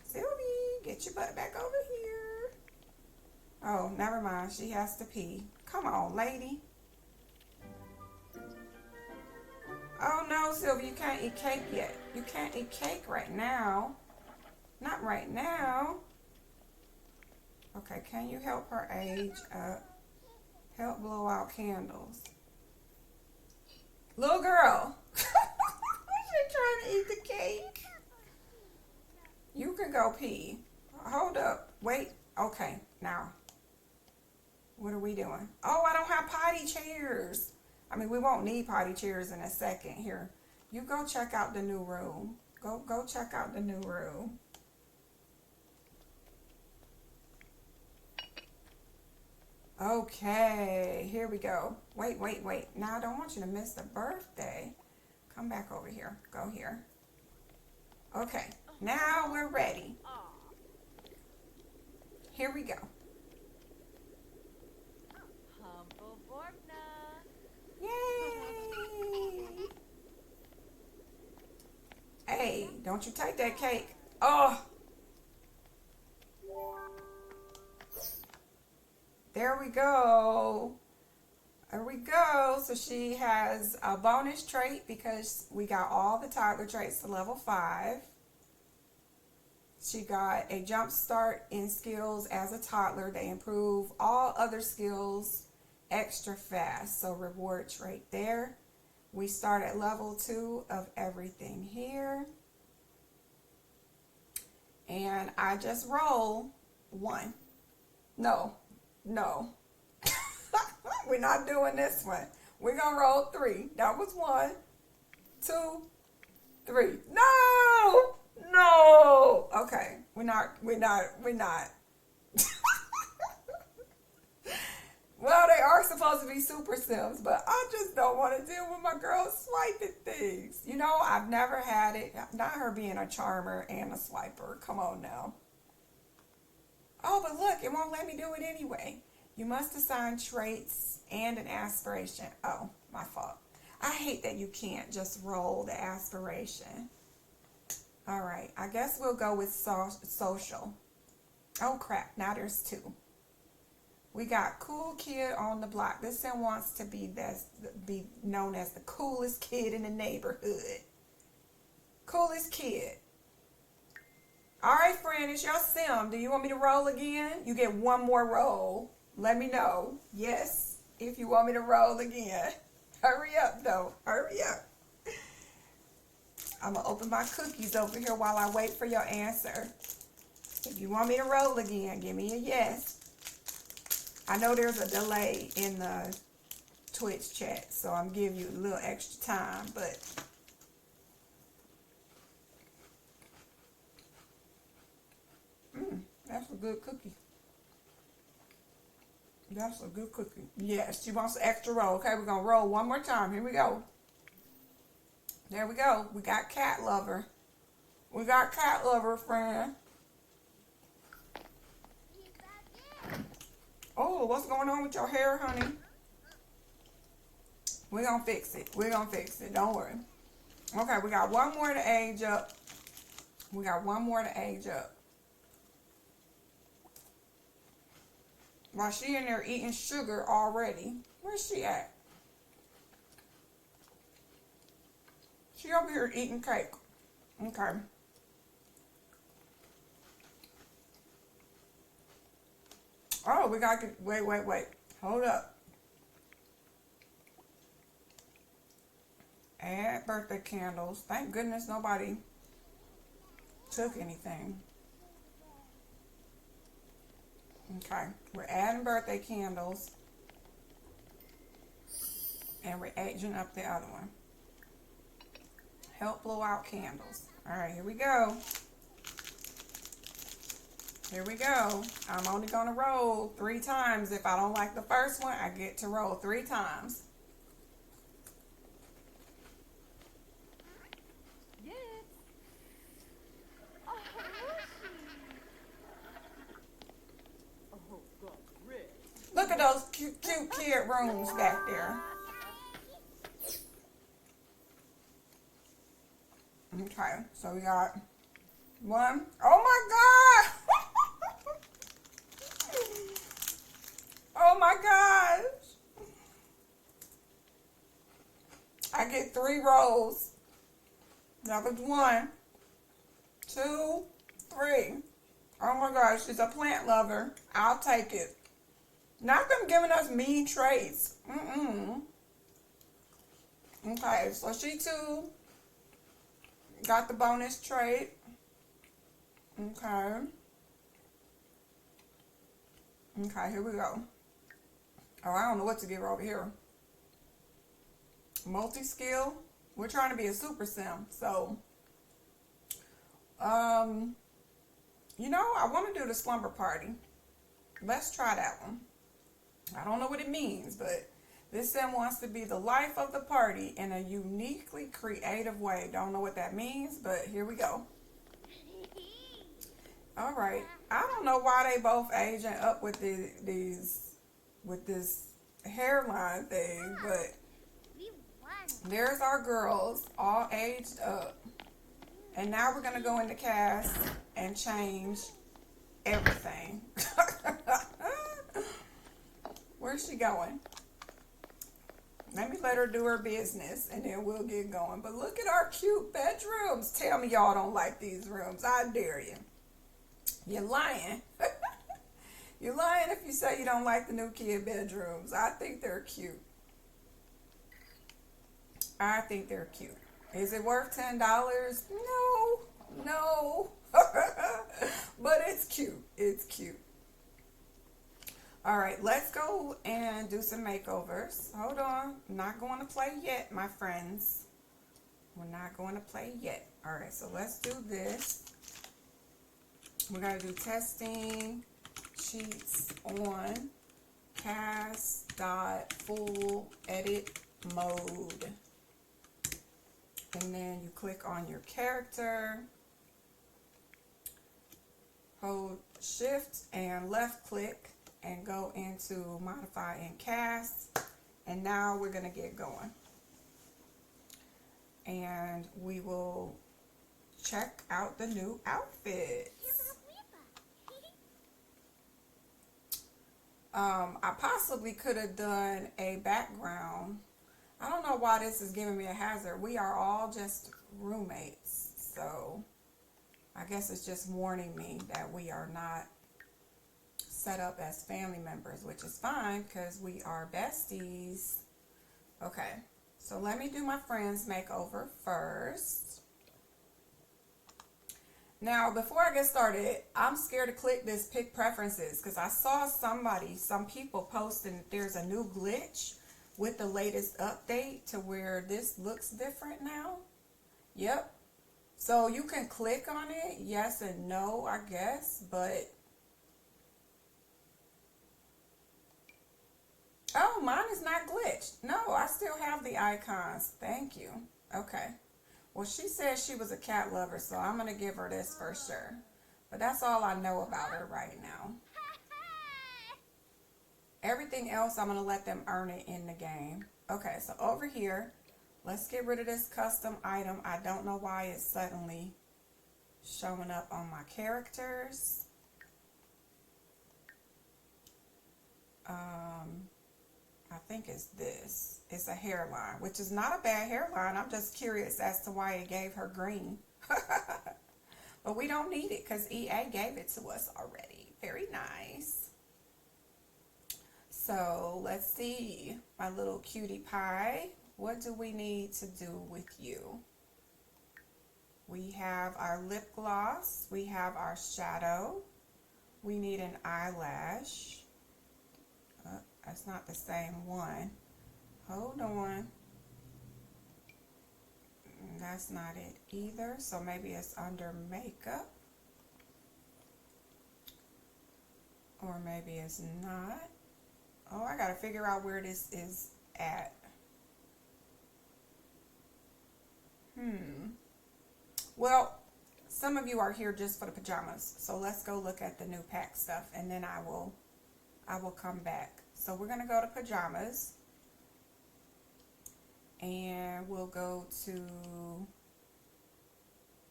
Sylvie, get your butt back over here. Oh, never mind. She has to pee. Come on, lady. Oh, no, Sylvie, you can't eat cake yet. You can't eat cake right now. Not right now. Okay, can you help her age up? Help blow out candles. Little girl. She's trying to eat the cake. You can go pee. Hold up. Wait. Okay, now. What are we doing? Oh, I don't have potty chairs. I mean, we won't need potty chairs in a second. Here, you go check out the new room. Go check out the new room. Okay, here we go. Wait. Now I don't want you to miss the birthday. Come back over here. Go here. Okay, now we're ready. Here we go. Yay! Hey, don't you take that cake. Oh! There we go. There we go. So she has a bonus trait because we got all the toddler traits to level 5. She got a jump start in skills as a toddler. They improve all other skills extra fast. So reward trait there. We start at level 2 of everything here. And I just roll 1. No. We're not doing this one. We're going to roll 3. That was 1, 2, 3. No. Okay. We're not. Well, they are supposed to be super sims, but I just don't want to deal with my girl swiping things. You know, I've never had it. Not her being a charmer and a swiper. Come on now. Oh, but look, it won't let me do it anyway. You must assign traits and an aspiration. Oh, my fault. I hate that you can't just roll the aspiration. All right, I guess we'll go with social. Oh, crap. Now there's 2. We got cool kid on the block. This sim wants to be known as the coolest kid in the neighborhood. Coolest kid. All right, friend, it's your sim. Do you want me to roll again? You get 1 more roll. Let me know. Yes, if you want me to roll again. Hurry up, though. Hurry up. I'm going to open my cookies over here while I wait for your answer. If you want me to roll again, give me a yes. I know there's a delay in the Twitch chat, so I'm giving you a little extra time, but that's a good cookie. That's a good cookie. Yes, she wants an extra roll. Okay, we're going to roll 1 more time. Here we go. There we go. We got cat lover. We got cat lover, friend. Oh, what's going on with your hair, honey? We're going to fix it. We're going to fix it. Don't worry. Okay, we got 1 more to age up. We got 1 more to age up. While she in there eating sugar already. Where's she at? She over here eating cake. Okay. Oh, we got to wait. Hold up. Add birthday candles. Thank goodness nobody took anything. Okay, we're adding birthday candles. And we're aging up the other one. Help blow out candles. All right, here we go. Here we go. I'm only going to roll 3 times. If I don't like the first one, I get to roll 3 times. Look at those cute kid rooms back there. Okay, so we got 1. Oh my God! Oh my gosh! I get 3 rolls. That was 1, 2, 3. Oh my gosh, she's a plant lover. I'll take it. Not them giving us mean traits. Okay, so she too got the bonus trait. Okay. Okay, here we go. Oh, I don't know what to give her over here. Multi-skill. We're trying to be a super sim. So, you know, I want to do the slumber party. Let's try that one. I don't know what it means, but this sim wants to be the life of the party in a uniquely creative way. Don't know what that means, but here we go. All right. I don't know why they both aging up with with this hairline thing, but there's our girls all aged up. And now we're going to go into cast and change everything. Where's she going? Let me let her do her business and then we'll get going. But look at our cute bedrooms. Tell me y'all don't like these rooms. I dare you. You're lying. You're lying if you say you don't like the new kid bedrooms. I think they're cute. I think they're cute. Is it worth $10? No. No. But it's cute. It's cute. All right, let's go and do some makeovers. Hold on. Not going to play yet, my friends. We're not going to play yet. All right, so let's do this. We're going to do testing sheets on cast.full edit mode. And then you click on your character. Hold shift and left click and go into modify and cast. And now we're going to get going. And we will check out the new outfits. I possibly could have done a background. I don't know why this is giving me a hazard. We are all just roommates. So I guess it's just warning me that we are not set up as family members, which is fine because we are besties. Okay, so let me do my friend's makeover first. Now, before I get started, I'm scared to click this pick preferences because I saw some people posting there's a new glitch with the latest update to where this looks different now. Yep. So you can click on it, yes and no, I guess, but oh, mine is not glitched. No, I still have the icons. Thank you. Okay. Well, she said she was a cat lover, so I'm going to give her this for sure. But that's all I know about her right now. Everything else, I'm going to let them earn it in the game. Okay, so over here, let's get rid of this custom item. I don't know why it's suddenly showing up on my characters. I think it's this. It's a hairline, which is not a bad hairline. I'm just curious as to why it gave her green. But we don't need it because EA gave it to us already. Very nice. So let's see, my little cutie pie. What do we need to do with you? We have our lip gloss. We have our shadow. We need an eyelash. That's not the same one. Hold on. That's not it either. So maybe it's under makeup. Or maybe it's not. Oh, I gotta figure out where this is at. Well, some of you are here just for the pajamas. So let's go look at the new pack stuff and then I will come back. So we're gonna go to pajamas. And we'll go to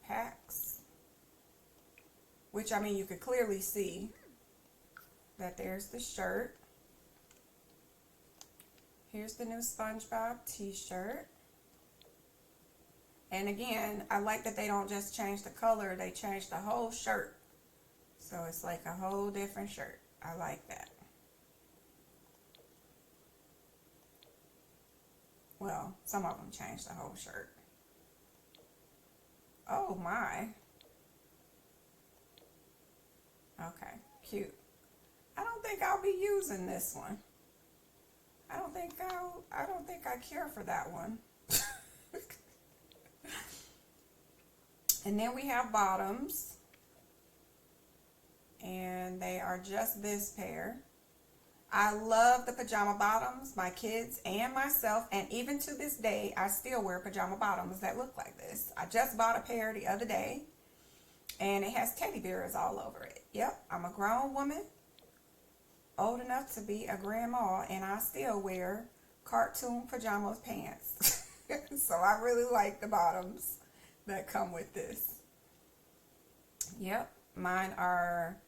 packs. Which, I mean, you could clearly see that there's the shirt. Here's the new SpongeBob t-shirt. And again, I like that they don't just change the color, they change the whole shirt. So it's like a whole different shirt. I like that. Well, some of them change the whole shirt. Oh my. Okay, cute. I don't think I'll be using this one. I don't think I care for that one. And then we have bottoms. And they are just this pair. I love the pajama bottoms, my kids and myself, and even to this day, I still wear pajama bottoms that look like this. I just bought a pair the other day, and it has teddy bears all over it. Yep, I'm a grown woman, old enough to be a grandma, and I still wear cartoon pajama pants. So I really like the bottoms that come with this. Yep, mine are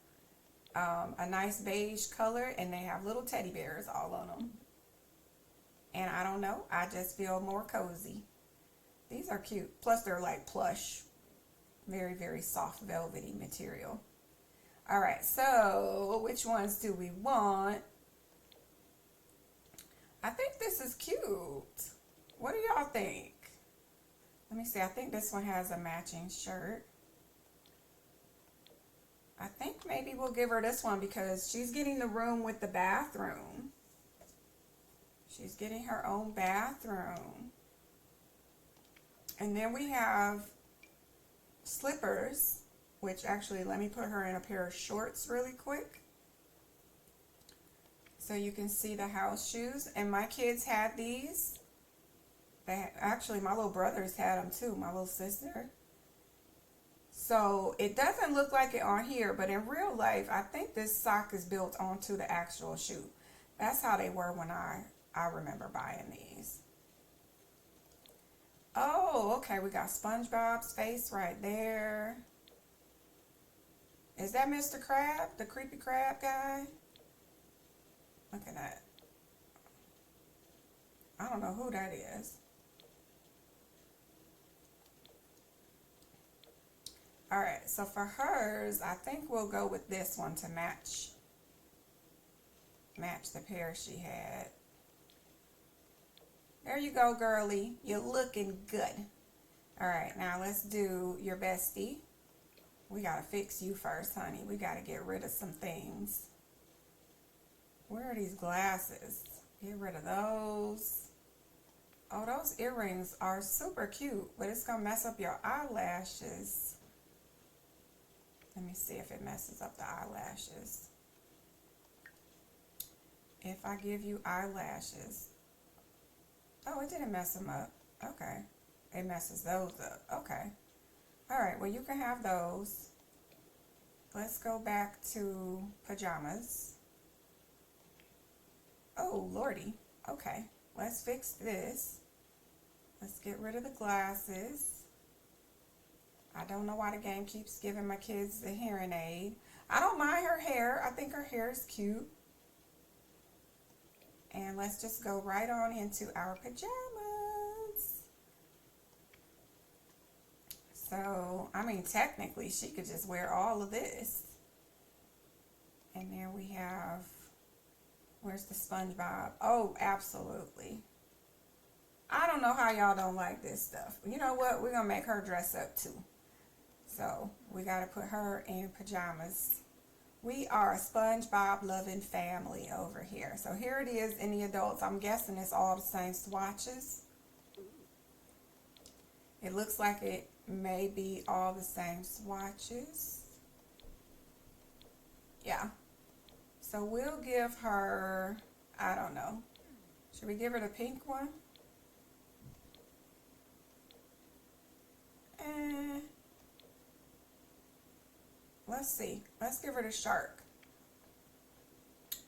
a nice beige color, and they have little teddy bears all on them. And I don't know, I just feel more cozy. These are cute. Plus they're like plush, very, very soft velvety material. All right, so which ones do we want? I think this is cute. What do y'all think? Let me see. I think this one has a matching shirt. I think maybe we'll give her this one because she's getting the room with the bathroom. She's getting her own bathroom. And then we have slippers, which actually, let me put her in a pair of shorts really quick. So you can see the house shoes. And my kids had these. Actually, my little brothers had them too, my little sister. So it doesn't look like it on here, but in real life, I think this sock is built onto the actual shoe. That's how they were when I remember buying these. Oh, okay, we got SpongeBob's face right there. Is that Mr. Crab, the creepy crab guy? Look at that. I don't know who that is. All right, so for hers, I think we'll go with this one to match the pair she had. There you go, girly. You're looking good. All right, now let's do your bestie. We gotta fix you first, honey. We gotta get rid of some things. Where are these glasses? Get rid of those. Oh, those earrings are super cute, but it's gonna mess up your eyelashes. Let me see if it messes up the eyelashes. If I give you eyelashes. Oh, it didn't mess them up. Okay. It messes those up. Okay. All right. Well, you can have those. Let's go back to pajamas. Oh, Lordy. Okay. Let's fix this. Let's get rid of the glasses. I don't know why the game keeps giving my kids the hearing aid. I don't mind her hair. I think her hair is cute. And let's just go right on into our pajamas. So, I mean, technically, she could just wear all of this. And then we have, where's the SpongeBob? Oh, absolutely. I don't know how y'all don't like this stuff. You know what? We're going to make her dress up too. So we got to put her in pajamas. We are a SpongeBob loving family over here. So here it is in the adults. I'm guessing it's all the same swatches. It looks like it may be all the same swatches. Yeah. So we'll give her, I don't know. Should we give her the pink one? Let's see. Let's give her the shark.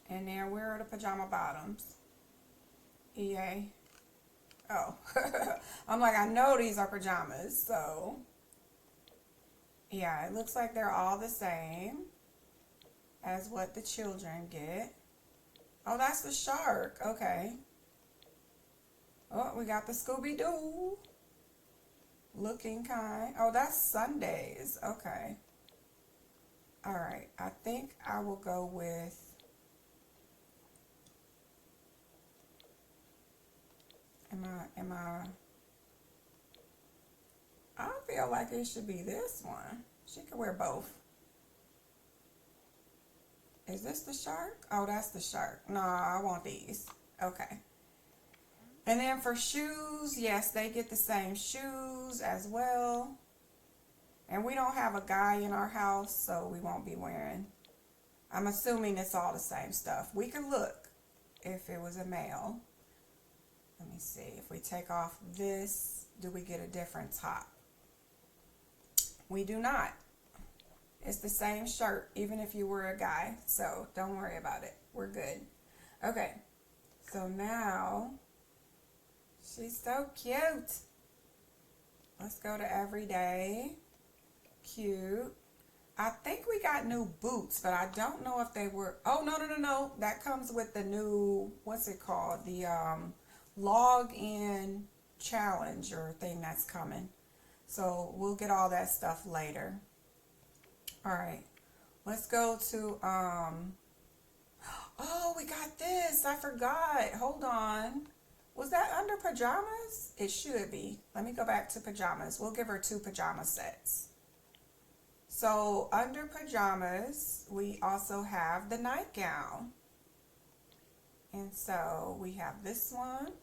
And then where are the pajama bottoms? EA. Oh. I'm like, I know these are pajamas, so. Yeah, it looks like they're all the same as what the children get. Oh, that's the shark. Okay. Oh, we got the Scooby-Doo. Looking kind. Oh, that's Sundays. Okay. All right. I think I will go with I feel like it should be this one. She could wear both. Is this the shark? Oh, that's the shark. No, I want these. Okay. And then for shoes, yes, they get the same shoes as well. And we don't have a guy in our house, so we won't be wearing. I'm assuming it's all the same stuff. We could look if it was a male. Let me see. If we take off this, do we get a different top? We do not. It's the same shirt, even if you were a guy. So don't worry about it. We're good. Okay. So now, she's so cute. Let's go to everyday. Cute. I think we got new boots, but I don't know if they were. Oh, no. That comes with the new, what's it called? The log in challenge or thing that's coming. So we'll get all that stuff later. All right. Let's go to, oh, we got this. I forgot. Hold on. Was that under pajamas? It should be. Let me go back to pajamas. We'll give her 2 pajama sets. So under pajamas, we also have the nightgown. And so we have this one.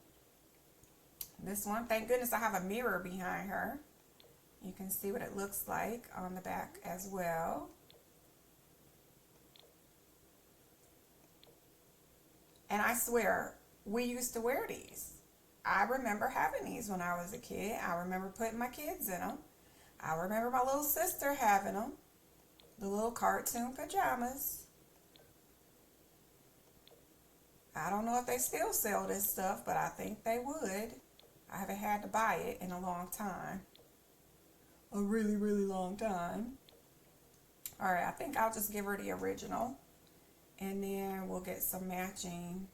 This one. Thank goodness I have a mirror behind her. You can see what it looks like on the back as well. And I swear, we used to wear these. I remember having these when I was a kid. I remember putting my kids in them. I remember my little sister having them. The little cartoon pajamas. I don't know if they still sell this stuff, but I think they would. I haven't had to buy it in a long time. A really, really long time. All right, I think I'll just give her the original. And then we'll get some matching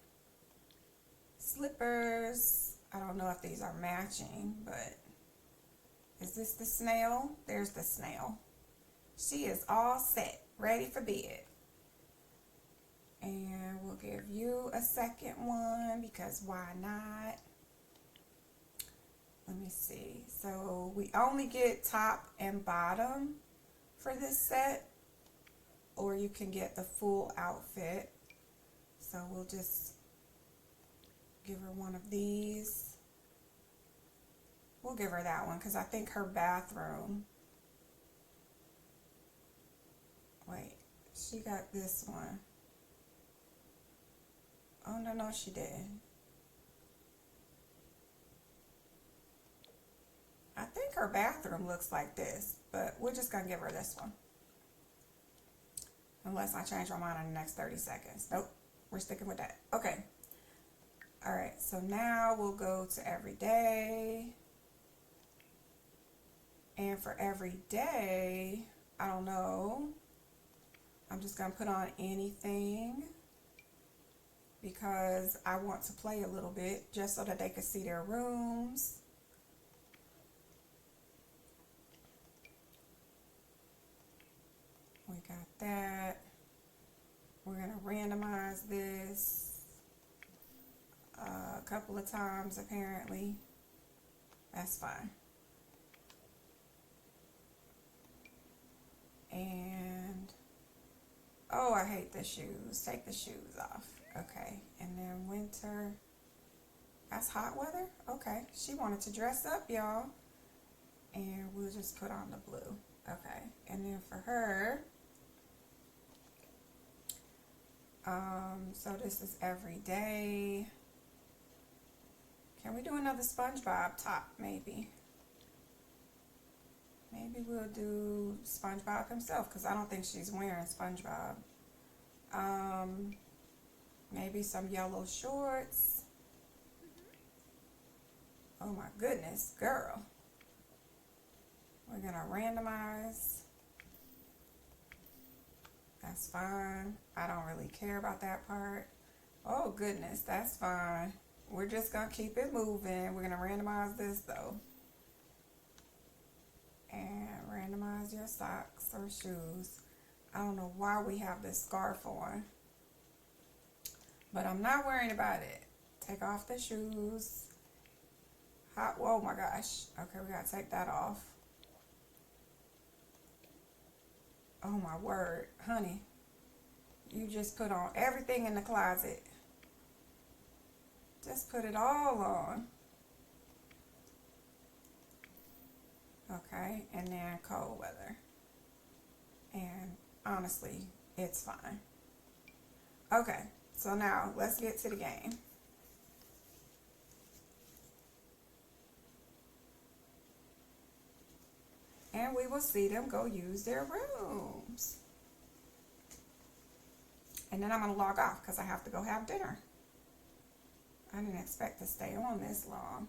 slippers. I don't know if these are matching, but is this the snail? There's the snail. She is all set, ready for bed. And we'll give you a second one because why not? Let me see. So we only get top and bottom for this set, or you can get the full outfit. So we'll just give her one of these. We'll give her that one because I think her bathroom. Wait, she got this one. Oh, no, she didn't. I think her bathroom looks like this, but we're just going to give her this one. Unless I change my mind in the next 30 seconds. Nope, we're sticking with that. Okay. All right, so now we'll go to everyday. And for everyday, I don't know. I'm just going to put on anything because I want to play a little bit just so that they can see their rooms. We got that. We're going to randomize this a couple of times apparently. That's fine. And, oh, I hate the shoes. Take the shoes off. Okay, and then winter. That's hot weather? Okay, she wanted to dress up, y'all. And we'll just put on the blue. Okay, and then for her, so this is every day. Can we do another SpongeBob top, maybe? Maybe we'll do SpongeBob himself, because I don't think she's wearing SpongeBob. Maybe some yellow shorts. Oh my goodness, girl. We're gonna randomize. That's fine. I don't really care about that part. Oh goodness, that's fine. We're just gonna keep it moving. We're gonna randomize this though. And randomize your socks or shoes. I don't know why we have this scarf on, but I'm not worried about it. Take off the shoes. Hot, oh my gosh. Okay, we gotta take that off. Oh my word, honey. You just put on everything in the closet. Just put it all on. Okay, and then cold weather. And honestly, it's fine. Okay, so now let's get to the game. And we will see them go use their rooms. And then I'm going to log off because I have to go have dinner. I didn't expect to stay on this long.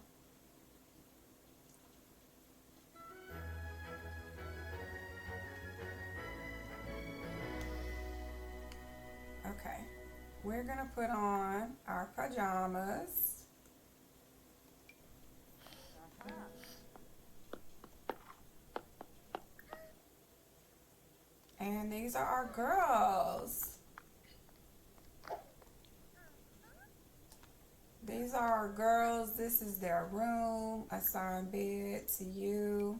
Okay, we're going to put on our pajamas. And these are our girls. These are our girls. This is their room. Assigned bed to you.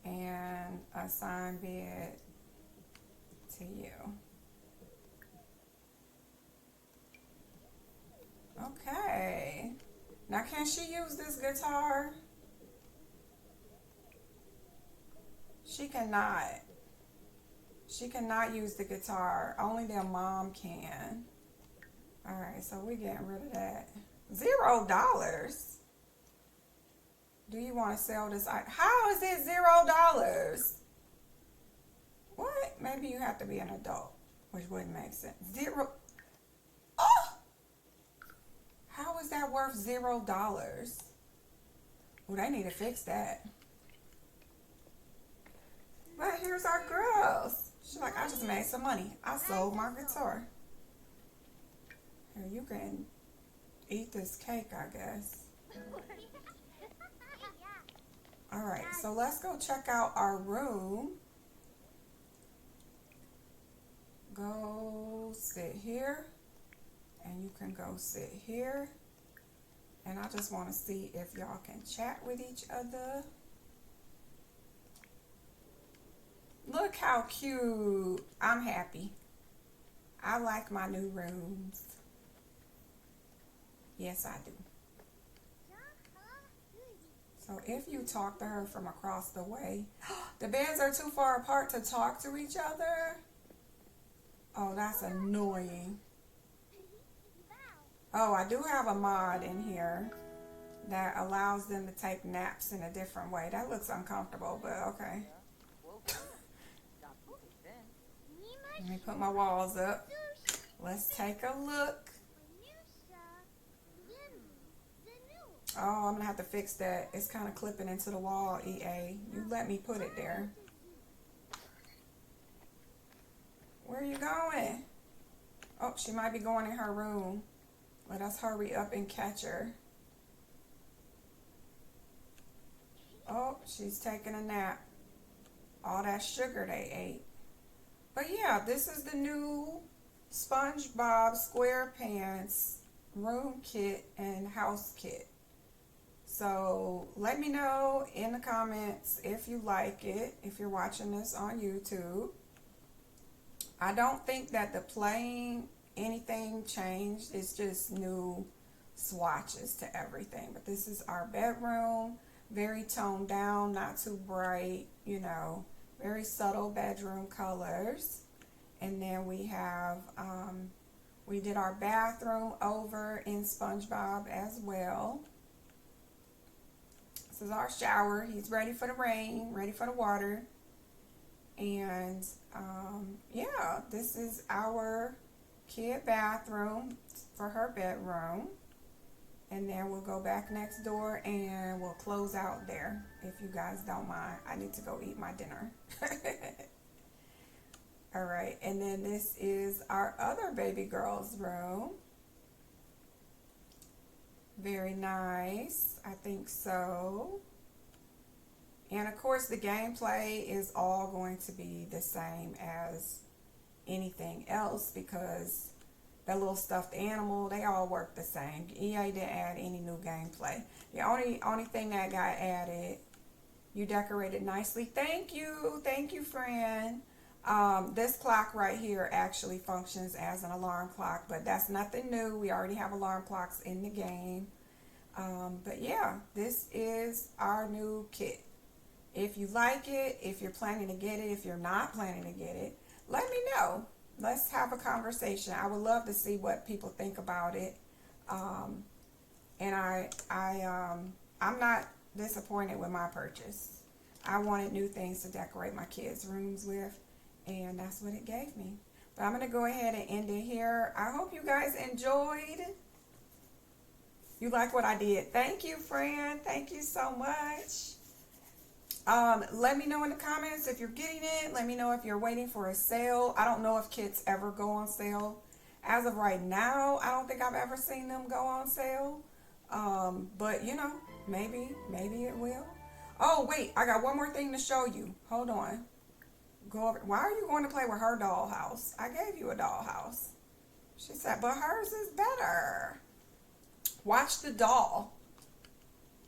And assigned bed to you. Okay. Now can she use this guitar? She cannot. She cannot use the guitar. Only their mom can. Alright, so we're getting rid of that. $0? Do you want to sell this item? How is it $0? What? Maybe you have to be an adult, which wouldn't make sense. Zero. Oh! How is that worth $0? Well, they need to fix that. But here's our girls. She's like, I just made some money. I sold my guitar. Here, you can eat this cake, I guess. Alright, so let's go check out our room. Go sit here. And you can go sit here. And I just want to see if y'all can chat with each other. Look how cute. I'm happy. I like my new rooms. Yes, I do. So if you talk to her from across the way, the beds are too far apart to talk to each other. Oh, that's annoying. Oh, I do have a mod in here that allows them to take naps in a different way. That looks uncomfortable, but okay. Let me put my walls up. Let's take a look. Oh, I'm going to have to fix that. It's kind of clipping into the wall, EA. You let me put it there. Where are you going? Oh, she might be going in her room. Let us hurry up and catch her. Oh, she's taking a nap. All that sugar they ate. But yeah, this is the new SpongeBob SquarePants room kit and house kit. So let me know in the comments if you like it, if you're watching this on YouTube. I don't think that the playing anything changed. It's just new swatches to everything. But this is our bedroom. Very toned down, not too bright, you know, very subtle bedroom colors. And then we have, we did our bathroom over in SpongeBob as well. This is our shower. He's ready for the rain, ready for the water. And yeah, this is our kid bathroom for her bedroom. And then we'll go back next door and we'll close out there, if you guys don't mind. I need to go eat my dinner. All right, and then this is our other baby girl's room. Very nice, I think so. And of course the gameplay is all going to be the same as anything else because that little stuffed animal, they all work the same. EA didn't add any new gameplay. The only thing that got added, you decorated nicely. Thank you, friend. This clock right here actually functions as an alarm clock, but that's nothing new. We already have alarm clocks in the game. But yeah, this is our new kit. If you like it, if you're planning to get it, if you're not planning to get it, let me know. Let's have a conversation. I would love to see what people think about it. And I'm not disappointed with my purchase. I wanted new things to decorate my kids' rooms with, and that's what it gave me. But I'm going to go ahead and end it here. I hope you guys enjoyed. You like what I did. Thank you, friend. Thank you so much. Let me know in the comments if you're getting it. Let me know if you're waiting for a sale. I don't know if kits ever go on sale. As of right now, I don't think I've ever seen them go on sale. But you know, maybe it will. Oh wait, I got one more thing to show you. Hold on. Go over. Why are you going to play with her dollhouse? I gave you a dollhouse. She said, but hers is better. Watch the doll.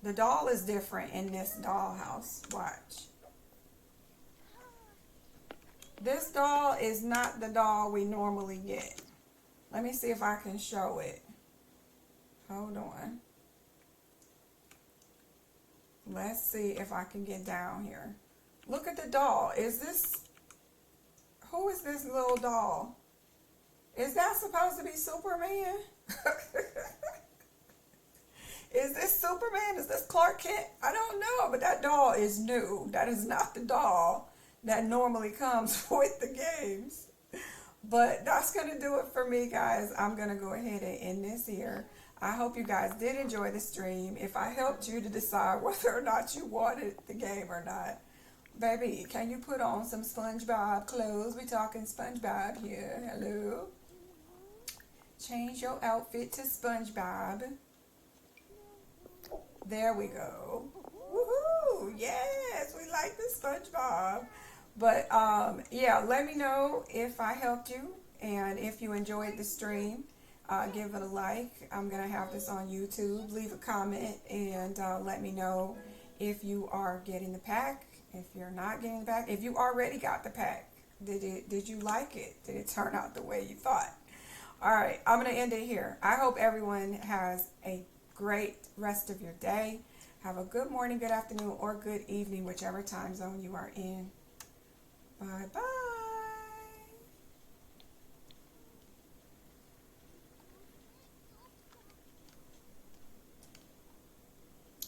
The doll is different in this dollhouse. Watch. This doll is not the doll we normally get. Let me see if I can show it. Hold on. Let's see if I can get down here. Look at the doll. Is this... Who is this little doll? Is that supposed to be Superman? Is this Superman? Is this Clark Kent? I don't know, but that doll is new. That is not the doll that normally comes with the games. But that's going to do it for me, guys. I'm going to go ahead and end this here. I hope you guys did enjoy the stream. If I helped you to decide whether or not you wanted the game or not. Baby, can you put on some SpongeBob clothes? We're talking SpongeBob here. Hello. Change your outfit to SpongeBob. There we go. Woohoo! Yes, we like the SpongeBob. But yeah, let me know if I helped you and if you enjoyed the stream. Give it a like. I'm gonna have this on YouTube. Leave a comment and let me know if you are getting the pack. If you're not getting the pack, if you already got the pack, did you like it? Did it turn out the way you thought? All right, I'm gonna end it here. I hope everyone has a great rest of your day. Have a good morning, good afternoon, or good evening, whichever time zone you are in. Bye-bye.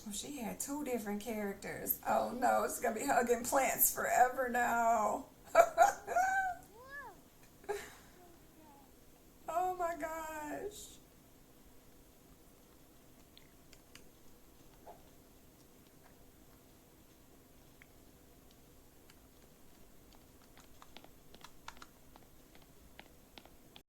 Oh, she had 2 different characters. Oh no, it's gonna be hugging plants forever now. Oh my gosh.